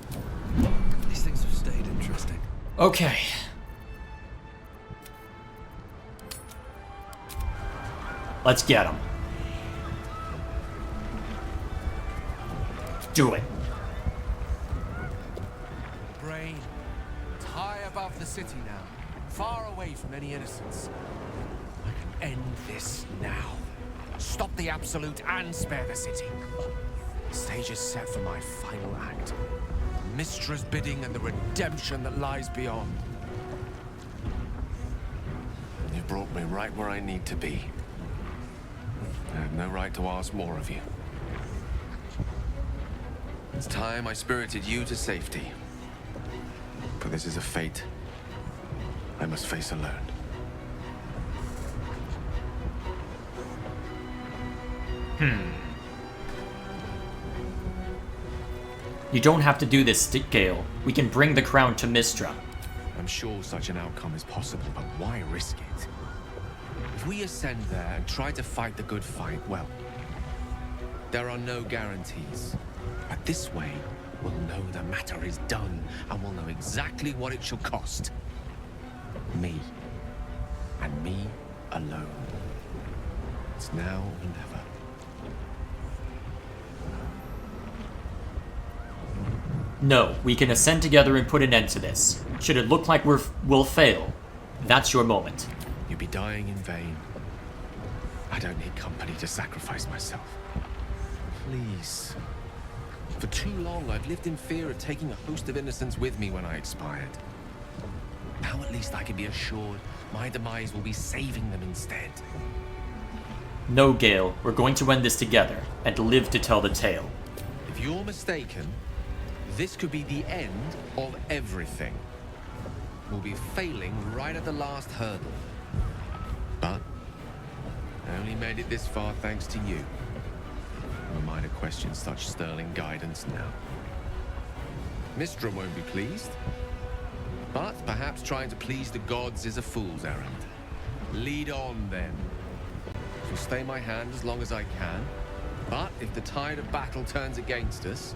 These things have stayed interesting. Okay. Let's get them. Do it. Brain, it's high above the city now, far away from any innocence. I can end this now. Stop the Absolute and spare the city. The stage is set for my final act. Mystra's bidding and the redemption that lies beyond. You brought me right where I need to be. I have no right to ask more of you. It's time I spirited you to safety. For this is a fate I must face alone. You don't have to do this, Gale. We can bring the crown to Mystra. I'm sure such an outcome is possible, but why risk it? If we ascend there and try to fight the good fight, well, there are no guarantees. But this way, we'll know the matter is done, and we'll know exactly what it shall cost. Me. And me alone. It's now or never. No, we can ascend together and put an end to this. Should it look like we'll fail, that's your moment. You'll be dying in vain. I don't need company to sacrifice myself. Please. For too long, I've lived in fear of taking a host of innocents with me when I expired. Now at least I can be assured my demise will be saving them instead. No, Gale, we're going to end this together, and live to tell the tale. If you're mistaken, this could be the end of everything. We'll be failing right at the last hurdle. But I only made it this far thanks to you. Who am I to question such sterling guidance now? Mystra won't be pleased. But perhaps trying to please the gods is a fool's errand. Lead on, then. I'll stay my hand as long as I can. But if the tide of battle turns against us,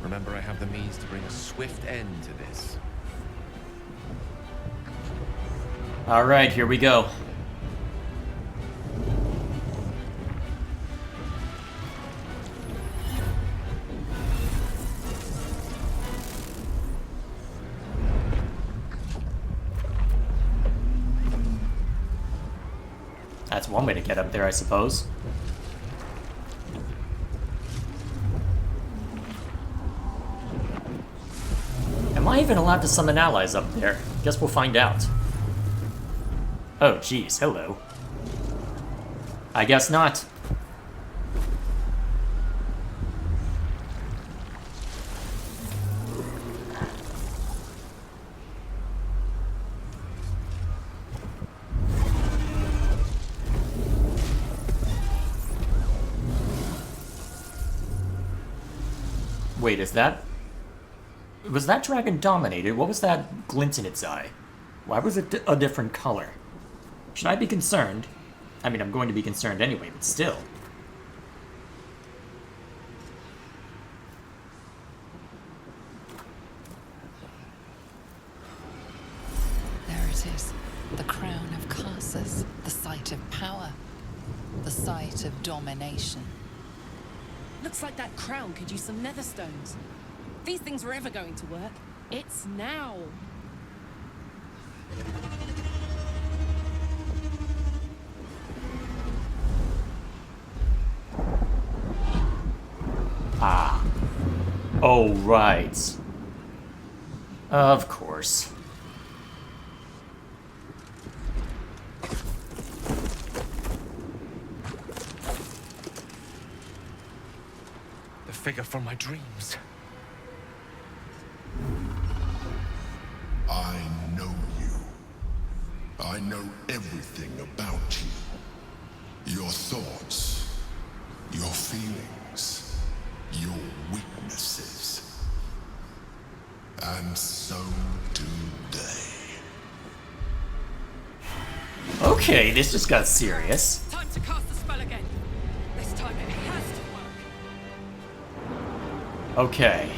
remember I have the means to bring a swift end to this. Alright, here we go. That's one way to get up there, I suppose. Am I even allowed to summon allies up there? Guess we'll find out. Oh, geez, hello. I guess not. Wait, is that... Was that dragon dominated? What was that glint in its eye? Why was it a different color? Should I be concerned? I mean, I'm going to be concerned anyway, but still. There it is. The crown of Karsus. The site of power. The site of domination. Looks like that crown could use some nether stones. If these things were ever going to work, it's now. Ah. Oh, right. Of course. The figure from my dreams. I know you. I know everything about you. Your thoughts, your feelings, your weaknesses. And so do they. Okay, this just got serious. Time to cast the spell again. This time it has to work. Okay.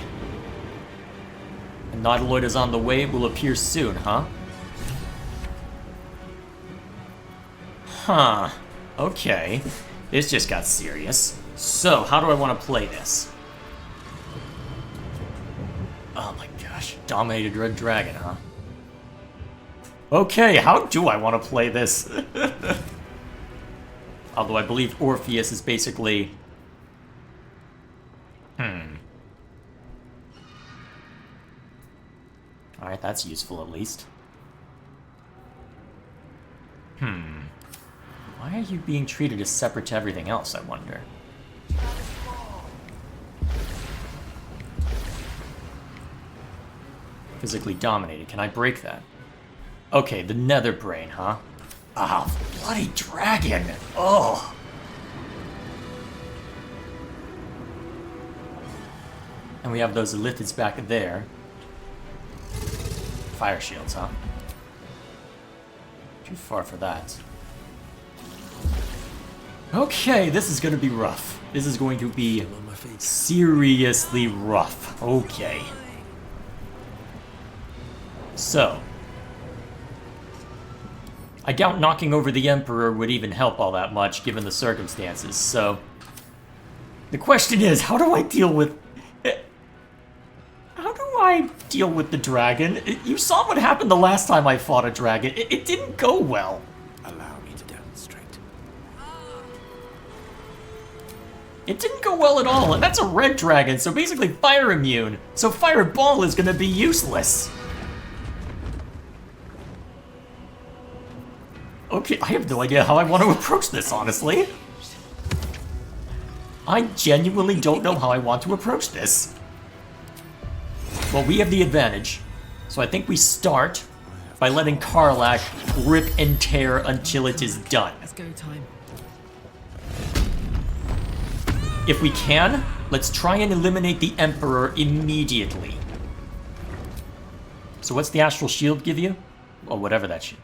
A Nautiloid is on the way, will appear soon, huh? Huh. Okay. This just got serious. So, how do I want to play this? Oh my gosh. Dominated Red Dragon, huh? Okay, how do I want to play this? Although I believe Orpheus is basically... Alright, that's useful at least. Why are you being treated as separate to everything else, I wonder? Physically dominated. Can I break that? Okay, the Nether Brain, huh? Ah, bloody dragon! Oh! And we have those Illithids back there. Fire shields, huh? Too far for that. Okay, this is gonna be rough. This is going to be seriously rough. Okay. So. I doubt knocking over the Emperor would even help all that much, given the circumstances, so... The question is, how do I deal with... How do I deal with the dragon? You saw what happened the last time I fought a dragon. It didn't go well. Allow me to demonstrate. It didn't go well at all, and that's a red dragon, so basically fire immune. So Fireball is gonna be useless. Okay, I have no idea how I want to approach this, honestly. I genuinely don't know how I want to approach this. Well, we have the advantage, so I think we start by letting Karlach rip and tear until it is done. Let's go time. If we can, let's try and eliminate the Emperor immediately. So what's the Astral Shield give you? Or whatever that shit.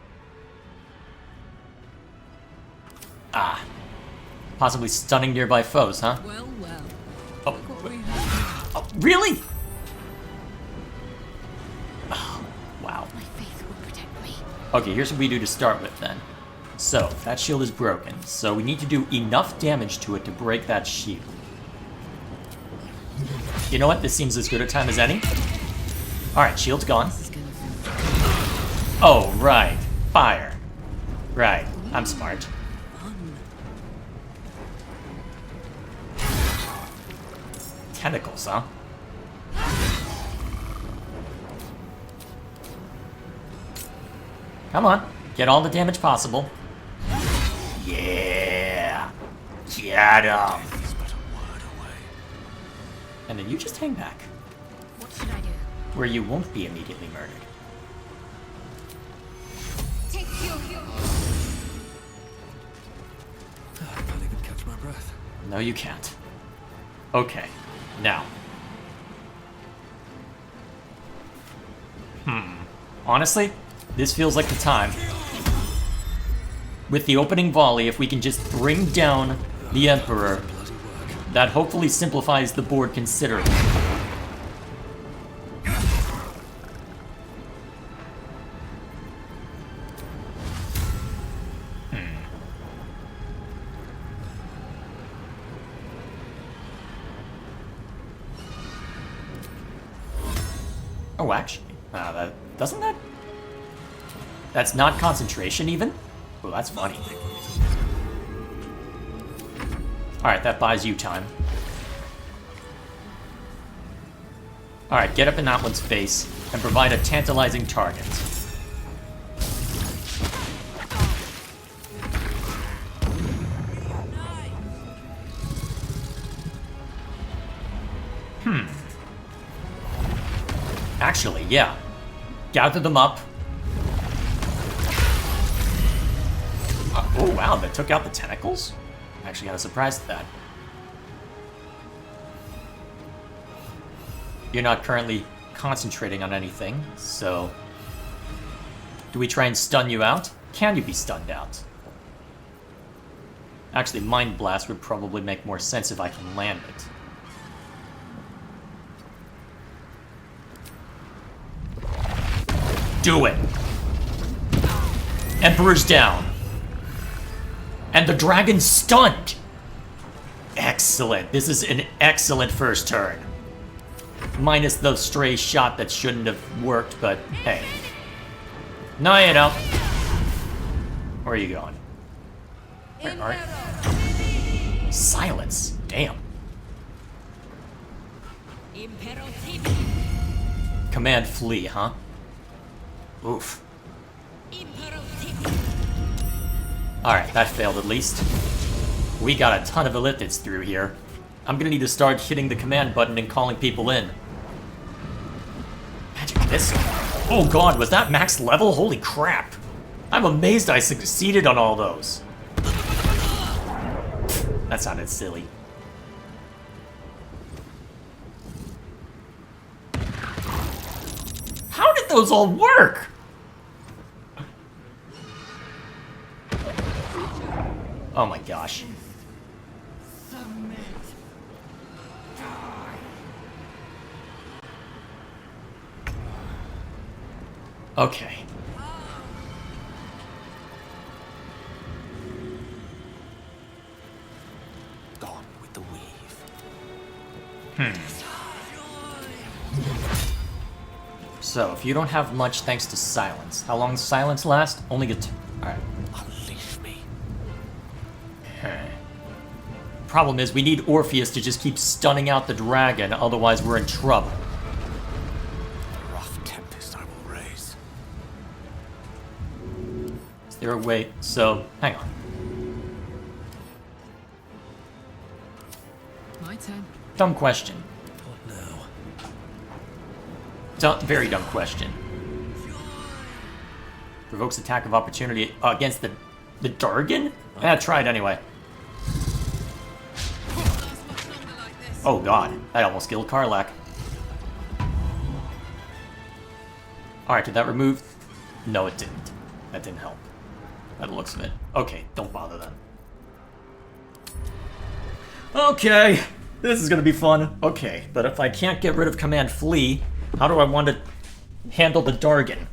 Ah. Possibly stunning nearby foes, huh? Well, well. Oh, really? Oh, wow. My faith will protect me. Okay, here's what we do to start with then. So, that shield is broken, so we need to do enough damage to it to break that shield. You know what? This seems as good a time as any. Alright, shield's gone. Oh, right. Fire. Right. I'm smart. Tentacles, huh? Come on. Get all the damage possible. Yeah! Get him! And then you just hang back. What should I do? Where you won't be immediately murdered. Take your I can't even catch my breath. No, you can't. Okay. Now. Honestly, this feels like the time. With the opening volley, if we can just bring down the Emperor, that hopefully simplifies the board considerably. Oh, actually, doesn't that... That's not concentration, even? Oh, that's funny. Alright, that buys you time. Alright, get up in that one's face and provide a tantalizing target. Actually, yeah. Gather them up. Oh wow, that took out the tentacles? Actually kind of surprised at that. You're not currently concentrating on anything, so... Do we try and stun you out? Can you be stunned out? Actually, Mind Blast would probably make more sense if I can land it. Do it! Emperor's down. And the dragon's stunned! Excellent. This is an excellent first turn. Minus the stray shot that shouldn't have worked, but hey. No, you don't. Where are you going? Where are you? Silence. Damn. Command flee, huh? Oof. Alright, that failed at least. We got a ton of Illithids through here. I'm gonna need to start hitting the command button and calling people in. Magic missile. Oh god, was that max level? Holy crap. I'm amazed I succeeded on all those. That sounded silly. How did those all work? Oh my gosh. Okay. Gone with the weave. So, if you don't have much thanks to silence, how long does silence last? Only get. Alright. Unleash me. Problem is, we need Orpheus to just keep stunning out the dragon, otherwise we're in trouble. Rough tempest I will raise. Is there a way? So, hang on. My turn. Dumb question. What now? Very dumb question. Provokes attack of opportunity against the Dargan? Try it anyway. Oh god, I almost killed Karlach. Alright, did that remove? No, it didn't. That didn't help. By the looks of it. Okay, don't bother then. Okay, this is gonna be fun. Okay, but if I can't get rid of Command Flee, how do I want to handle the Dargan?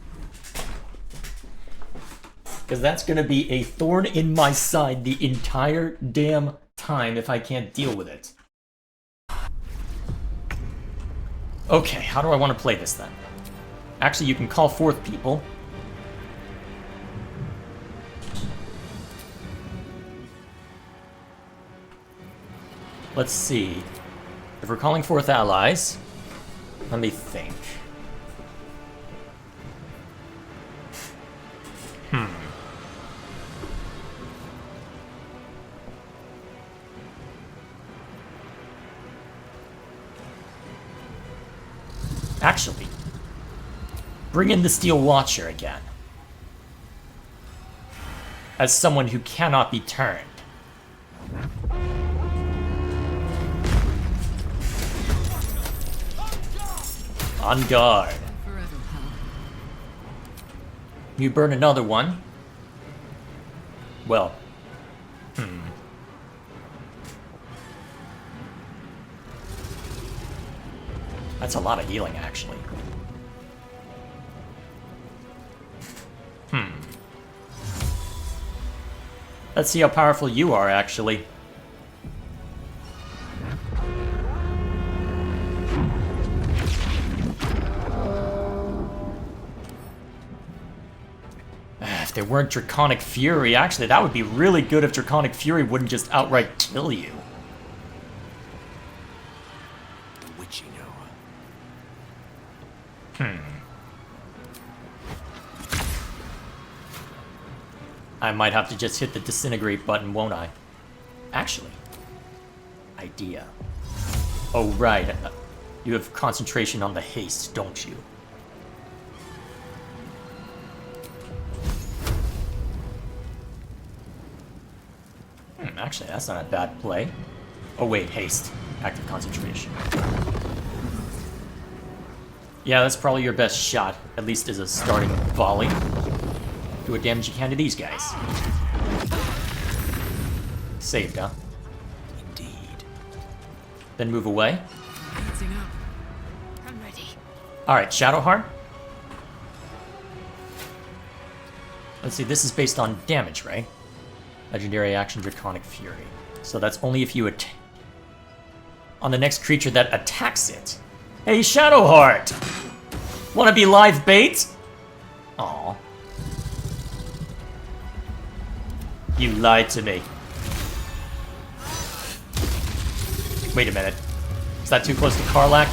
Because that's gonna be a thorn in my side the entire damn time if I can't deal with it. Okay, how do I want to play this then? Actually, you can call forth people. Let's see. If we're calling forth allies, let me think. Actually, bring in the Steel Watcher again. As someone who cannot be turned. On guard. You burn another one. Well. That's a lot of healing, actually. Let's see how powerful you are, actually. If there weren't Draconic Fury, actually, that would be really good if Draconic Fury wouldn't just outright kill you. I might have to just hit the disintegrate button, won't I? Actually. Idea. Oh, right. You have concentration on the haste, don't you? Actually, that's not a bad play. Oh wait, haste. Active concentration. Yeah, that's probably your best shot, at least as a starting volley. Do what damage you can to these guys. Saved, huh? Indeed. Then move away. I'm ready. Alright, Shadowheart. Let's see, this is based on damage, right? Legendary action, Draconic Fury. So that's only if you on the next creature that attacks it. Hey, Shadowheart! Wanna be live bait? Aw. You lied to me. Wait a minute. Is that too close to Karlach?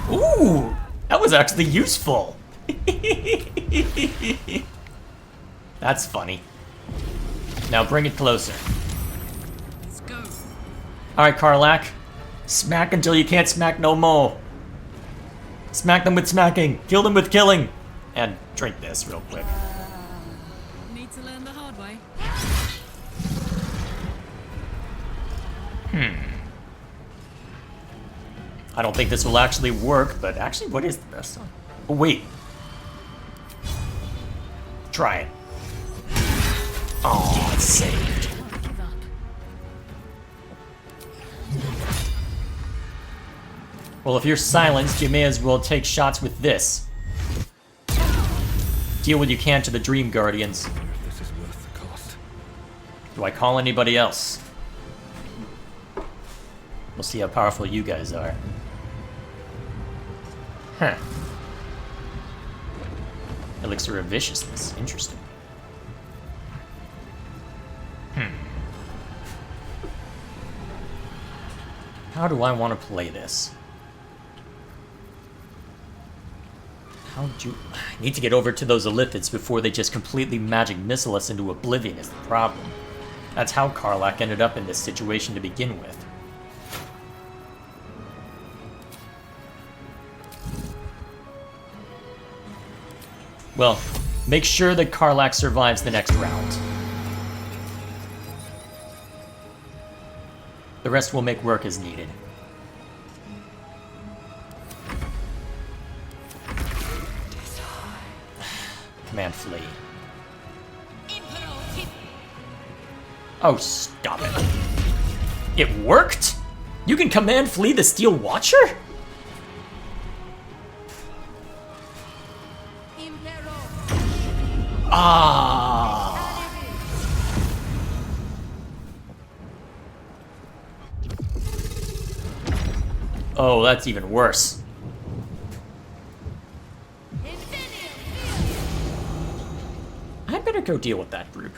Ooh! That was actually useful! That's funny. Now bring it closer. Let's go. Alright, Karlach. Smack until you can't smack no more. Smack them with smacking. Kill them with killing. And drink this real quick. Need to learn the hard way. I don't think this will actually work, but actually, what is the best one? Oh, wait. Try it. Oh, it's saved. Well, if you're silenced, you may as well take shots with this. Deal what you can to the Dream Guardians. This is worth the cost. Do I call anybody else? We'll see how powerful you guys are. Huh. Elixir of Viciousness. Interesting. How do I want to play this? How do... I need to get over to those Illithids before they just completely magic missile us into oblivion is the problem. That's how Karlach ended up in this situation to begin with. Well, make sure that Karlach survives the next round. The rest will make work as needed. Command flee. Oh, stop it. It worked? You can command flee the Steel Watcher? Ah. Oh, that's even worse. I better go deal with that group.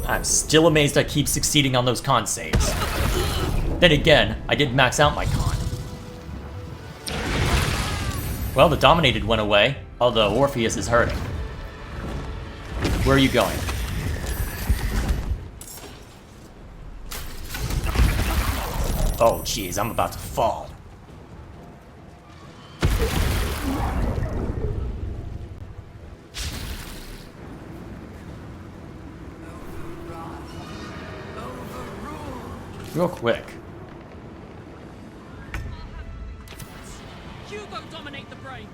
I'm still amazed I keep succeeding on those con saves. Then again, I did max out my con. Well, the Dominated went away, although Orpheus is hurting. Where are you going? Oh, jeez, I'm about to fall. Real quick. Hugo, dominate the brain.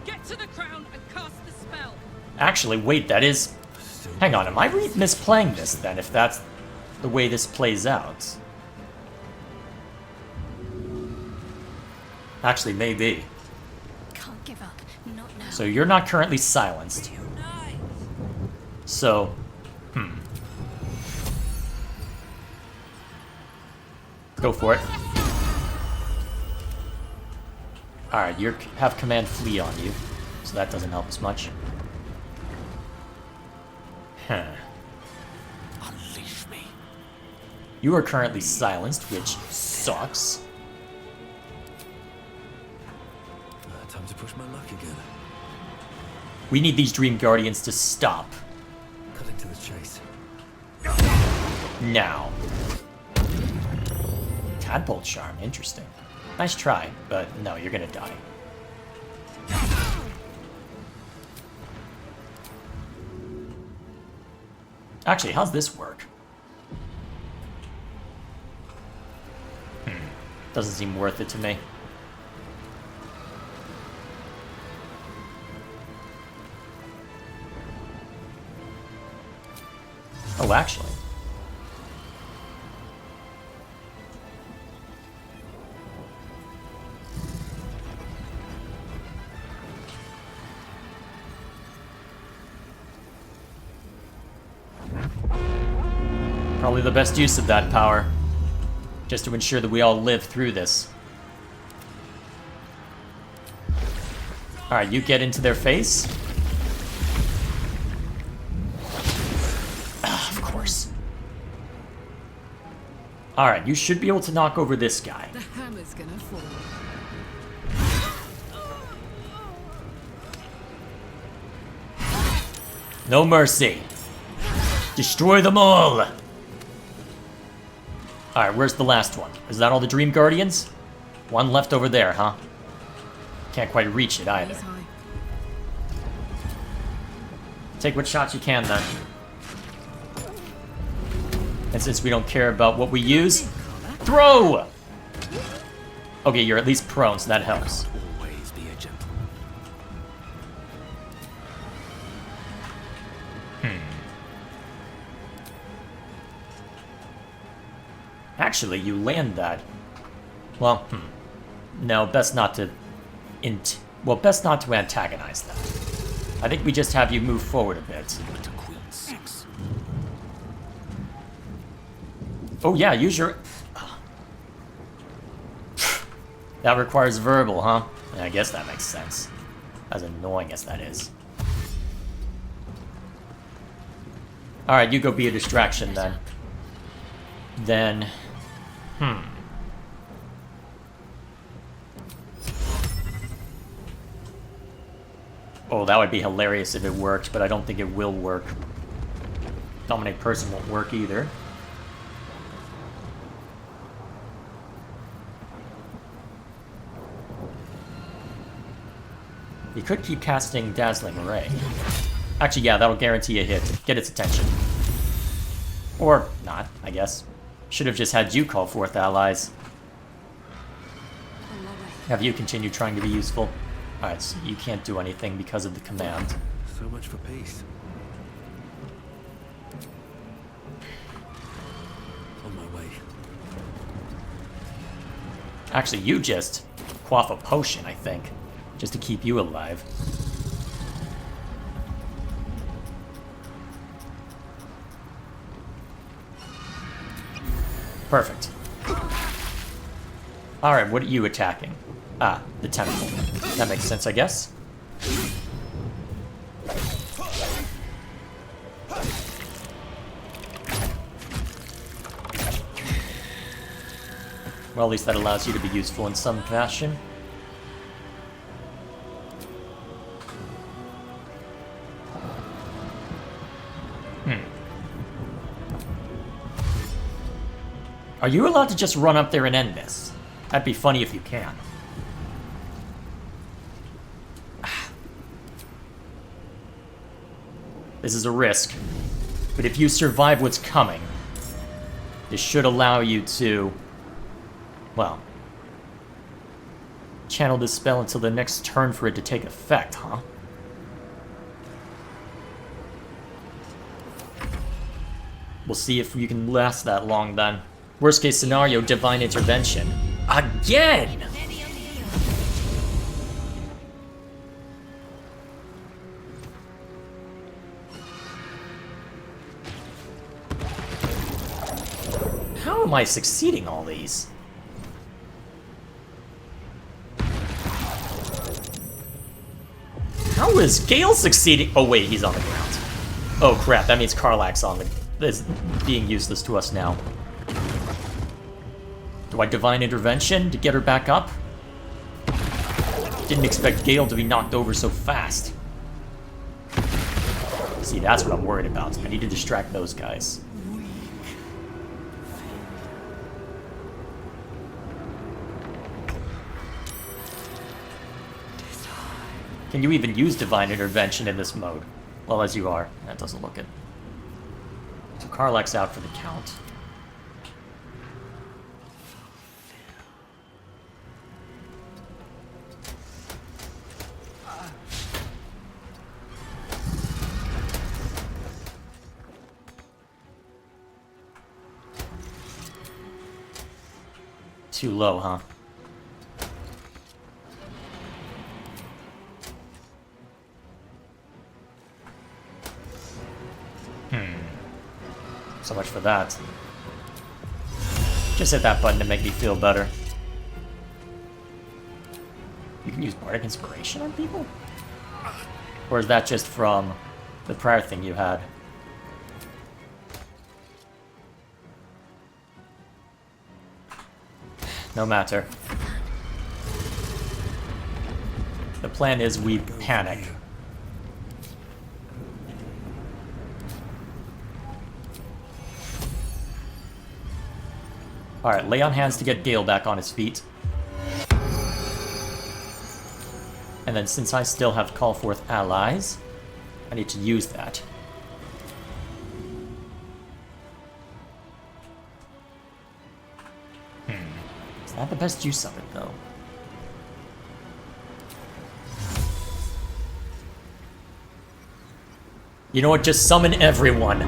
Get to the crown and cast the spell. Actually, wait, that is... Hang on, am I misplaying this then, if that's the way this plays out? Actually, maybe. Can't give up. Not now. So you're not currently silenced. So, Go for it. Alright, you have command flee on you, so that doesn't help us much. Huh. Unleash me. You are currently silenced, which sucks. Time to push my luck again. We need these Dream Guardians to stop. Cutting to the chase. Now. Tadpole Charm, interesting. Nice try, but no, you're gonna die. Actually, how's this work? Doesn't seem worth it to me. Oh, actually. Probably the best use of that power. just to ensure that we all live through this. Alright, you get into their face. Ah, of course. Alright, you should be able to knock over this guy. The hammer's gonna fall. No mercy. Destroy them all. Alright, where's the last one? Is that all the Dream Guardians? One left over there, huh? Can't quite reach it either. Take what shots you can then. And since we don't care about what we use, throw! Okay, you're at least prone, so that helps. Always be a gentleman. Actually, you land that. Well, no, best not to best not to antagonize them. I think we just have you move forward a bit. Oh yeah, use your... That requires verbal, huh? Yeah, I guess that makes sense. As annoying as that is. Alright, you go be a distraction then. Then... Oh, that would be hilarious if it worked, but I don't think it will work. Dominate person won't work either. You could keep casting Dazzling Ray. Actually, yeah, that'll guarantee a hit. Get its attention. Or not, I guess. Should have just had you call forth allies. Have you continue trying to be useful? Alright, so you can't do anything because of the command. So much for peace. On my way. Actually, you just quaff a potion, I think. Just to keep you alive. Perfect. Alright, what are you attacking? Ah, the temple. That makes sense, I guess. Well, at least that allows you to be useful in some fashion. Are you allowed to just run up there and end this? That'd be funny if you can. This is a risk. But if you survive what's coming, this should allow you to, well, channel this spell until the next turn for it to take effect, huh? We'll see if you can last that long then. Worst case scenario, Divine Intervention. Again! How am I succeeding all these? How is Gale succeeding? Oh wait, he's on the ground. Oh crap, that means Karlach's on the... is being useless to us now. Do I Divine Intervention to get her back up? Didn't expect Gale to be knocked over so fast. See, that's what I'm worried about. I need to distract those guys. Can you even use Divine Intervention in this mode? Well, as you are. That doesn't look it. So Karlach's out for the count. Too low, huh? So much for that. Just hit that button to make me feel better. You can use Bardic Inspiration on people? Or is that just from the prior thing you had? No matter. The plan is we panic. Alright, lay on hands to get Gale back on his feet. And then since I still have Call Forth Allies, I need to use that. Is that the best use of it, though? You know what? Just summon everyone.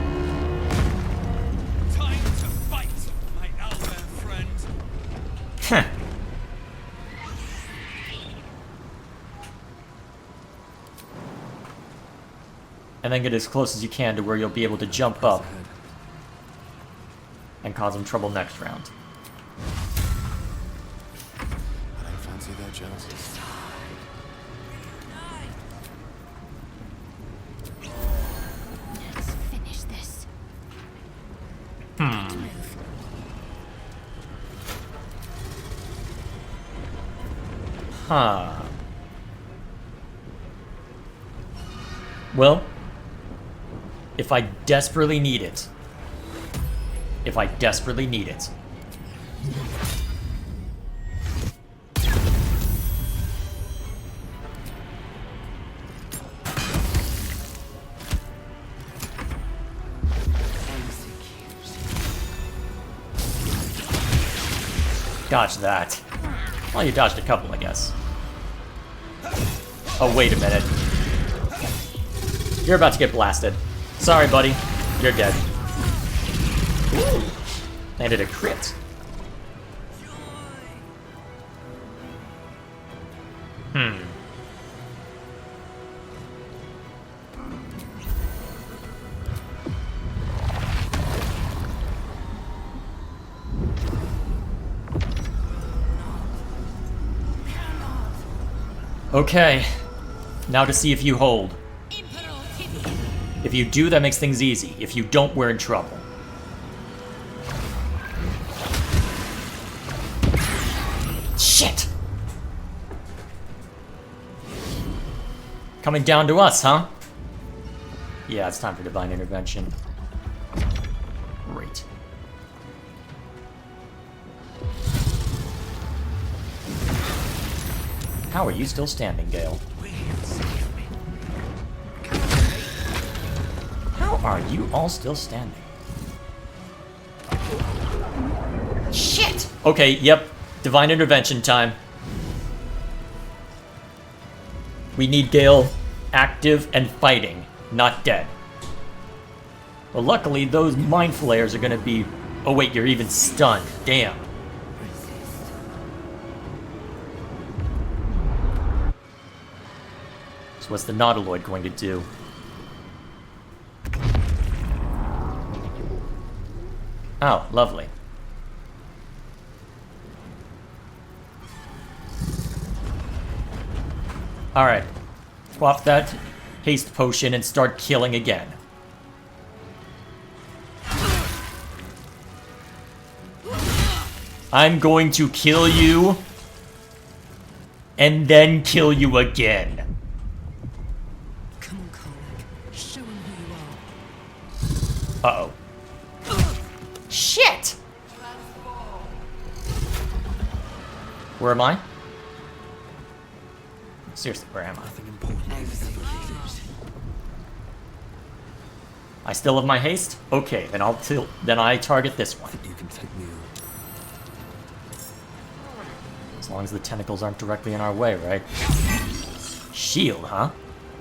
Time to fight, my owlbear friend. Heh. And then get as close as you can to where you'll be able to jump up and cause them trouble next round. I don't fancy their jealousy. Let's finish this. Huh. Well, if I desperately need it. If I desperately need it. Dodge that. Well, you dodged a couple, I guess. Oh, wait a minute. You're about to get blasted. Sorry, buddy. You're dead. Ooh. Landed a crit. Okay. Now to see if you hold. If you do, that makes things easy. If you don't, we're in trouble. Shit! Coming down to us, huh? Yeah, it's time for Divine Intervention. Great. How are you still standing, Gale? How are you all still standing? Shit! Okay, yep. Divine Intervention time. We need Gale active and fighting, not dead. Well, luckily, those Mind Flayers are gonna be... Oh wait, you're even stunned. Damn. So what's the Nautiloid going to do? Oh, lovely. Alright. Swap that haste potion and start killing again. I'm going to kill you and then kill you again. Come on, Karlach. Show him who you are. Uh-oh. Shit! Where am I? Seriously, where am I? I still have my haste? Okay, then I target this one. You can take me on. As long as the tentacles aren't directly in our way, right? Shield, huh?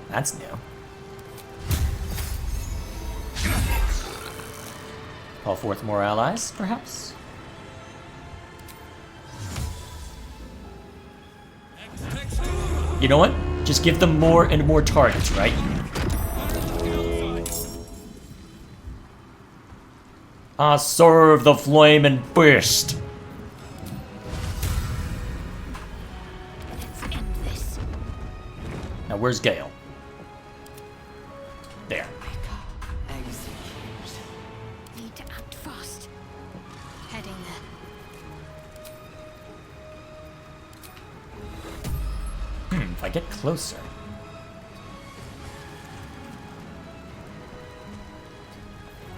That's new. Call forth more allies, perhaps? You know what? Just give them more and more targets, right? Serve the flame and burst. Now, where's Gale? There. Need to act fast. Heading there. If I get closer.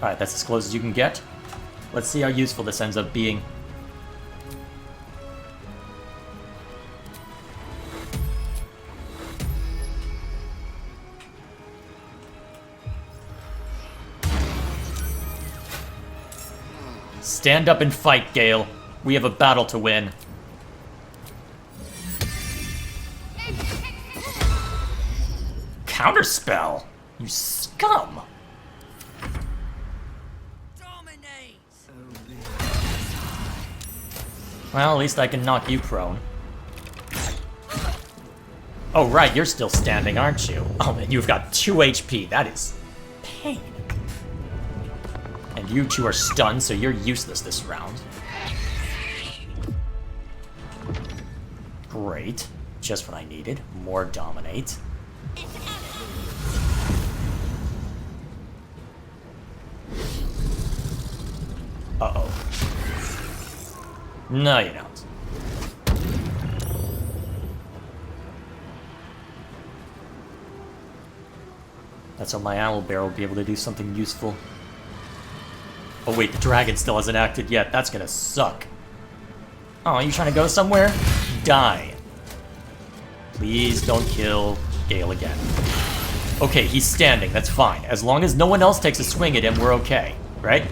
Alright, that's as close as you can get. Let's see how useful this ends up being. Stand up and fight, Gale. We have a battle to win. Counterspell? You scum! Well, at least I can knock you prone. Oh, right, you're still standing, aren't you? Oh, man, you've got 2 HP. That is pain. And you two are stunned, so you're useless this round. Great. Just what I needed. More dominate. Uh-oh. No, you don't. That's how my owl bear will be able to do something useful. Oh wait, the dragon still hasn't acted yet. That's gonna suck. Oh, you trying to go somewhere? Die. Please don't kill Gale again. Okay, he's standing. That's fine. As long as no one else takes a swing at him, we're okay. Right?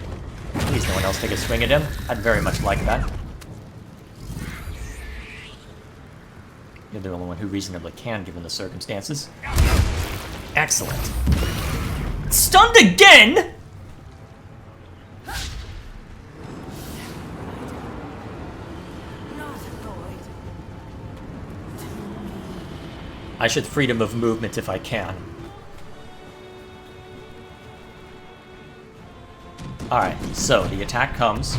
Please no one else take a swing at him. I'd very much like that. You're the only one who reasonably can, given the circumstances. Excellent. Stunned again?! I should freedom of movement if I can. Alright, so the attack comes.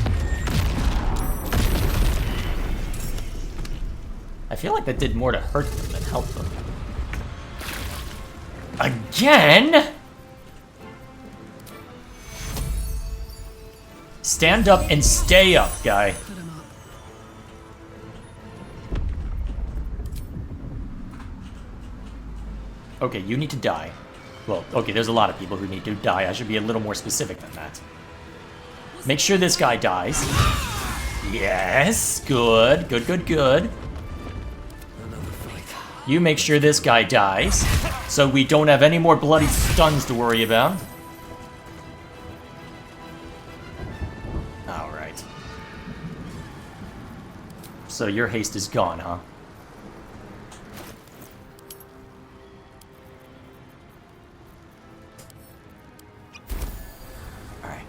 I feel like that did more to hurt them than help them. Again?! Stand up and stay up, guy. Okay, you need to die. Well, okay, there's a lot of people who need to die. I should be a little more specific than that. Make sure this guy dies. Yes, good, good, good, good. You make sure this guy dies, so we don't have any more bloody stuns to worry about. Alright. So your haste is gone, huh? Alright.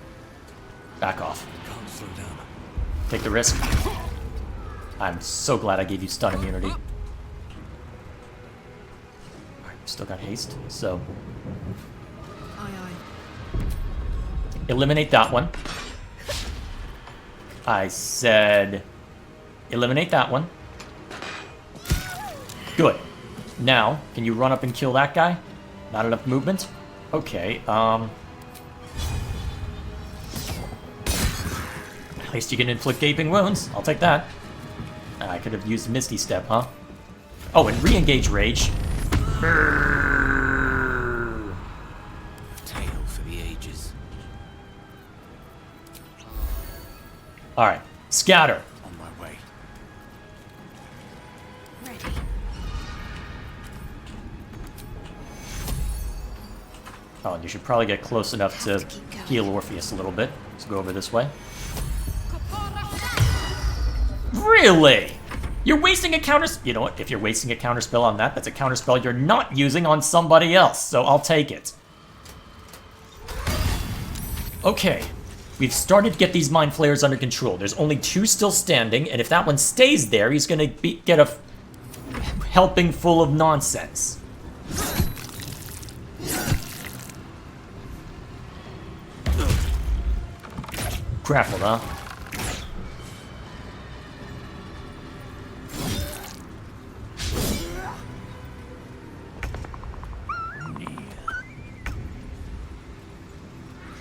Back off. Can't slow down. Take the risk. I'm so glad I gave you stun immunity. Still got haste, so... Aye, aye. Eliminate that one. I said... Eliminate that one. Good. Now, can you run up and kill that guy? Not enough movement? Okay, At least you can inflict gaping wounds. I'll take that. I could have used Misty Step, huh? Oh, and re-engage Rage. Tale for the ages. Alright, scatter. On my way. Ready. Oh, and you should probably get close enough to heal Orpheus a little bit. Let's go over this way. Really? You're wasting a counter... You know what? If you're wasting a counterspell on that, that's a counterspell you're not using on somebody else, so I'll take it. Okay. We've started to get these Mind Flayers under control. There's only 2 still standing, and if that one stays there, he's gonna get a helping full of nonsense. Grappled, huh?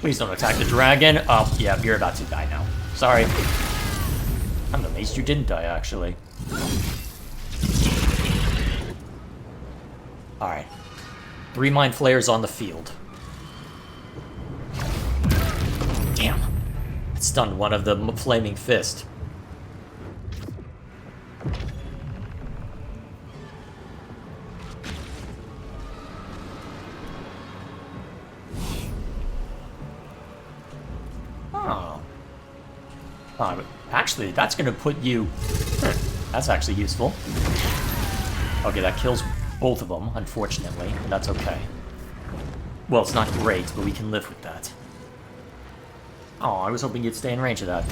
Please don't attack the dragon. Oh, yeah, you're about to die now. Sorry. I'm amazed you didn't die, actually. Alright. 3 mind flayers on the field. Damn. It stunned one of the flaming fist. Oh. Actually, that's gonna put you... That's actually useful. Okay, that kills both of them, unfortunately, but that's okay. Well, it's not great, but we can live with that. Oh, I was hoping you'd stay in range of that.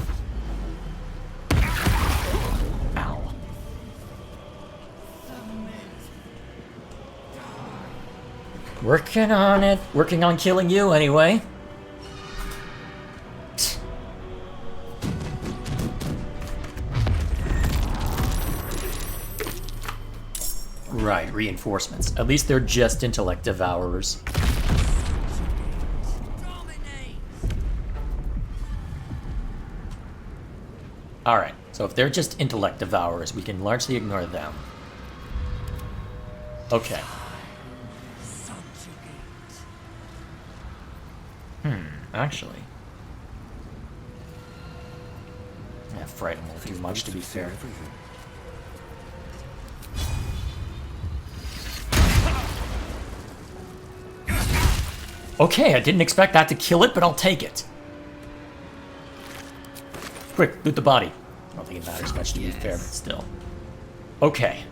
Ow. Working on it. Working on killing you, anyway. Right, reinforcements. At least they're just intellect devourers. Alright, so if they're just intellect devourers, we can largely ignore them. Okay. Actually. Yeah, Frighten won't do much, to be fair. Okay, I didn't expect that to kill it, but I'll take it. Quick, loot the body. I don't think it matters much, to be fair, but still. Okay.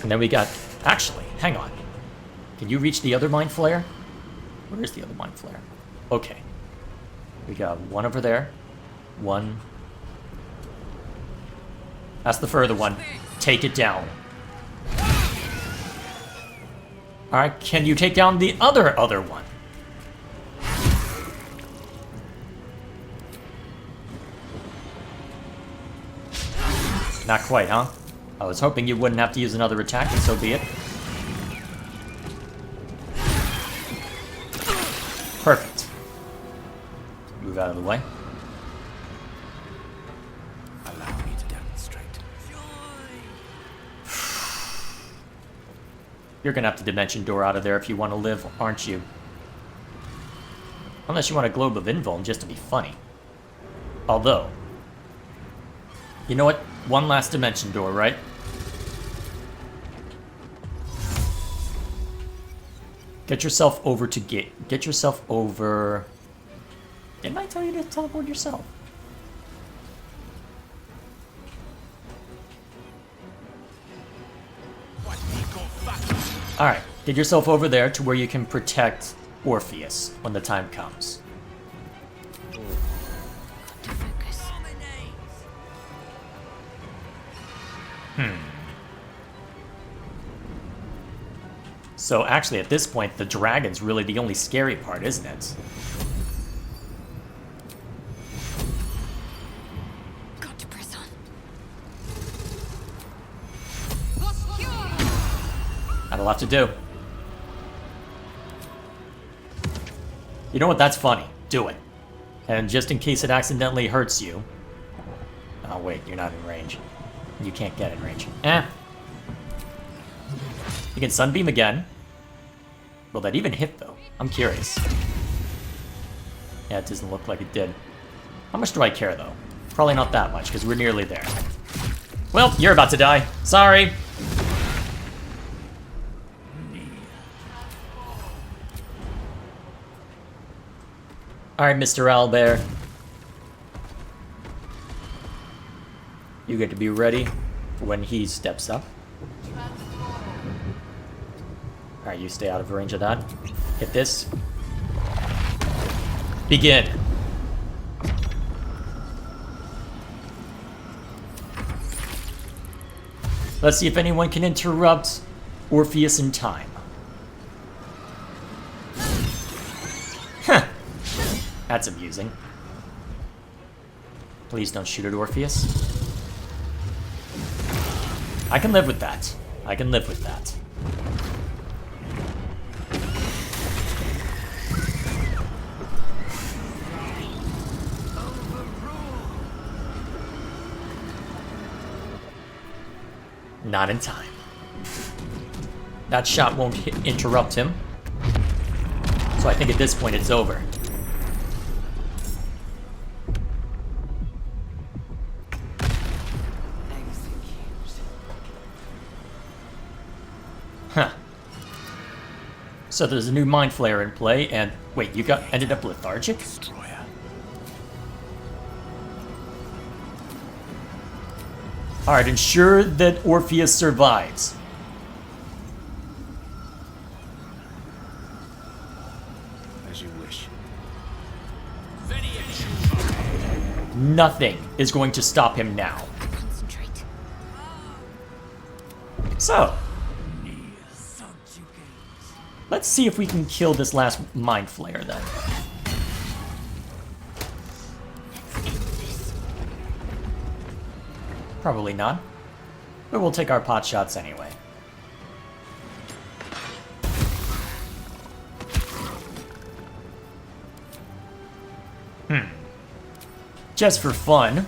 And then we got... Actually, hang on. Can you reach the other Mind Flayer? Where is the other Mind Flayer? Okay. We got one over there. One. That's the further one. Take it down. Alright, can you take down the other one? Not quite, huh? I was hoping you wouldn't have to use another attack, and so be it. Perfect. Move out of the way. Allow me to demonstrate. You're gonna have to dimension door out of there if you want to live, aren't you? Unless you want a globe of invuln just to be funny. Although, you know what? One last dimension door, right? Get yourself over to get yourself over. Didn't I tell you to teleport yourself? Alright, get yourself over there to where you can protect Orpheus when the time comes. So actually, at this point, the dragon's really the only scary part, isn't it? Got to press on. Not a lot to do. You know what? That's funny. Do it. And just in case it accidentally hurts you... Oh, wait. You're not in range. You can't get in range. You can Sunbeam again. Will that even hit, though? I'm curious. Yeah, it doesn't look like it did. How much do I care, though? Probably not that much, because we're nearly there. Well, you're about to die. Sorry. Alright, Mr. Owlbear. You get to be ready for when he steps up. Alright, you stay out of range of that. Hit this. Begin. Let's see if anyone can interrupt Orpheus in time. Huh. That's amusing. Please don't shoot at Orpheus. I can live with that. I can live with that. Not in time. That shot won't interrupt him. So I think at this point it's over. Huh. So there's a new Mind Flayer in play, and wait, you ended up lethargic? Alright, ensure that Orpheus survives. As you wish. Nothing is going to stop him now. So, let's see if we can kill this last Mind Flayer then. Probably not, but we'll take our pot shots anyway. Just for fun.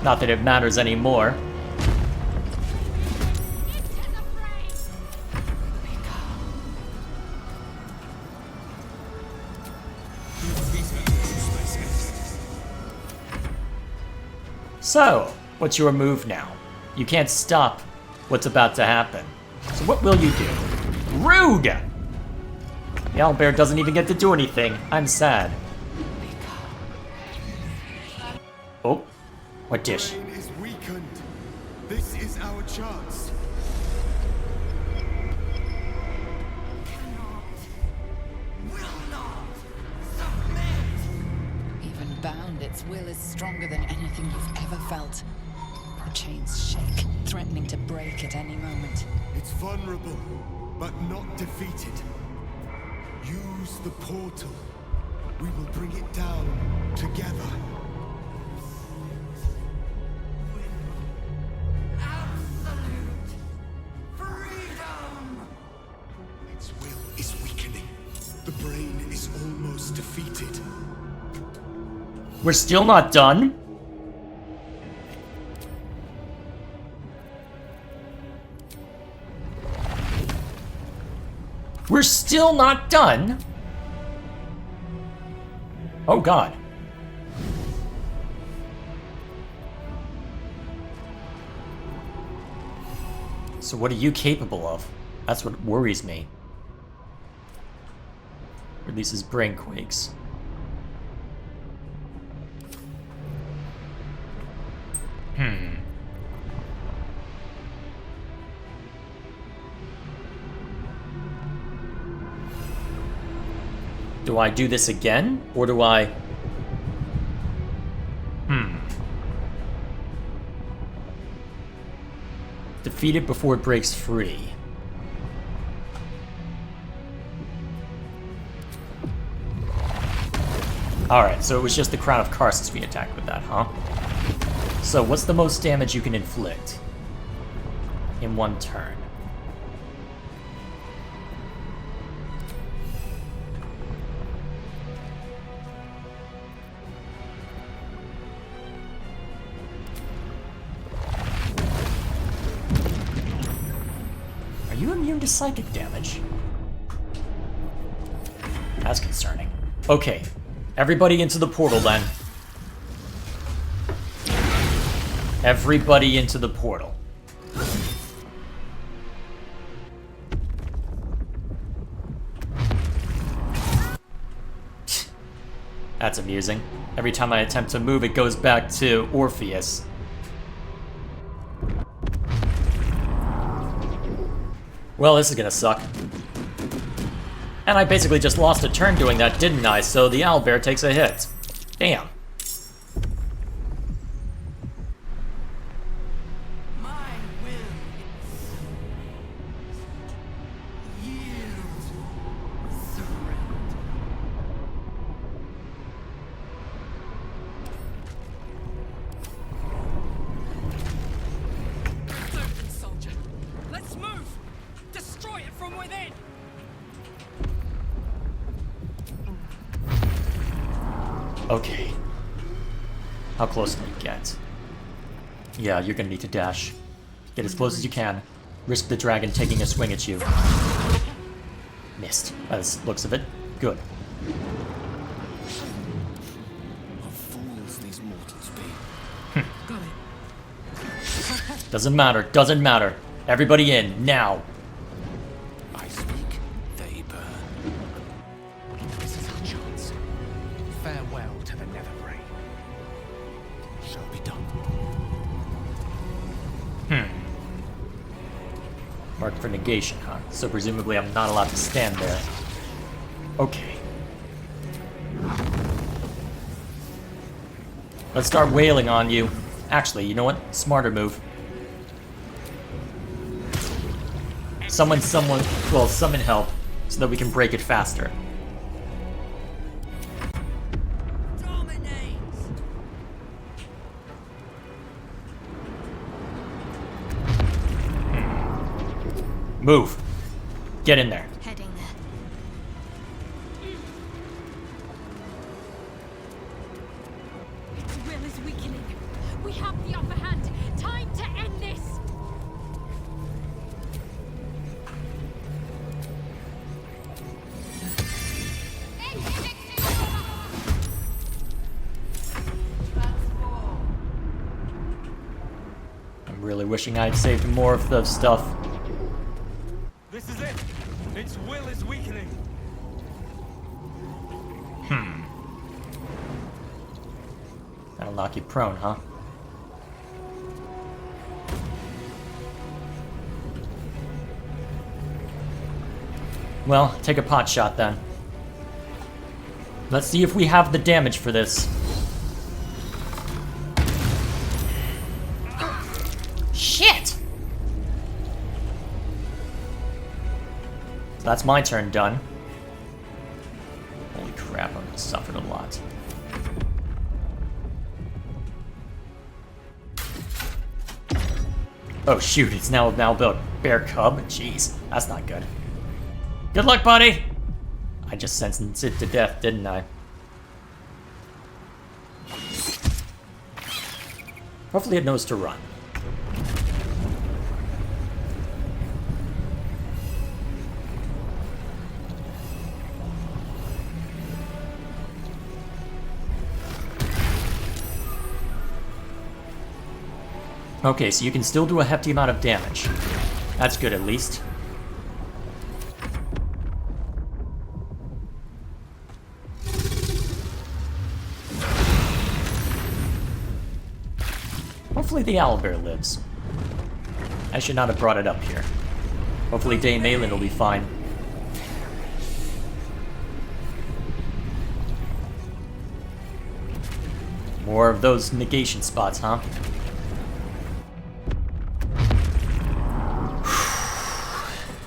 Not that it matters anymore. So, what's your move now? You can't stop what's about to happen. So what will you do? Rude! The owlbear doesn't even get to do anything. I'm sad. Oh, what dish? The brain is weakened. This is our chance. Even bound, its will is stronger than anything you've ever felt. The chains shake, threatening to break at any moment. It's vulnerable, but not defeated. Use the portal. We will bring it down together. Its will is weakening. The brain is almost defeated. We're still not done? We're still not done? Oh god. So what are you capable of? That's what worries me. Releases brain quakes. Do I do this again? Or do I... Defeat it before it breaks free. Alright, so it was just the Crown of Karsus we attacked with that, huh? So what's the most damage you can inflict in one turn? Are you immune to psychic damage? That's concerning. Okay, everybody into the portal then. Everybody into the portal. That's amusing. Every time I attempt to move, it goes back to Orpheus. Well, this is gonna suck. And I basically just lost a turn doing that, didn't I? So the owlbear takes a hit. Damn. Okay. How close can you get? Yeah, you're gonna need to dash. Get as close as you can. Risk the dragon taking a swing at you. Missed, by the looks of it. Good. What fools these mortals be. Got it. Doesn't matter, doesn't matter. Everybody in, now. I speak, they burn. This is our chance. Farewell to the Netherbrain. Shall be done. Mark for negation, huh? So presumably I'm not allowed to stand there. Okay. Let's start wailing on you. Actually, you know what? Smarter move. Summon help so that we can break it faster. Move. Get in there. Heading there. Its will is weakening. We have the upper hand. Time to end this. I'm really wishing I'd saved more of the stuff. This is it. Its will is weakening. That'll knock you prone, huh? Well, take a pot shot then. Let's see if we have the damage for this. Shit! So that's my turn done. Holy crap, I've suffered a lot. Oh shoot, it's now built bear cub? Jeez, that's not good. Good luck, buddy! I just sentenced it to death, didn't I? Hopefully it knows to run. Okay, so you can still do a hefty amount of damage. That's good, at least. Hopefully the owlbear lives. I should not have brought it up here. Hopefully Dame Aelin will be fine. More of those negation spots, huh?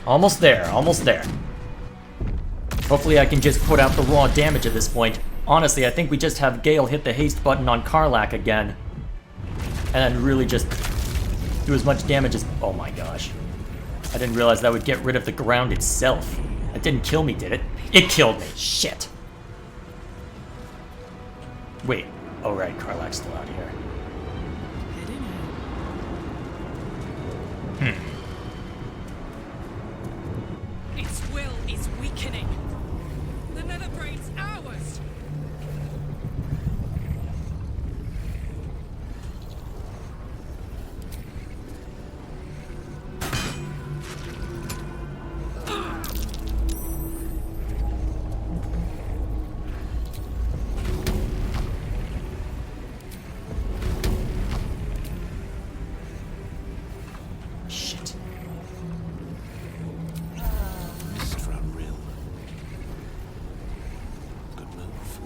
Almost there, almost there. Hopefully I can just put out the raw damage at this point. Honestly, I think we just have Gale hit the haste button on Karlach again. And then really just do as much damage as... Oh my gosh. I didn't realize that would get rid of the ground itself. That didn't kill me, did it? It killed me. Shit. Wait. Oh right, Karlach's still out here. Its will is weakening. The Netherbrain's ours.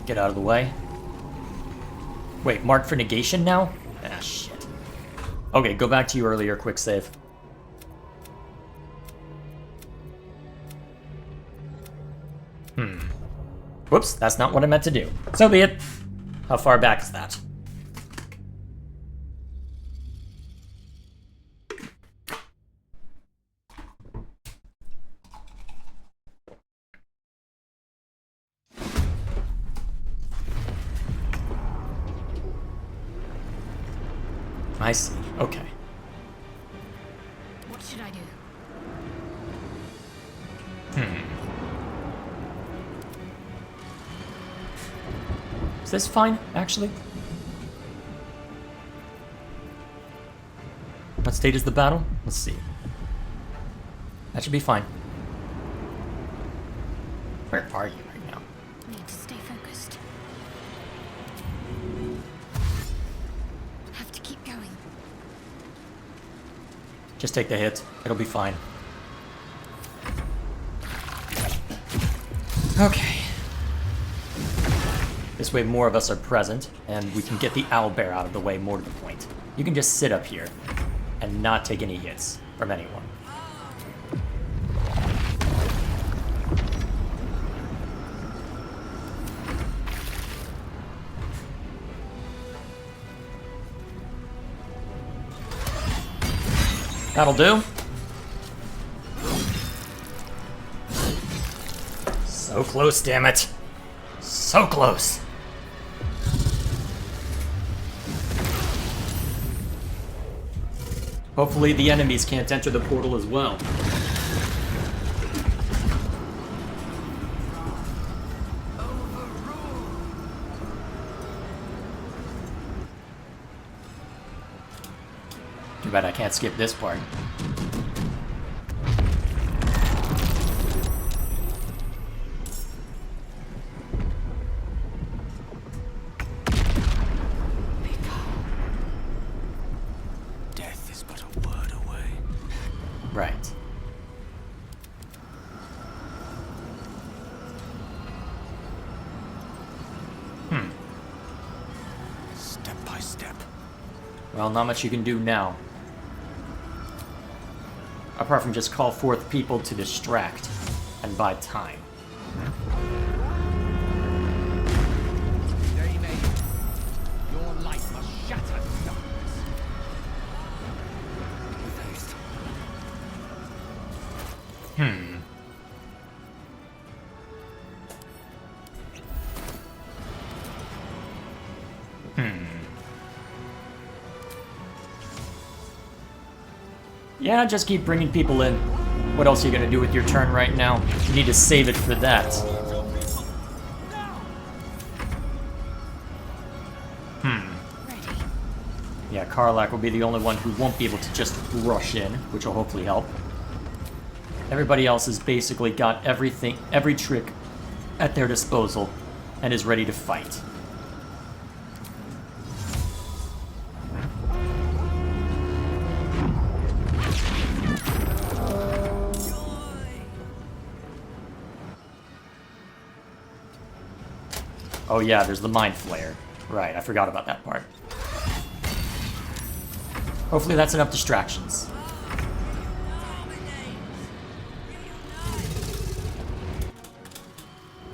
Get out of the way. Wait, mark for negation now? Ah, shit. Okay, go back to you earlier, quick save. Whoops, that's not what I meant to do. So be it. How far back is that? I see. Okay. What should I do? Is this fine, actually? What state is the battle? Let's see. That should be fine. Where are you right now? Need to stay focused. Have to keep going. Just take the hit. It'll be fine. Okay. This way more of us are present, and we can get the owlbear out of the way more to the point. You can just sit up here and not take any hits from anyone. That'll do. So close, damn it. So close. Hopefully the enemies can't enter the portal as well. Too bad I can't skip this part. Death is but a word away. Right. Step by step. Well, not much you can do now. Apart from just call forth people to distract and buy time. Your light must shatter darkness. With haste. Yeah, just keep bringing people in. What else are you gonna do with your turn right now? You need to save it for that. Yeah, Karlach will be the only one who won't be able to just rush in, which will hopefully help. Everybody else has basically got everything, every trick at their disposal, and is ready to fight. Oh yeah, there's the Mind Flare. Right, I forgot about that part. Hopefully that's enough distractions.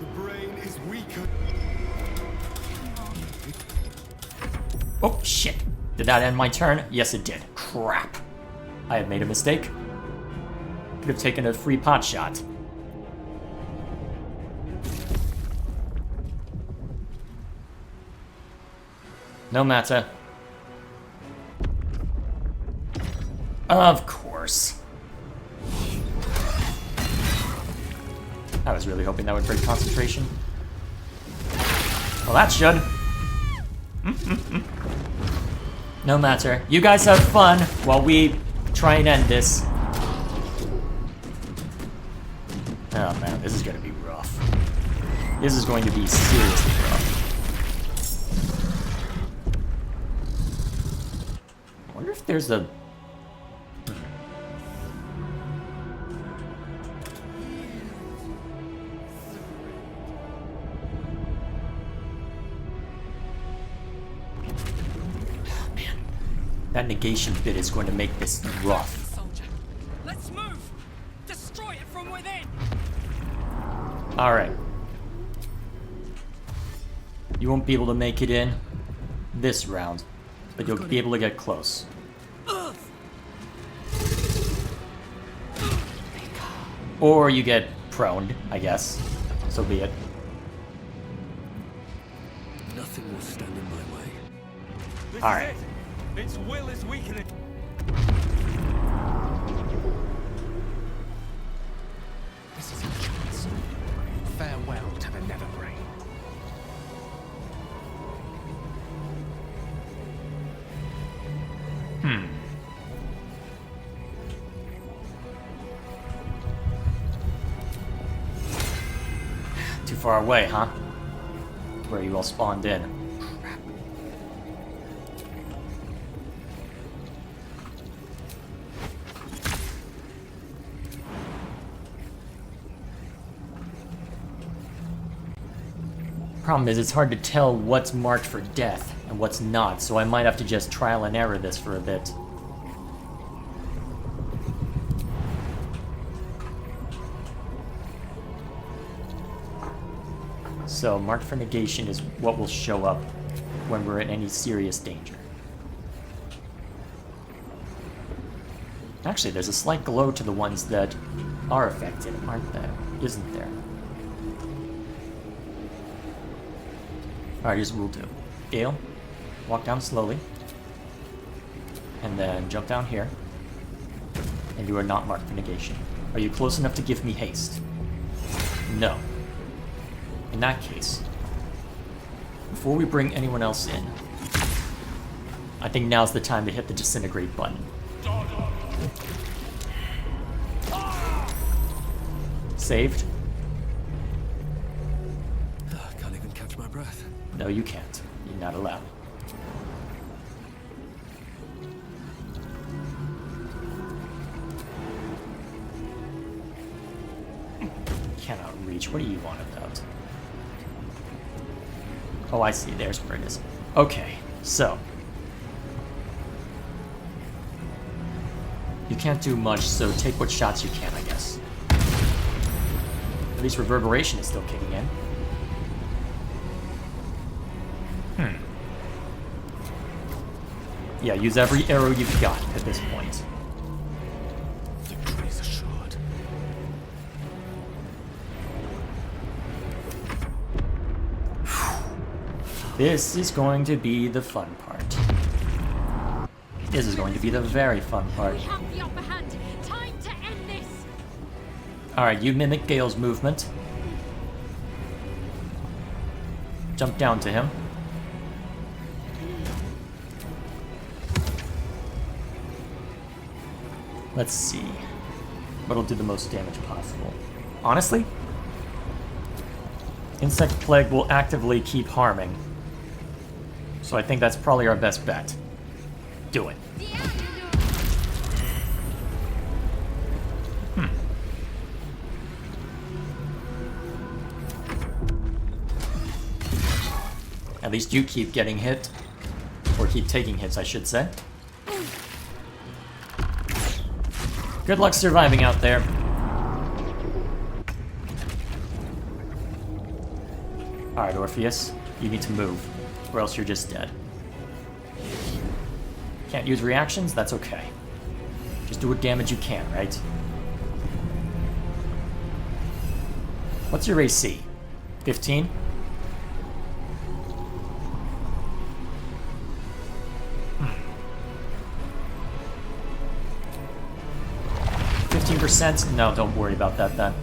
The brain is weaker. Oh, shit. Did that end my turn? Yes, it did. Crap. I had made a mistake. Could have taken a free pot shot. No matter. Of course. I was really hoping that would break concentration. Well, that should. No matter. You guys have fun while we try and end this. Oh man, this is gonna be rough. This is going to be seriously rough. I wonder if there's a... Oh man. That negation bit is going to make this rough. Soldier, let's move. Destroy it from within. Alright. You won't be able to make it in this round, but you'll be able to get close. Or you get proned, I guess. So be it. Nothing will stand in my way. This Alright. is it. Its will is weakening. Too far away, huh? Where you all spawned in. Crap. Problem is, it's hard to tell what's marked for death and what's not, so I might have to just trial and error this for a bit. So, marked for negation is what will show up when we're in any serious danger. Actually, there's a slight glow to the ones that are affected, aren't there? Isn't there? Alright, here's what we'll do. Gale, walk down slowly. And then jump down here. And you are not marked for negation. Are you close enough to give me haste? No. In that case, before we bring anyone else in, I think now's the time to hit the disintegrate button. Saved? I can't even catch my breath. No, you can't. You're not allowed. Cannot reach. What do you want about? Oh, I see. There's where it is. Okay, so. You can't do much, so take what shots you can, I guess. At least reverberation is still kicking in. Yeah, use every arrow you've got at this point. Victory's assured. This is going to be the fun part. This is going to be the very fun part. We have the upper hand. Time to end this. Alright, you mimic Gale's movement. Jump down to him. Let's see. What'll do the most damage possible? Honestly, Insect Plague will actively keep harming. So I think that's probably our best bet. Do it. At least you keep getting hit. Or keep taking hits, I should say. Good luck surviving out there. Alright, Orpheus. You need to move, or else you're just dead. Can't use reactions? That's okay. Just do what damage you can, right? What's your AC? 15? %? No, don't worry about that then.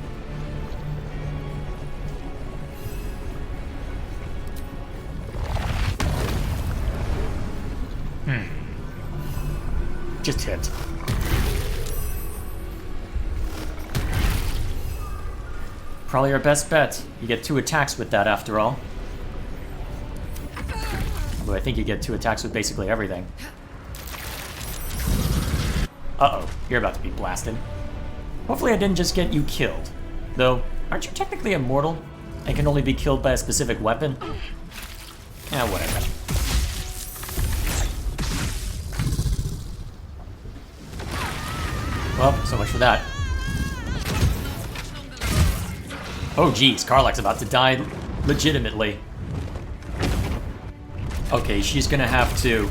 Just hit. Probably our best bet. You get 2 attacks with that after all. Although I think you get 2 attacks with basically everything. Uh-oh, you're about to be blasted. Hopefully I didn't just get you killed. Though, aren't you technically immortal and can only be killed by a specific weapon? Yeah, whatever. Well, so much for that. Oh geez, Karlach's about to die legitimately. Okay, she's gonna have to...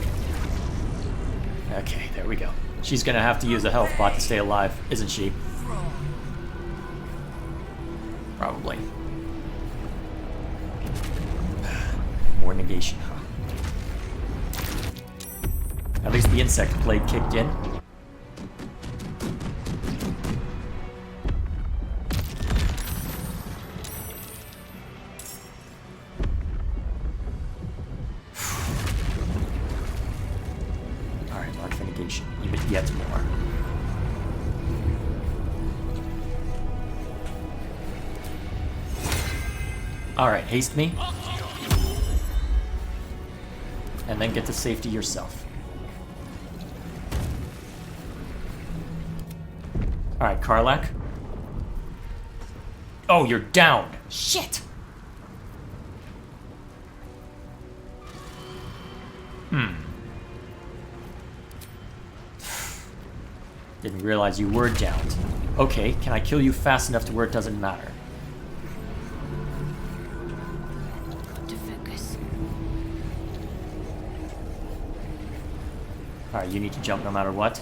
Okay, there we go. She's gonna have to use a health pot to stay alive, isn't she? Probably. More negation, huh? At least the insect plague kicked in. Alright, mark for negation. Even yet more. Alright, haste me. And then get to safety yourself. Alright, Karlach. Oh, you're down. Shit! Didn't realize you were downed. Okay, can I kill you fast enough to where it doesn't matter? To focus. Alright, you need to jump no matter what.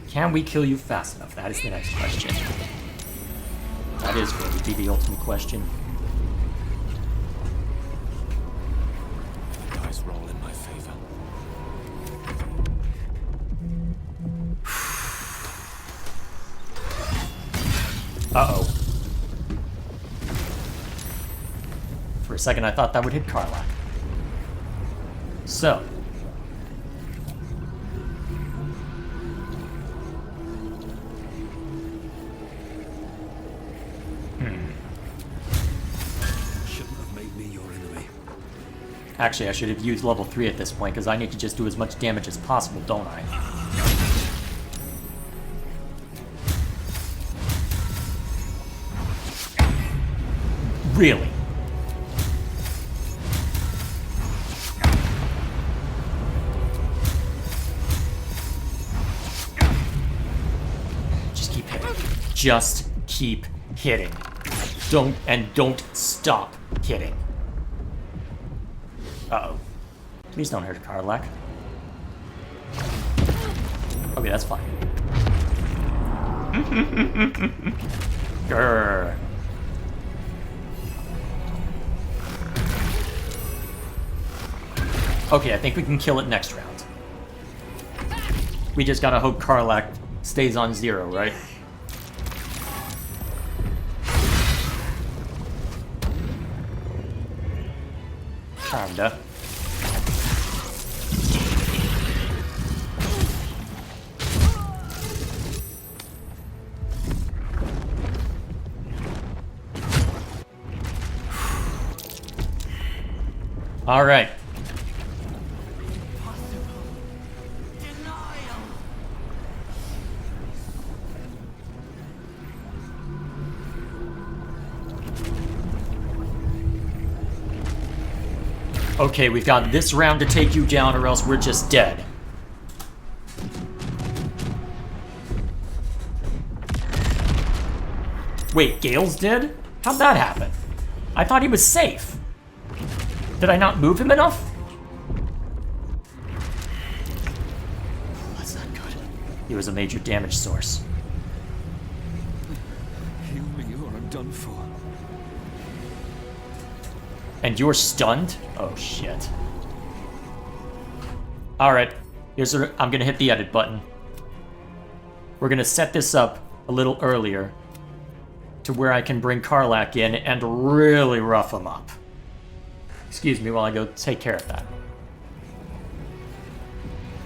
Can we kill you fast enough? That is the next question. That is going to be the ultimate question. The dice roll in my favor. Uh-oh. For a second, I thought that would hit Karlach. So. Shouldn't have made me your enemy. Actually, I should have used level 3 at this point, because I need to just do as much damage as possible, don't I? Really? Just keep hitting. Just keep hitting. Don't stop hitting. Uh-oh. Please don't hurt Karlach. Okay, that's fine. Grrr. Okay, I think we can kill it next round. We just gotta hope Karlach stays on 0, right? Kinda. All right. Okay, we've got this round to take you down or else we're just dead. Wait, Gale's dead? How'd that happen? I thought he was safe. Did I not move him enough? That's not good. He was a major damage source. Heal me or I'm done for. And you're stunned? Oh, shit. Alright, here's what I'm gonna hit the edit button. We're gonna set this up a little earlier to where I can bring Karlach in and really rough him up. Excuse me while I go take care of that.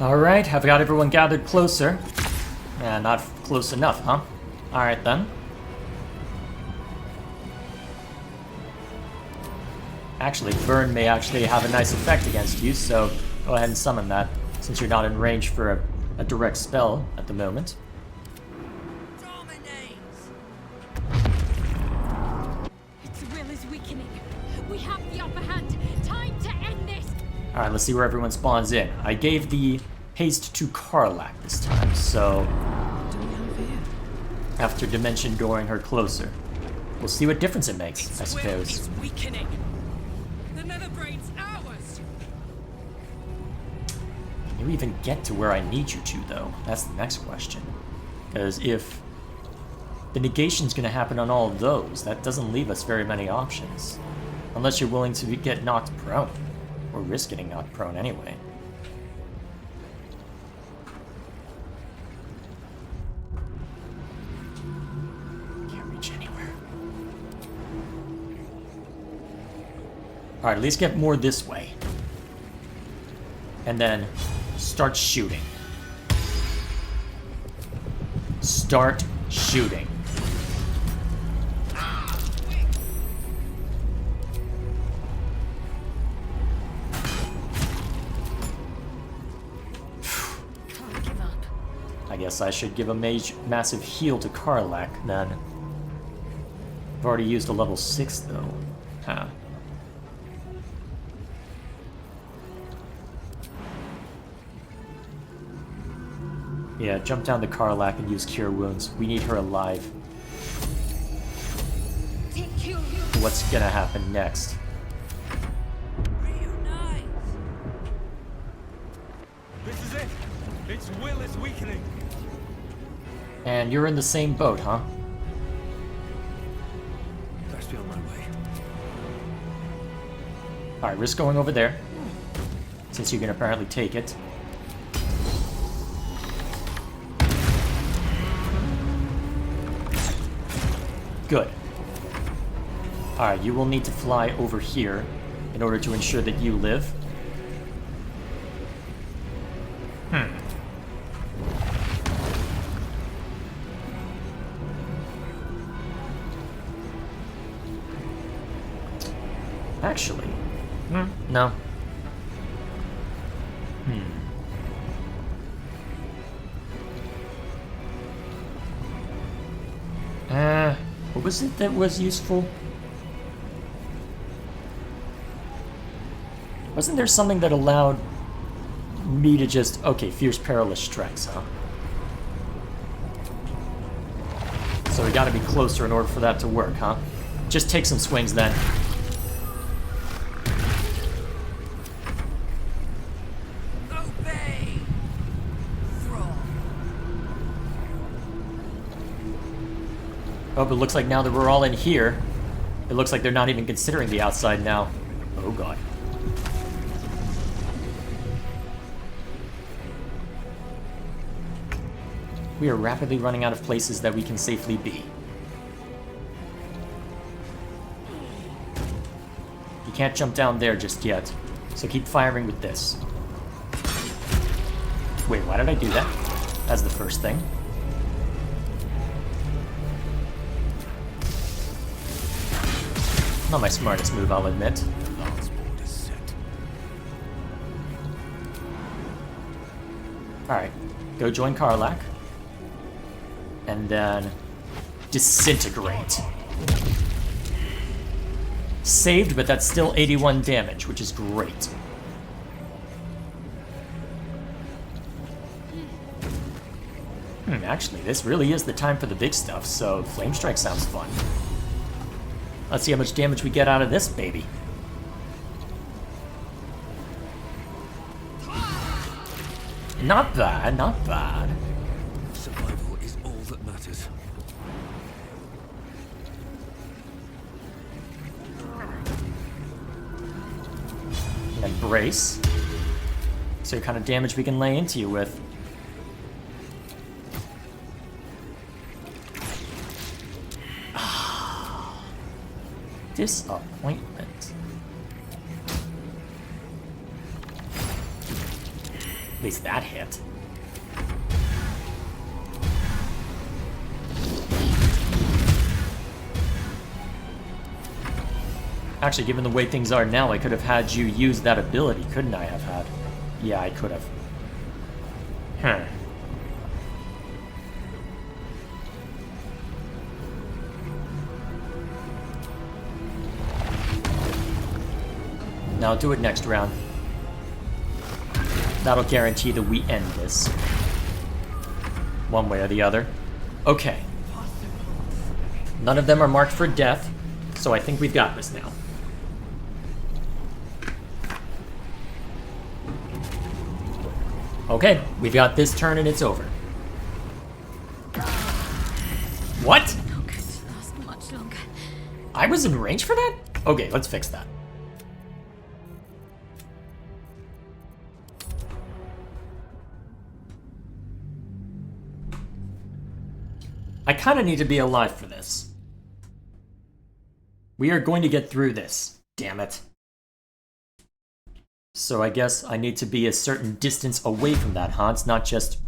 Alright, I've got everyone gathered closer. Not close enough, huh? Alright then. Actually, Burn may actually have a nice effect against you, so go ahead and summon that, since you're not in range for a direct spell at the moment. Its will is weakening. We have the upper hand. Time to end this. Alright, let's see where everyone spawns in. I gave the haste to Karlach this time, so after Dimension Dooring her closer. We'll see what difference it makes, I suppose. It's weakening. The Netherbrain's ours. Can you even get to where I need you to, though? That's the next question. Because if the negation's going to happen on all of those, that doesn't leave us very many options. Unless you're willing to get knocked prone. Or risk getting knocked prone anyway. Can't reach anywhere. Alright, at least get more this way. And then Start shooting. Start shooting. I guess I should give a massive heal to Karlak, then. I've already used a level 6, though. Huh. Yeah, jump down to Karlak and use Cure Wounds. We need her alive. What's gonna happen next? This is it. Its will is weakening. And you're in the same boat, huh? Best be on my way. Alright, risk going over there. Since you can apparently take it. Good. Alright, you will need to fly over here in order to ensure that you live. Actually, no. What was it that was useful? Wasn't there something that allowed me to just... Okay, Fierce Perilous Strikes, huh? So we gotta be closer in order for that to work, huh? Just take some swings then. Oh, but it looks like now that we're all in here, it looks like they're not even considering the outside now. Oh god. We are rapidly running out of places that we can safely be. You can't jump down there just yet, so keep firing with this. Wait, why did I do that? That's the first thing. Not my smartest move, I'll admit. Alright, go join Karlak. And then... disintegrate. Saved, but that's still 81 damage, which is great. Actually, this really is the time for the big stuff, so Flame Strike sounds fun. Let's see how much damage we get out of this baby. Not bad, not bad. Survival is all that matters. And then brace. See what kind of damage we can lay into you with. Disappointment. At least that hit. Actually, given the way things are now, I could have had you use that ability, couldn't I have had? Yeah, I could have. Huh. Now do it next round. That'll guarantee that we end this. One way or the other. Okay. None of them are marked for death, so I think we've got this now. Okay, we've got this turn and it's over. What? Not going to last much longer. I was in range for that? Okay, let's fix that. I kind of need to be alive for this. We are going to get through this. Damn it. So I guess I need to be a certain distance away from that, huh? It's not just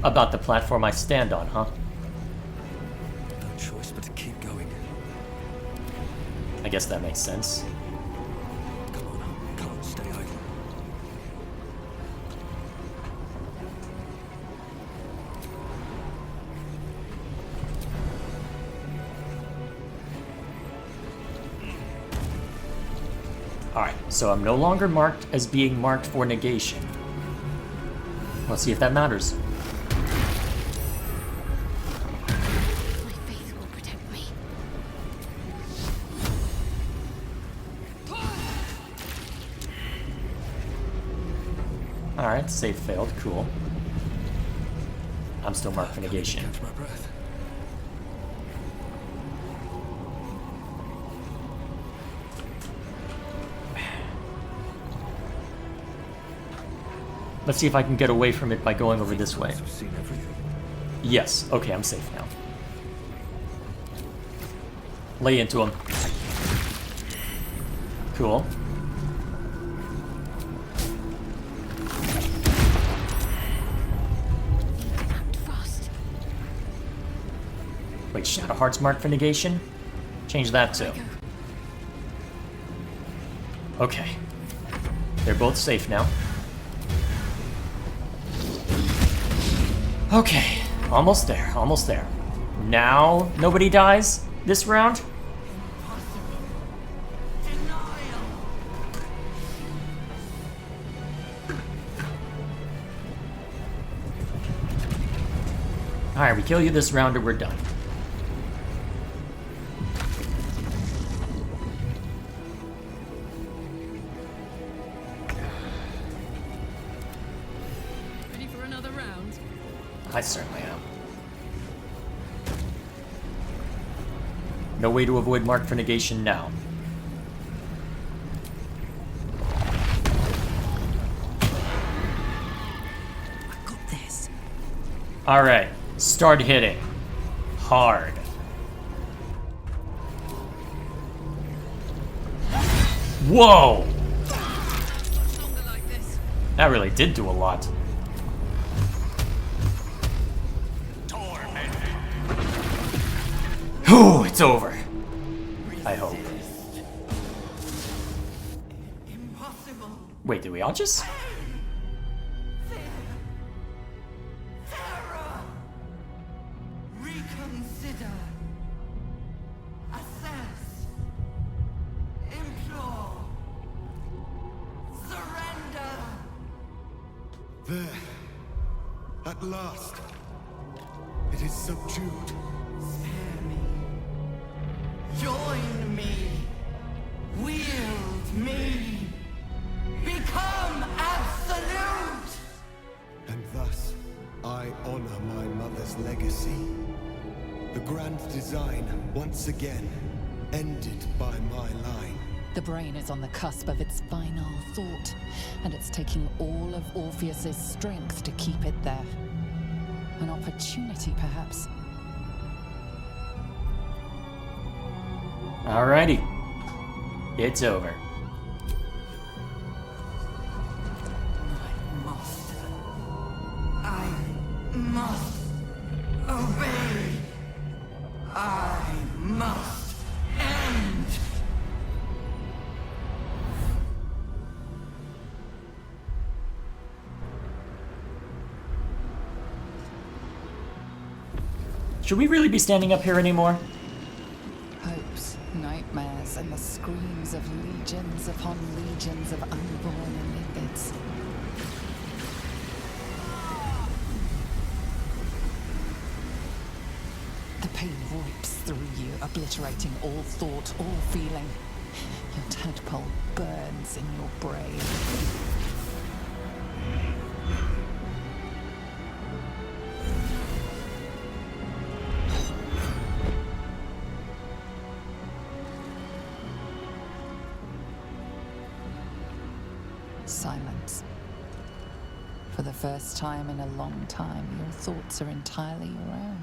about the platform I stand on, huh? No choice but to keep going. I guess that makes sense. Come on, can't stay idle. Alright, so I'm no longer marked as being marked for negation. Let's see if that matters. My faith will protect me. Alright, save failed, cool. I'm still marked for negation. Catch my breath. Let's see if I can get away from it by going over this way. We've seen everything. Yes, okay, I'm safe now. Lay into him. Cool. Wait, Shadowheart's marked for negation? Change that too. Okay. They're both safe now. Okay, almost there, almost there. Now, nobody dies this round? Alright, we kill you this round or we're done. Ready for another round? I certainly am. No way to avoid mark for negation now. I got this. Alright, start hitting. Hard. Whoa! That really did do a lot. Whew, it's over. I hope. Wait, did we all just... Reconsider. Assess. Implore. Surrender. There. At last. It is subdued. Spare me. Join me. Wield me. Become absolute. And thus, I honor my mother's legacy. The grand design, once again, ended by my line. The brain is on the cusp of its final thought, and it's taking all of Orpheus's strength to keep it there. An opportunity, perhaps. Alrighty. It's over. I must obey. I must end. Should we really be standing up here anymore? Hopes, nightmares, and the screams of legions upon legions of unborn Olympids. The pain rips through you, obliterating all thought, all feeling. Your tadpole burns in your brain. Silence. For the first time in a long time, your thoughts are entirely your own.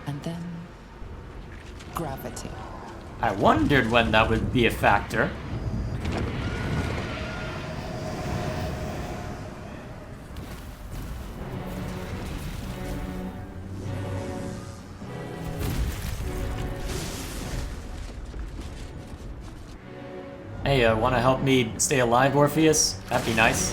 And then, gravity. I wondered when that would be a factor. Hey, wanna help me stay alive, Orpheus? That'd be nice.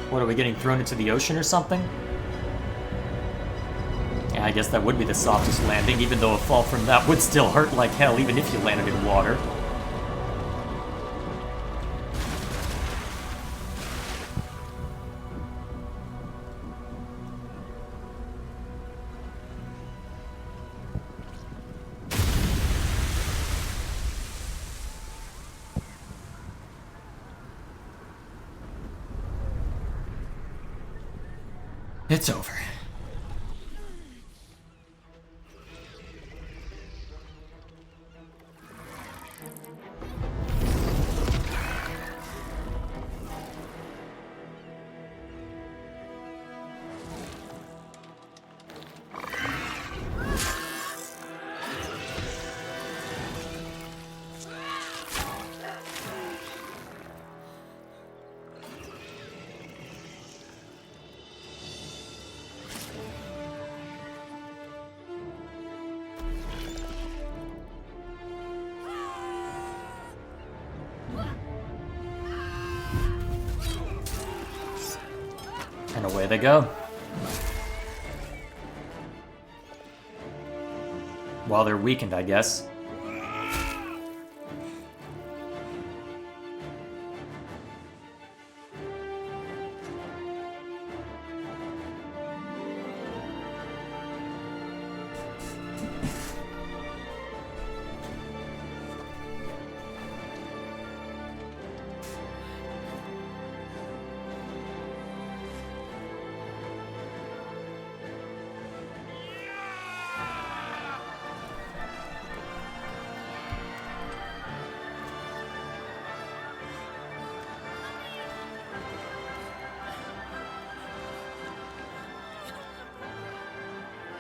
What, are we getting thrown into the ocean or something? Yeah, I guess that would be the softest landing, even though a fall from that would still hurt like hell, even if you landed in water. It's over. And away they go. While they're weakened, I guess.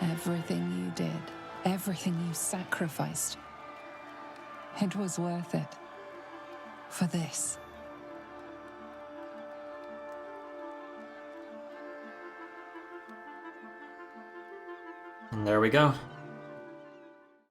Everything you did, everything you sacrificed, it was worth it. For this. And there we go.